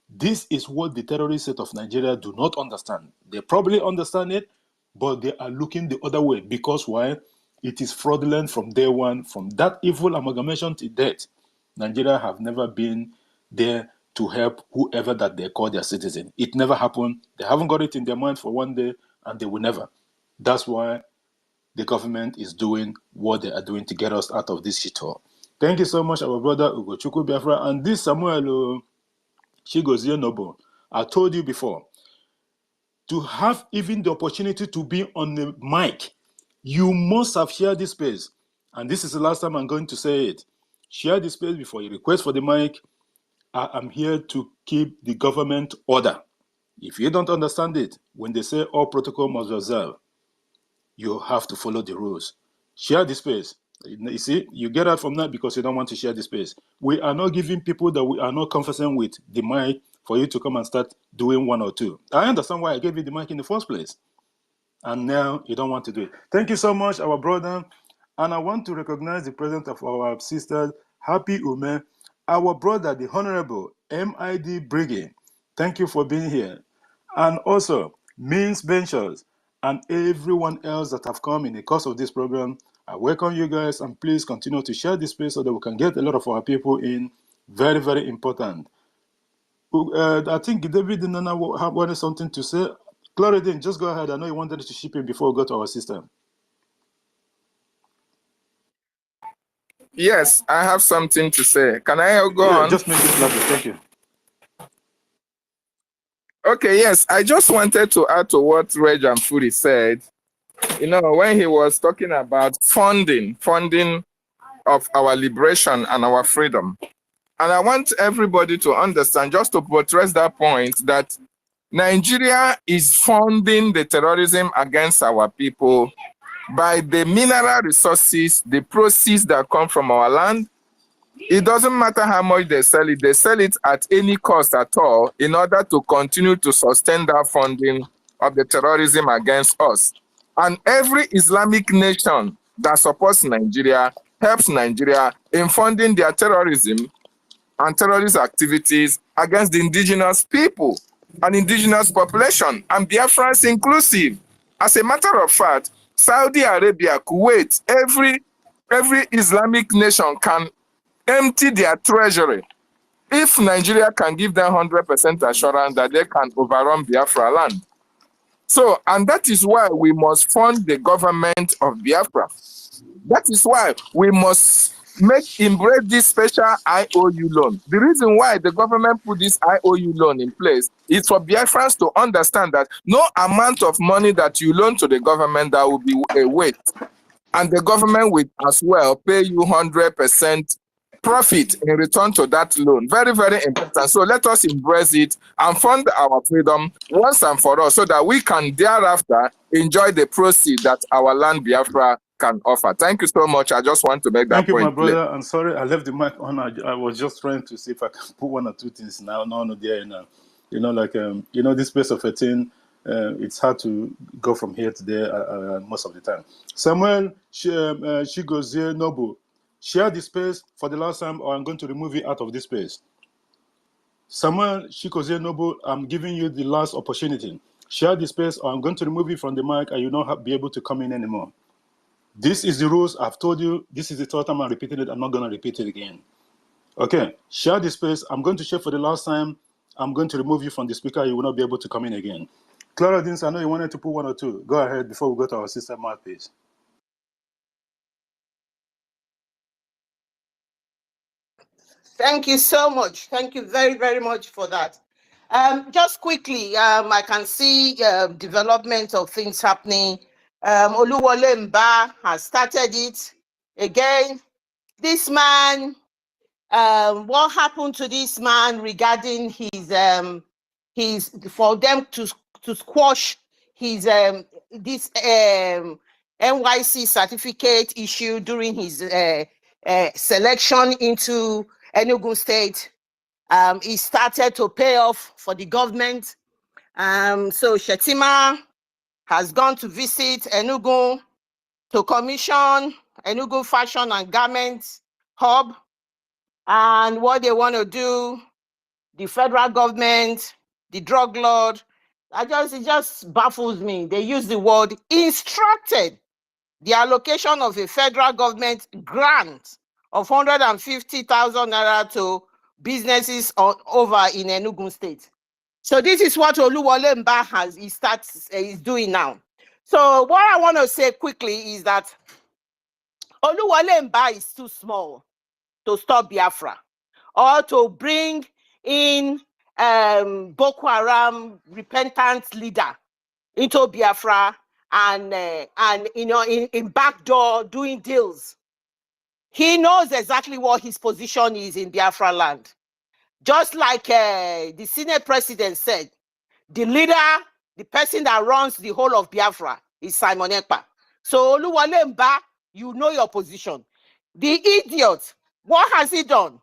A: This is what the terrorist state of Nigeria do not understand. They probably understand it, but they are looking the other way. Because why? It is fraudulent from day one. From that evil amalgamation to date, Nigeria have never been there to help whoever that they call their citizen. It never happened. They haven't got it in their mind for one day, and they will never. That's why the government is doing what they are doing to get us out of this shithole. Thank you so much, our brother Ugochukwu Biafra. And this Samuel Chigozie Nobo, I told you before, to have even the opportunity to be on the mic, you must have shared this space. And this is the last time I'm going to say it. Share this space before you request for the mic. I am here to keep the government order. If you don't understand it, when they say all protocol must be observed, you have to follow the rules. Share the space. You see, you get out from that because you don't want to share the space. We are not giving people that we are not conversant with the mic for you to come and start doing one or two. I understand why I gave you the mic in the first place. And now you don't want to do it. Thank you so much, our brother. And I want to recognize the presence of our sister, Happy Ume, our brother, the Honorable MID Brgie. Thank you for being here. And also, Means Ventures and everyone else that have come in the course of this program. I welcome you guys, and please continue to share this space so that we can get a lot of our people in. Very, very important. I think David and Nana wanted something to say. Cloridine, just go ahead. I know you wanted to ship in before we go to our system.
D: Yes, I have something to say. Can I go on?
A: Just make it lovely. Thank you.
D: Okay, yes. I just wanted to add to what Reg and Fury said. You know, when he was talking about funding of our liberation and our freedom. And I want everybody to understand, just to buttress that point, that Nigeria is funding the terrorism against our people by the mineral resources, the proceeds that come from our land. It doesn't matter how much they sell it at any cost at all in order to continue to sustain that funding of the terrorism against us. And every Islamic nation that supports Nigeria helps Nigeria in funding their terrorism and terrorist activities against the indigenous people and indigenous population, and Biafrans inclusive. As a matter of fact, Saudi Arabia, Kuwait, every Islamic nation can empty their treasury if Nigeria can give them 100% assurance that they can overrun Biafra land. So, and that is why we must fund the government of Biafra. That is why we must embrace this special IOU loan. The reason why the government put this IOU loan in place is for Biafrans to understand that no amount of money that you loan to the government that will be a waste. and the government will as well pay you 100% profit in return to that loan. Very, very important. So let us embrace it and fund our freedom once and for all so that we can thereafter enjoy the proceeds that our land Biafra can offer. Thank you so much. I just want to make that
A: Thank you,
D: point
A: my brother.
D: clear.
A: I'm sorry I left the mic on. I was just trying to see if I can put one or two things now. No, there now. Like this space of a thing. It's hard to go from here to there most of the time. Samuel Chigozie Nobu, share the space for the last time, or I'm going to remove you out of this space. Samuel Chigozie Nobu, I'm giving you the last opportunity. Share the space, or I'm going to remove you from the mic, and you don't be able to come in anymore. This is the rules. I've told you. This is the third time I'm repeating it. I'm not going to repeat it again. Okay, share the space. I'm going to share for the last time. I'm going to remove you from the speaker. You will not be able to come in again. Clara Dins, I know you wanted to put one or two. Go ahead before we go to our sister mouthpiece.
B: Thank you so much. Thank you very, very much for that. Just quickly, I can see development of things happening. Oluwole Mba has started it. Again, this man, what happened to this man regarding his for them to squash his this NYC certificate issue during his selection into Enugu State. He started to pay off for the government. So Shetima has gone to visit Enugu to commission Enugu Fashion and Garment Hub. And what they want to do, the federal government, the drug lord, it just baffles me. They use the word instructed the allocation of a federal government grant of 150,000 naira to businesses over in Enugu State. So this is what Oluwole Mba is doing now. So what I want to say quickly is that Oluwole Mba is too small to stop Biafra or to bring in Boko Haram repentant leader into Biafra and in backdoor doing deals. He knows exactly what his position is in Biafra land. Just like the Senate president said, the leader, the person that runs the whole of Biafra is Simon Ekpa. So Oluwole Mba, you know your position. The idiot, what has he done?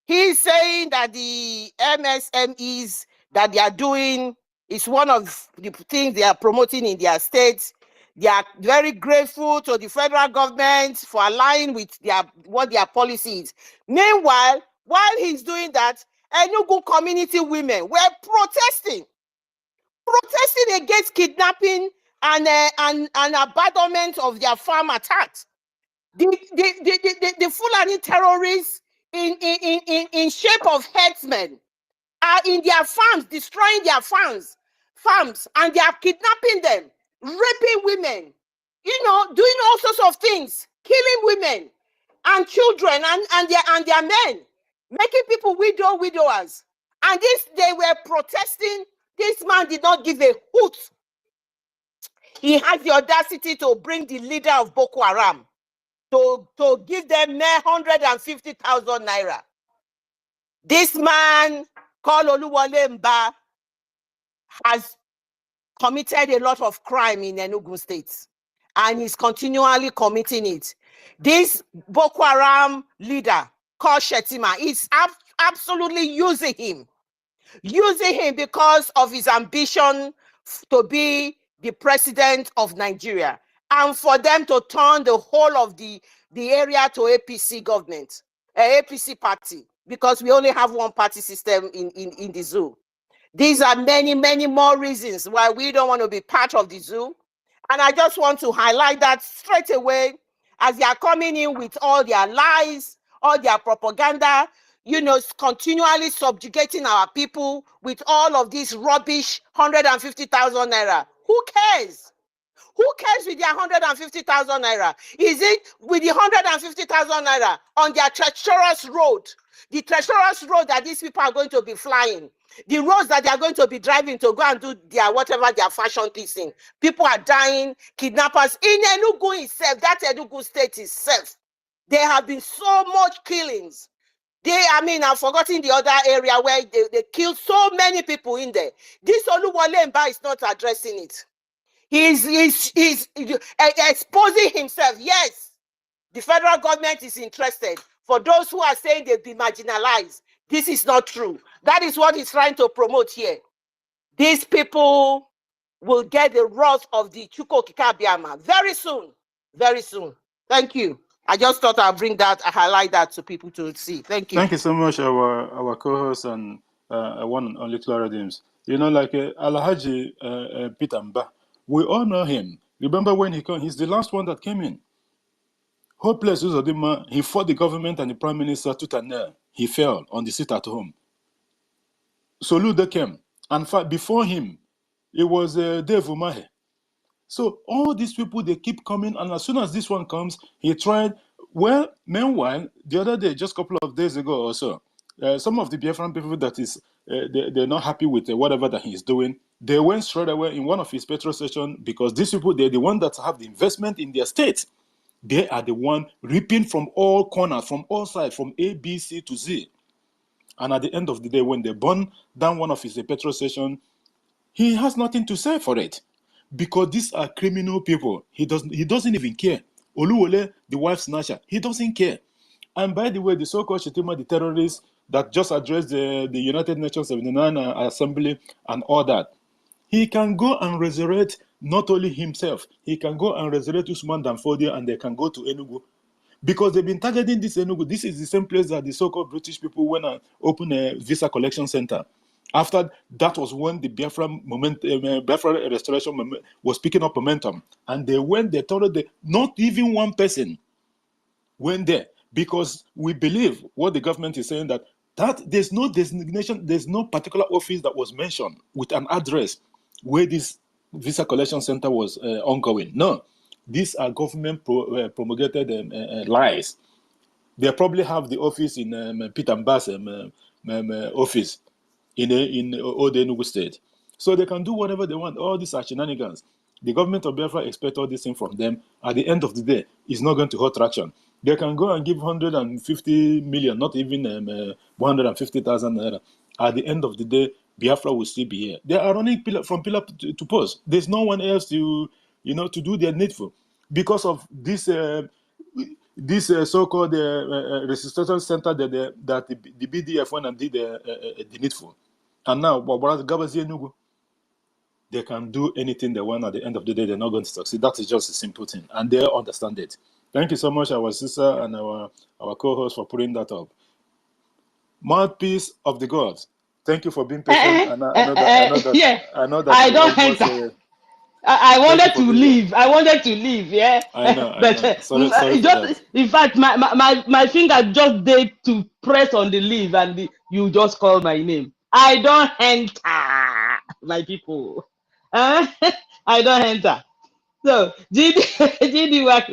B: He's saying that the MSMEs that they are doing is one of the things they are promoting in their states. They are very grateful to the federal government for aligning with what their policy is. Meanwhile, while he's doing that, Enugu community women were protesting against kidnapping and abandonment of their farm attacks. The Fulani terrorists in shape of headsmen are in their farms, destroying their farms, and they are kidnapping them, raping women, doing all sorts of things, killing women and children and their men, making people widowers. And they were protesting. This man did not give a hoot. He has the audacity to bring the leader of Boko Haram to give them 150,000 naira. This man called Oluwole Mba has committed a lot of crime in Enugu State, and he's continually committing it. This Boko Haram leader called Shetima is absolutely using him because of his ambition to be the president of Nigeria, and for them to turn the whole of the area to APC government, APC party, because we only have one party system in the zoo. These are many, many more reasons why we don't want to be part of the zoo. And I just want to highlight that straight away as they are coming in with all their lies, all their propaganda, continually subjugating our people with all of this rubbish, 150,000 naira. Who cares? Who cares with their 150,000 naira? Is it with the 150,000 naira on their treacherous road, the treacherous road that these people are going to be flying? The roads that they are going to be driving to go and do their whatever their fashion thing. People are dying, kidnappers. In Enugu itself, that Enugu state itself, there have been so much killings. I've forgotten the other area where they killed so many people in there. This Oluwole Mba is not addressing it. He's exposing himself. Yes, the federal government is interested. For those who are saying they've been marginalized, this is not true. That is what he's trying to promote here. These people will get the wrath of the Chuko Kikabiama very soon. Very soon. Thank you. I just thought I'd bring that, I highlight that to people to see. Thank you.
A: Thank you so much, our co-host and one and only Clara Dims. You know, like Alhaji Peter Mba, we all know him. Remember when he came? He's the last one that came in. Hopeless Uzodima, he fought the government and the prime minister tooth and nail. He fell on the seat at home. Soludo came, and before him, it was Dave Umahe. So all these people, they keep coming, and as soon as this one comes, he tried. Well, meanwhile, the other day, just a couple of days ago or so, some of the Biafran people that is, they're not happy with whatever that he's doing, they went straight away in one of his petrol stations because these people, they're the one that have the investment in their state. They are the one reaping from all corners, from all sides, from A, B, C to Z. And at the end of the day, when they burn down one of his petrol stations, he has nothing to say for it. Because these are criminal people. He doesn't even care. Oluwole, the wife snatcher, he doesn't care. And by the way, the so-called Shetima, the terrorists that just addressed the United Nations 79 Assembly and all that, he can go and resurrect not only himself, he can go and resurrect Usman Danfodia, and they can go to Enugu. Because they've been targeting this Enugu. This is the same place that the so-called British people went and opened a visa collection center. After that was when the Biafra restoration was picking up momentum. And they went, they told not even one person went there. Because we believe what the government is saying, that there's no designation, there's no particular office that was mentioned with an address where this visa collection center was ongoing. No, these are government promulgated lies. They probably have the office in Peter Mba's office in Ode Enugu State. So they can do whatever they want. All these are shenanigans. The government of Biafra expect all these things from them. At the end of the day, it's not going to hold traction. They can go and give 150 million, not even 150,000 naira. At the end of the day, Biafra will still be here. They are running from pillar to post. There's no one else to do their needful. Because of this so-called resistance center that the BDF went and did the needful. And now, they can do anything they want. At the end of the day, they're not going to succeed. That is just a simple thing. And they understand it. Thank you so much, our sister and our co-host, for putting that up. Mouthpiece of the gods. Thank you for being patient. And I know that
I: I don't enter. I wanted to leave. Yeah.
A: I know. Sorry
I: just, in fact, my finger just did to press on the leave, and you just called my name. I don't enter, my people. I don't enter. So, did you work?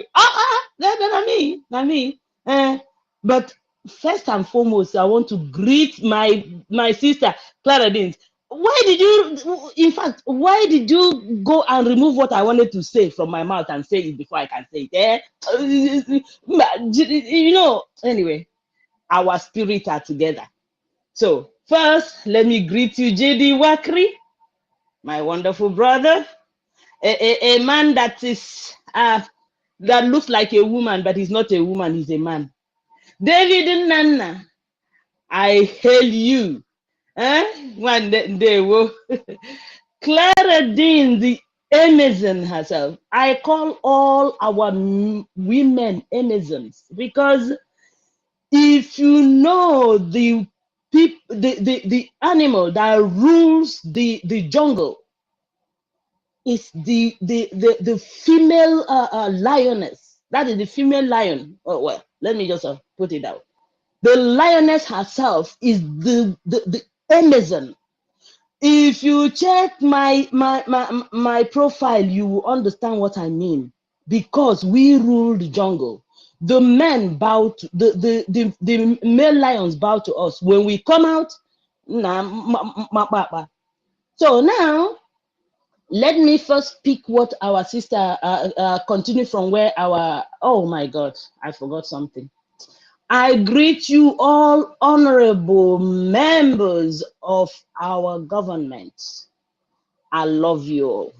I: Not me. But first and foremost, I want to greet my sister, Clara Dins. Why did you go and remove what I wanted to say from my mouth and say it before I can say it? Anyway, our spirits are together. So first, let me greet you, JD Wakri, my wonderful brother, a man that is that looks like a woman, but he's not a woman, he's a man. David Nana, I hail you. One day, Clara Dean, the Amazon herself. I call all our women Amazons because if you know the animal that rules the jungle is the female lioness. That is the female lion. Oh well, let me just put it out. The lioness herself is the Amazon. If you check my profile, you will understand what I mean. Because we rule the jungle. The men bow to the male lions bow to us. When we come out, So now, let me first pick what our sister continue from where our, oh my God, I forgot something. I greet you all honorable members of our government. I love you all.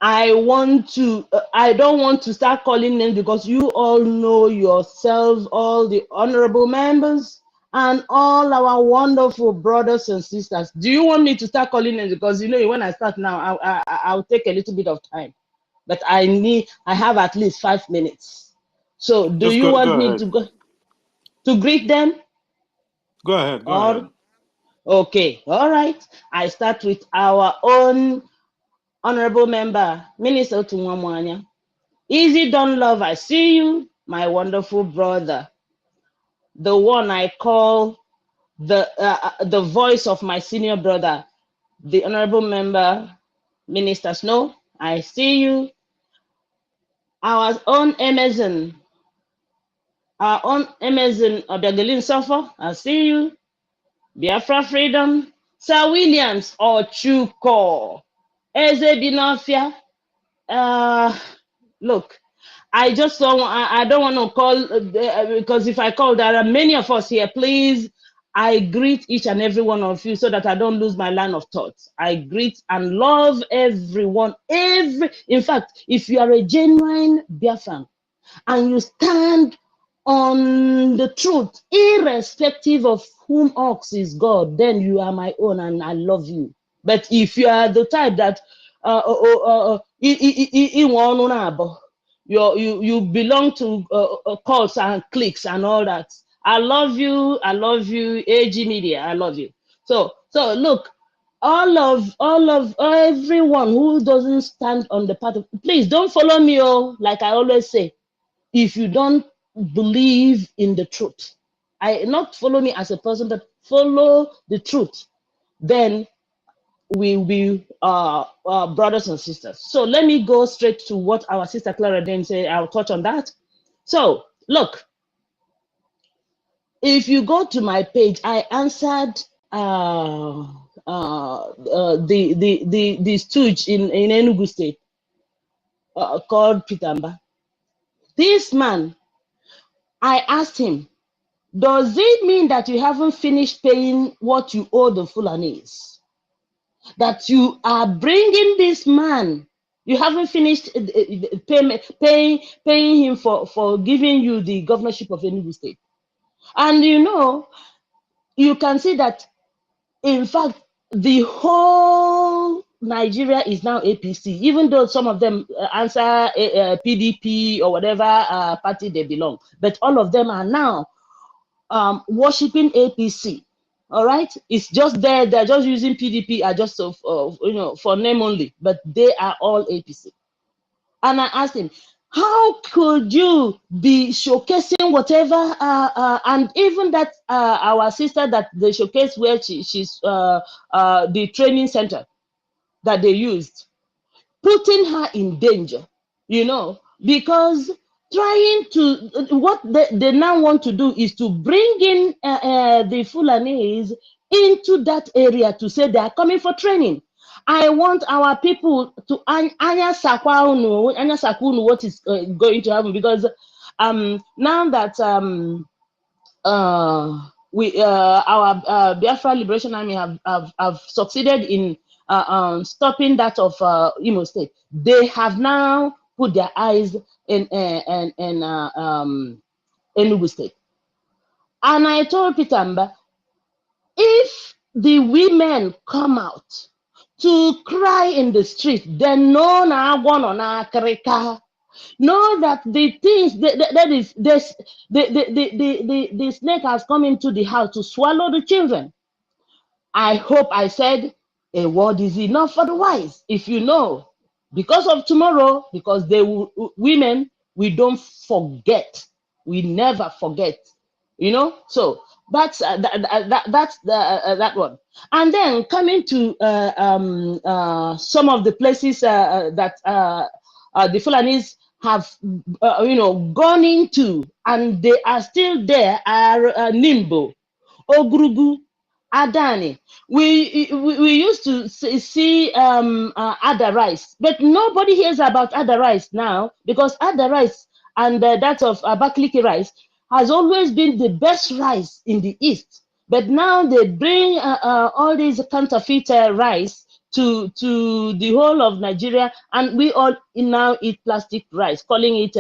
I: I don't want to start calling names because you all know yourselves, all the honorable members and all our wonderful brothers and sisters. Do you want me to start calling names? Because you know, when I start now, I'll take a little bit of time, but I have at least 5 minutes. So do
A: Just
I: you
A: go
I: want me
A: ahead.
I: to greet them?
A: Go ahead. Go
I: Or,
A: ahead.
I: okay, all right. I start with our own honorable member, Minister Tumwamwanya. Easy Don Love, I see you, my wonderful brother. The one I call the voice of my senior brother, the honorable member, Minister Snow, I see you. Our own Amazon, Obiagalin Suffer, I see you. Biafra Freedom, Sir Williams Ochuko, Eze Binafia. Look, I just don't. I don't want to call because if I call, there are many of us here. Please, I greet each and every one of you so that I don't lose my line of thought. I greet and love everyone. In fact, if you are a genuine Biafran and you stand on the truth, irrespective of whom ox is God, then you are my own and I love you. But if you are the type that you belong to cults and cliques and all that, I love you, AG Media, I love you. So look, all of everyone who doesn't stand on the path of, please don't follow me, like I always say. If you don't believe in the truth, not follow me as a person, but follow the truth, then we will be brothers and sisters. So let me go straight to what our sister Clara then said. I'll touch on that. So look, if you go to my page, I answered the stooge in Enugu State called Pitamba. This man, I asked him, does it mean that you haven't finished paying what you owe the Fulanese? That you are bringing this man, you haven't finished paying him for giving you the governorship of Enugu State. And you know, you can see that, in fact, the whole Nigeria is now APC, even though some of them answer PDP or whatever party they belong. But all of them are now worshipping APC. All right, it's just there. They're just using PDP just for name only, but they are all APC. And I asked him, how could you be showcasing whatever? And even that our sister that they showcase where she's the training center that they used, putting her in danger, because trying to, what they now want to do is to bring in the Fulanese into that area to say they are coming for training. I want our people to anya sakunu what is going to happen, because now that our Biafra Liberation Army have succeeded in stopping that of Imo State. They have now put their eyes in Enugu State. And I told Pitamba, if the women come out to cry in the street, then no na agwano na karika. Know that the things that is this the snake has come into the house to swallow the children. I hope I said a word is enough for the wise. If you know, because of tomorrow, because they women, we don't forget. We never forget. So that's that one. And then coming to some of the places that the Fulanis have gone into, and they are still there, are Nimbo, Ogrugu, Adani. We used to see Ada rice, but nobody hears about Ada rice now, because Ada rice and that of Abakaliki rice has always been the best rice in the East. But now they bring all these counterfeit rice to the whole of Nigeria, and we all now eat plastic rice, calling it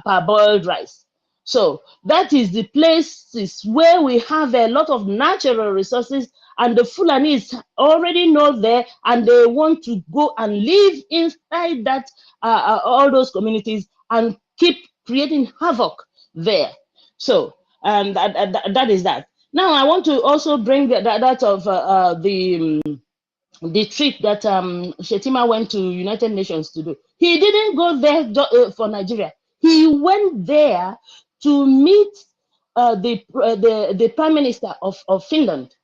I: parboiled rice. So that is the places where we have a lot of natural resources, and the Fulanis already know there, and they want to go and live inside that all those communities and keep creating havoc there. So that is that. Now I want to also bring that of the trip that Shetima went to United Nations to do. He didn't go there for Nigeria. He went there to meet the Prime Minister of Finland,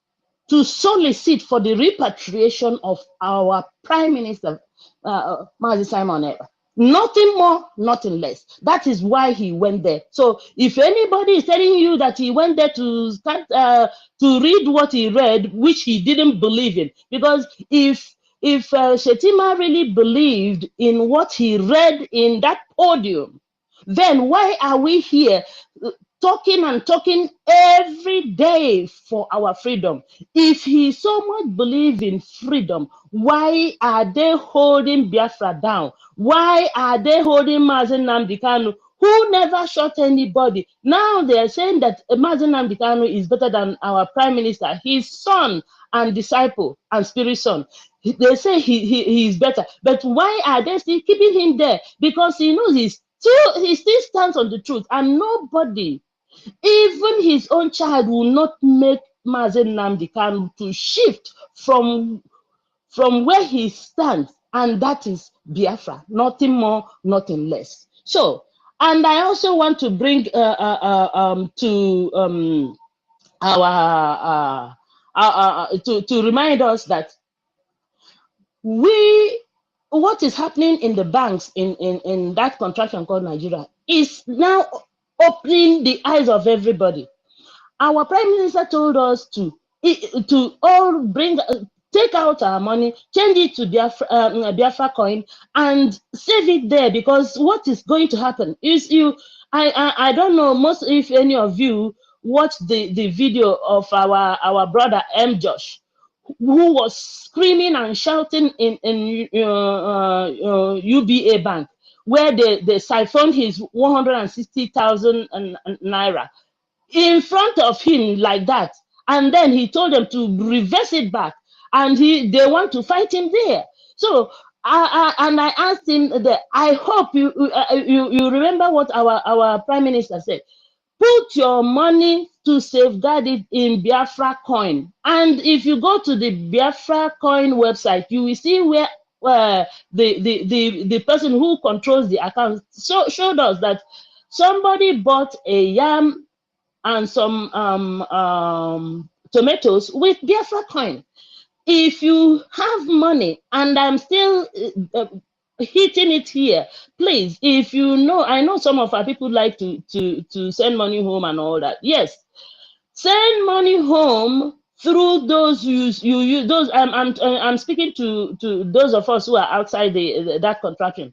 I: to solicit for the repatriation of our Prime Minister, Mazi Simon Ekpa. Nothing more, nothing less. That is why he went there. So if anybody is telling you that he went there to start to read what he read, which he didn't believe in, because if Shetima really believed in what he read in that podium, then why are we here talking and talking every day for our freedom? If he so much believes in freedom, why are they holding Biafra down? Why are they holding Mazi Nnamdi Kanu, who never shot anybody? Now they are saying that Mazi Nnamdi Kanu is better than our Prime Minister, his son and disciple and spirit son. They say he is better, but why are they still keeping him there? Because he knows he still stands on the truth, and nobody, even his own child, will not make Mazi Nnamdi Kanu to shift from where he stands, and that is Biafra, nothing more, nothing less. So, and I also want to bring to remind us that what is happening in the banks in that contraction called Nigeria is now opening the eyes of everybody. Our Prime Minister told us to all bring, take out our money, change it to Biafra coin, and save it there, because what is going to happen is I don't know most if any of you watched the video of our brother M. Josh, who was screaming and shouting in UBA Bank, where they siphoned his 160,000 naira in front of him like that, and then he told them to reverse it back, and they want to fight him there. So I asked him that I hope you remember what our Prime Minister said. Put your money to safeguard it in Biafra coin. And if you go to the Biafra coin website, you will see where the person who controls the account showed us that somebody bought a yam and some tomatoes with Biafra coin. If you have money, and I'm still hitting it here, please, if you know, I know some of our people like to send money home and all that. Yes, send money home through those you those. I'm speaking to those of us who are outside that contraction.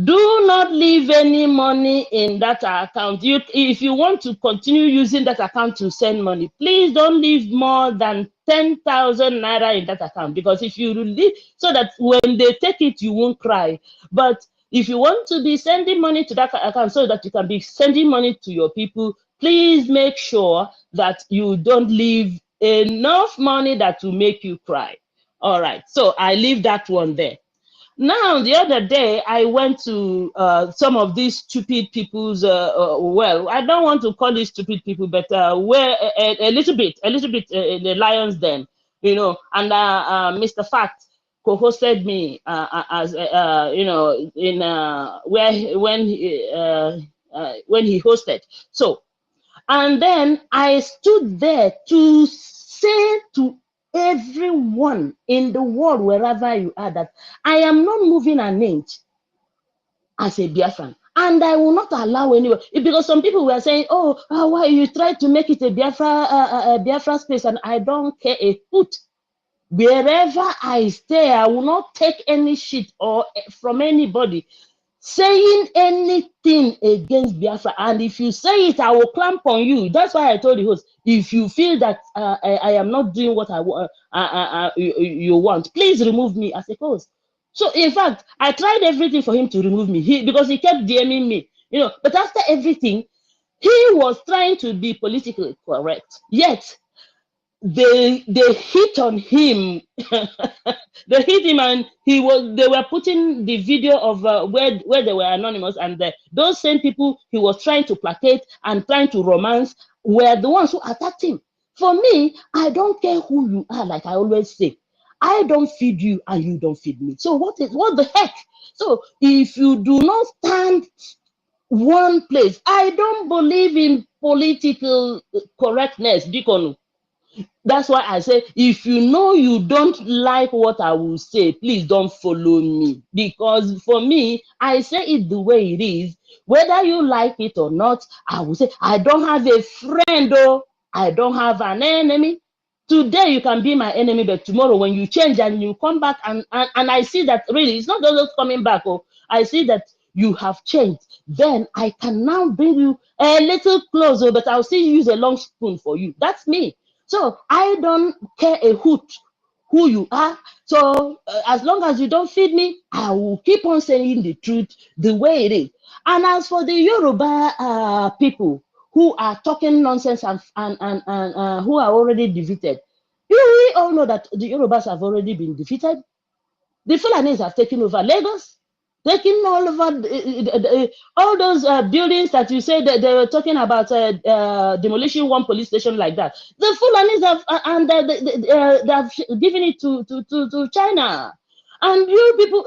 I: Do not leave any money in that account. If you want to continue using that account to send money, please don't leave more than 10,000 naira in that account, because if you leave, so that when they take it, you won't cry. But if you want to be sending money to that account so that you can be sending money to your people, please make sure that you don't leave enough money that will make you cry. All right, so I leave that one there. Now, the other day, I went to some of these stupid people's, well, I don't want to call it stupid people, but where a little bit in the lion's den, you know, and Mr. Fact co-hosted me as, you know, in when he hosted. So, and then I stood there to say to everyone in the world, wherever you are, that I am not moving an inch as a Biafran. And I will not allow anyone, because some people were saying, oh, why you try to make it a Biafra space, and I don't care a hoot. Wherever I stay, I will not take any shit or from anybody saying anything against Biafra. And if you say it, I will clamp on you. That's why I told the host, if you feel that I am not doing what you want, please remove me as a host. So in fact, I tried everything for him to remove me because he kept DMing me, but after everything, he was trying to be politically correct. Yet they hit on him. They hit him, and they were putting the video of where they were anonymous, and those same people he was trying to placate and trying to romance were the ones who attacked him. For me, I don't care who you are, like I always say. I don't feed you and you don't feed me. So what the heck? So if you do not stand one place, I don't believe in political correctness, Dikonu. That's why I say, if you know you don't like what I will say, please don't follow me. Because for me, I say it the way it is. Whether you like it or not, I will say, I don't have a friend, oh, I don't have an enemy. Today you can be my enemy, but tomorrow when you change and you come back and I see that really, it's not just coming back, oh, I see that you have changed. Then I can now bring you a little closer, but I'll still use a long spoon for you. That's me. So I don't care a hoot who you are. So as long as you don't feed me, I will keep on saying the truth the way it is. And as for the Yoruba people who are talking nonsense and who are already defeated, we all know that the Yorubas have already been defeated. The Fulanis have taken over Lagos, taking all over all those buildings that you say that they were talking about demolishing one police station like that. The Fulanis have they have given it to China, and you people.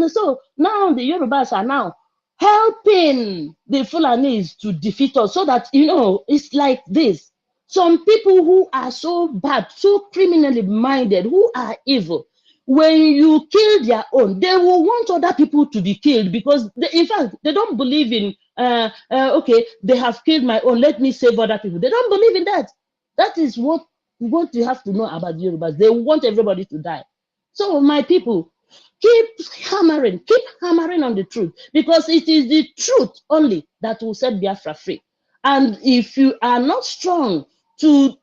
I: So now the Yorubas are now helping the Fulanis to defeat us, so that it's like this. Some people who are so bad, so criminally minded, who are evil, when you kill their own, they will want other people to be killed, because in fact they don't believe in okay, they have killed my own, let me save other people. They don't believe in that. That is what you have to know about the Yorubas. They want everybody to die. So my people, keep hammering on the truth, because it is the truth only that will set Biafra free. And if you are not strong to,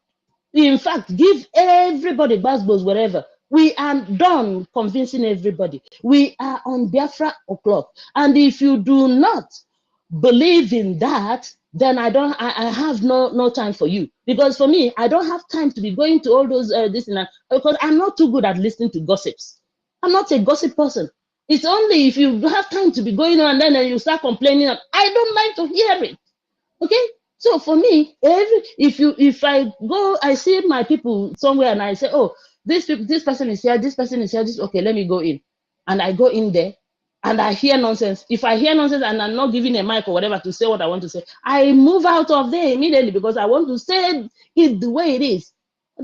I: in fact, give everybody basketballs wherever, we are done convincing everybody. We are on Biafra o'clock. And if you do not believe in that, then I have no time for you. Because for me, I don't have time to be going to all those this and that, because I'm not too good at listening to gossips. I'm not a gossip person. It's only if you have time to be going on and then you start complaining. I don't like to hear it. Okay? So for me, if I go, I see my people somewhere and I say, oh, this person is here, this person is here, okay, let me go in. And I go in there and I hear nonsense. If I hear nonsense and I'm not giving a mic or whatever to say what I want to say, I move out of there immediately, because I want to say it the way it is.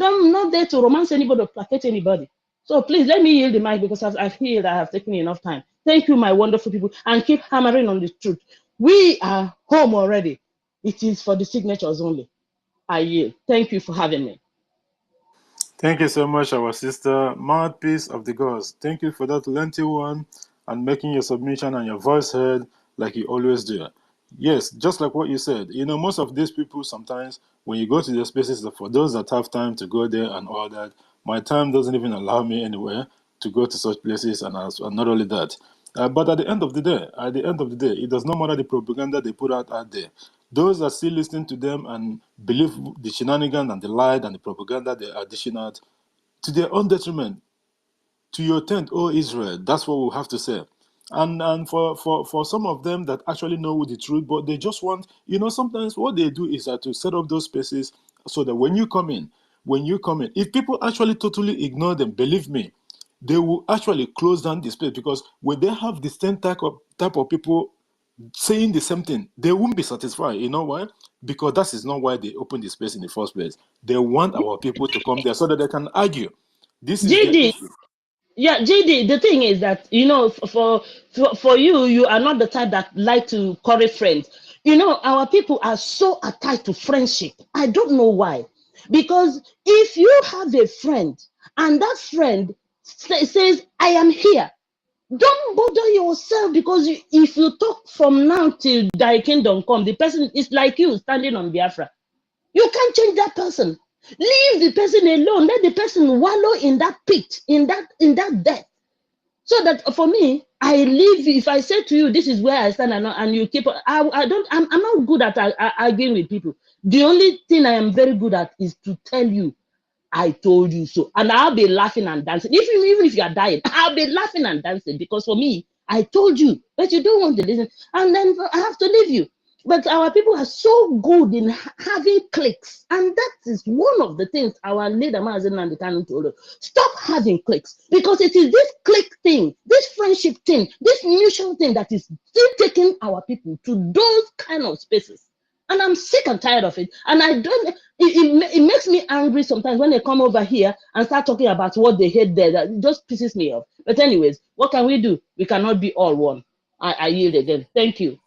I: I'm not there to romance anybody or placate anybody. So please let me yield the mic, because I've healed, I have taken enough time. Thank you, my wonderful people, and keep hammering on the truth. We are home already. It is for the signatures only. I yield. Thank you for having me.
A: Thank you so much, our sister, Mouthpiece of the Gods. Thank you for that lengthy one and making your submission and your voice heard like you always do. Yes, just like what you said. Most of these people, sometimes when you go to their spaces, for those that have time to go there and all that, my time doesn't even allow me anywhere to go to such places, and not only that. But at the end of the day, it does not matter the propaganda they put out there. Those that still listen to them and believe the shenanigans and the lie and the propaganda they are dishing out to their own detriment, to your tent, O Israel. That's what we have to say. And for some of them that actually know the truth, but they just want, sometimes what they do is to set up those spaces so that when you come in, if people actually totally ignore them, believe me, they will actually close down the space, because when they have the same type of people saying the same thing, they won't be satisfied. You know why? Because that is not why they opened the space in the first place. They want our people to come there so that they can argue. This is the
I: JD,
A: issue.
I: Yeah, JD, the thing is that, you know, for you, you are not the type that like to curry friends. You know, our people are so attached to friendship. I don't know why. Because if you have a friend and that friend says, I am here, don't bother yourself, because if you talk from now till thy kingdom come, the person is like you standing on Biafra. You can't change that person. Leave the person alone. Let the person wallow in that pit, in that death. So that for me, I live. If I say to you, this is where I stand, and you keep, I'm not good at arguing with people. The only thing I am very good at is to tell you, I told you so. And I'll be laughing and dancing. Even if you are dying, I'll be laughing and dancing, because for me, I told you, but you don't want to listen. And then I have to leave you. But our people are so good in having cliques. And that is one of the things our leader, Mazen and the Kanu, told us. Stop having cliques. Because it is this clique thing, this friendship thing, this mutual thing that is still taking our people to those kind of spaces. And I'm sick and tired of it. And I don't, it makes me angry sometimes when they come over here and start talking about what they hate there. That just pisses me off. But anyways, what can we do? We cannot be all one. I yield again. Thank you.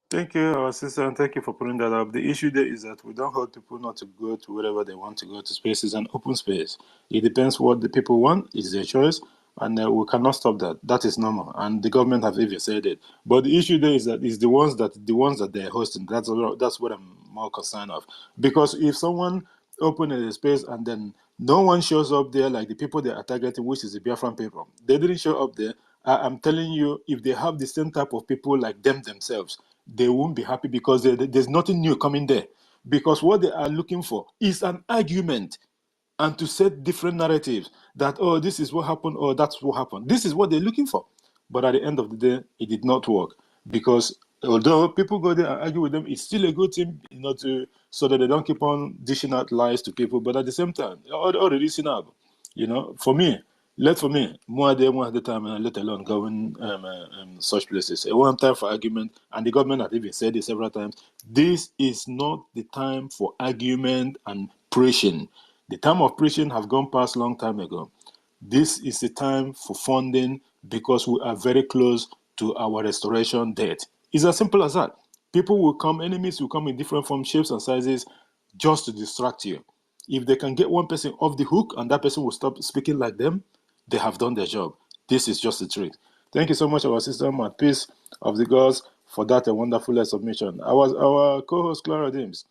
A: Thank you, our sister, and thank you for putting that up. The issue there is that we don't hold people not to go to wherever they want to go to. Space is an open space. It depends what the people want. It's their choice, and we cannot stop that. That is normal, and the government have even said it. But the issue there is that it's the ones that they're hosting. That's what I'm more concerned of. Because if someone open a space and then no one shows up there, like the people they are targeting, which is the Biafran people, they didn't show up there. I'm telling you, if they have the same type of people like them themselves, they won't be happy, because there's nothing new coming there. Because what they are looking for is an argument, and to set different narratives that, oh, this is what happened, or that's what happened. This is what they're looking for. But at the end of the day, it did not work, because although people go there and argue with them, it's still a good thing, so that they don't keep on dishing out lies to people. But at the same time, already seen up, for me, more the time, let alone going such places. A one time for argument, and the government has even said it several times. This is not the time for argument and preaching. The time of preaching have gone past long time ago. This is the time for funding, because we are very close to our restoration date. It's as simple as that. People will come, enemies will come in different forms, shapes, and sizes, just to distract you. If they can get one person off the hook and that person will stop speaking like them, they have done their job. This is just the trick. Thank you so much, our sister, and peace of the gods, for that a wonderful submission. Our co-host, Clara Dims.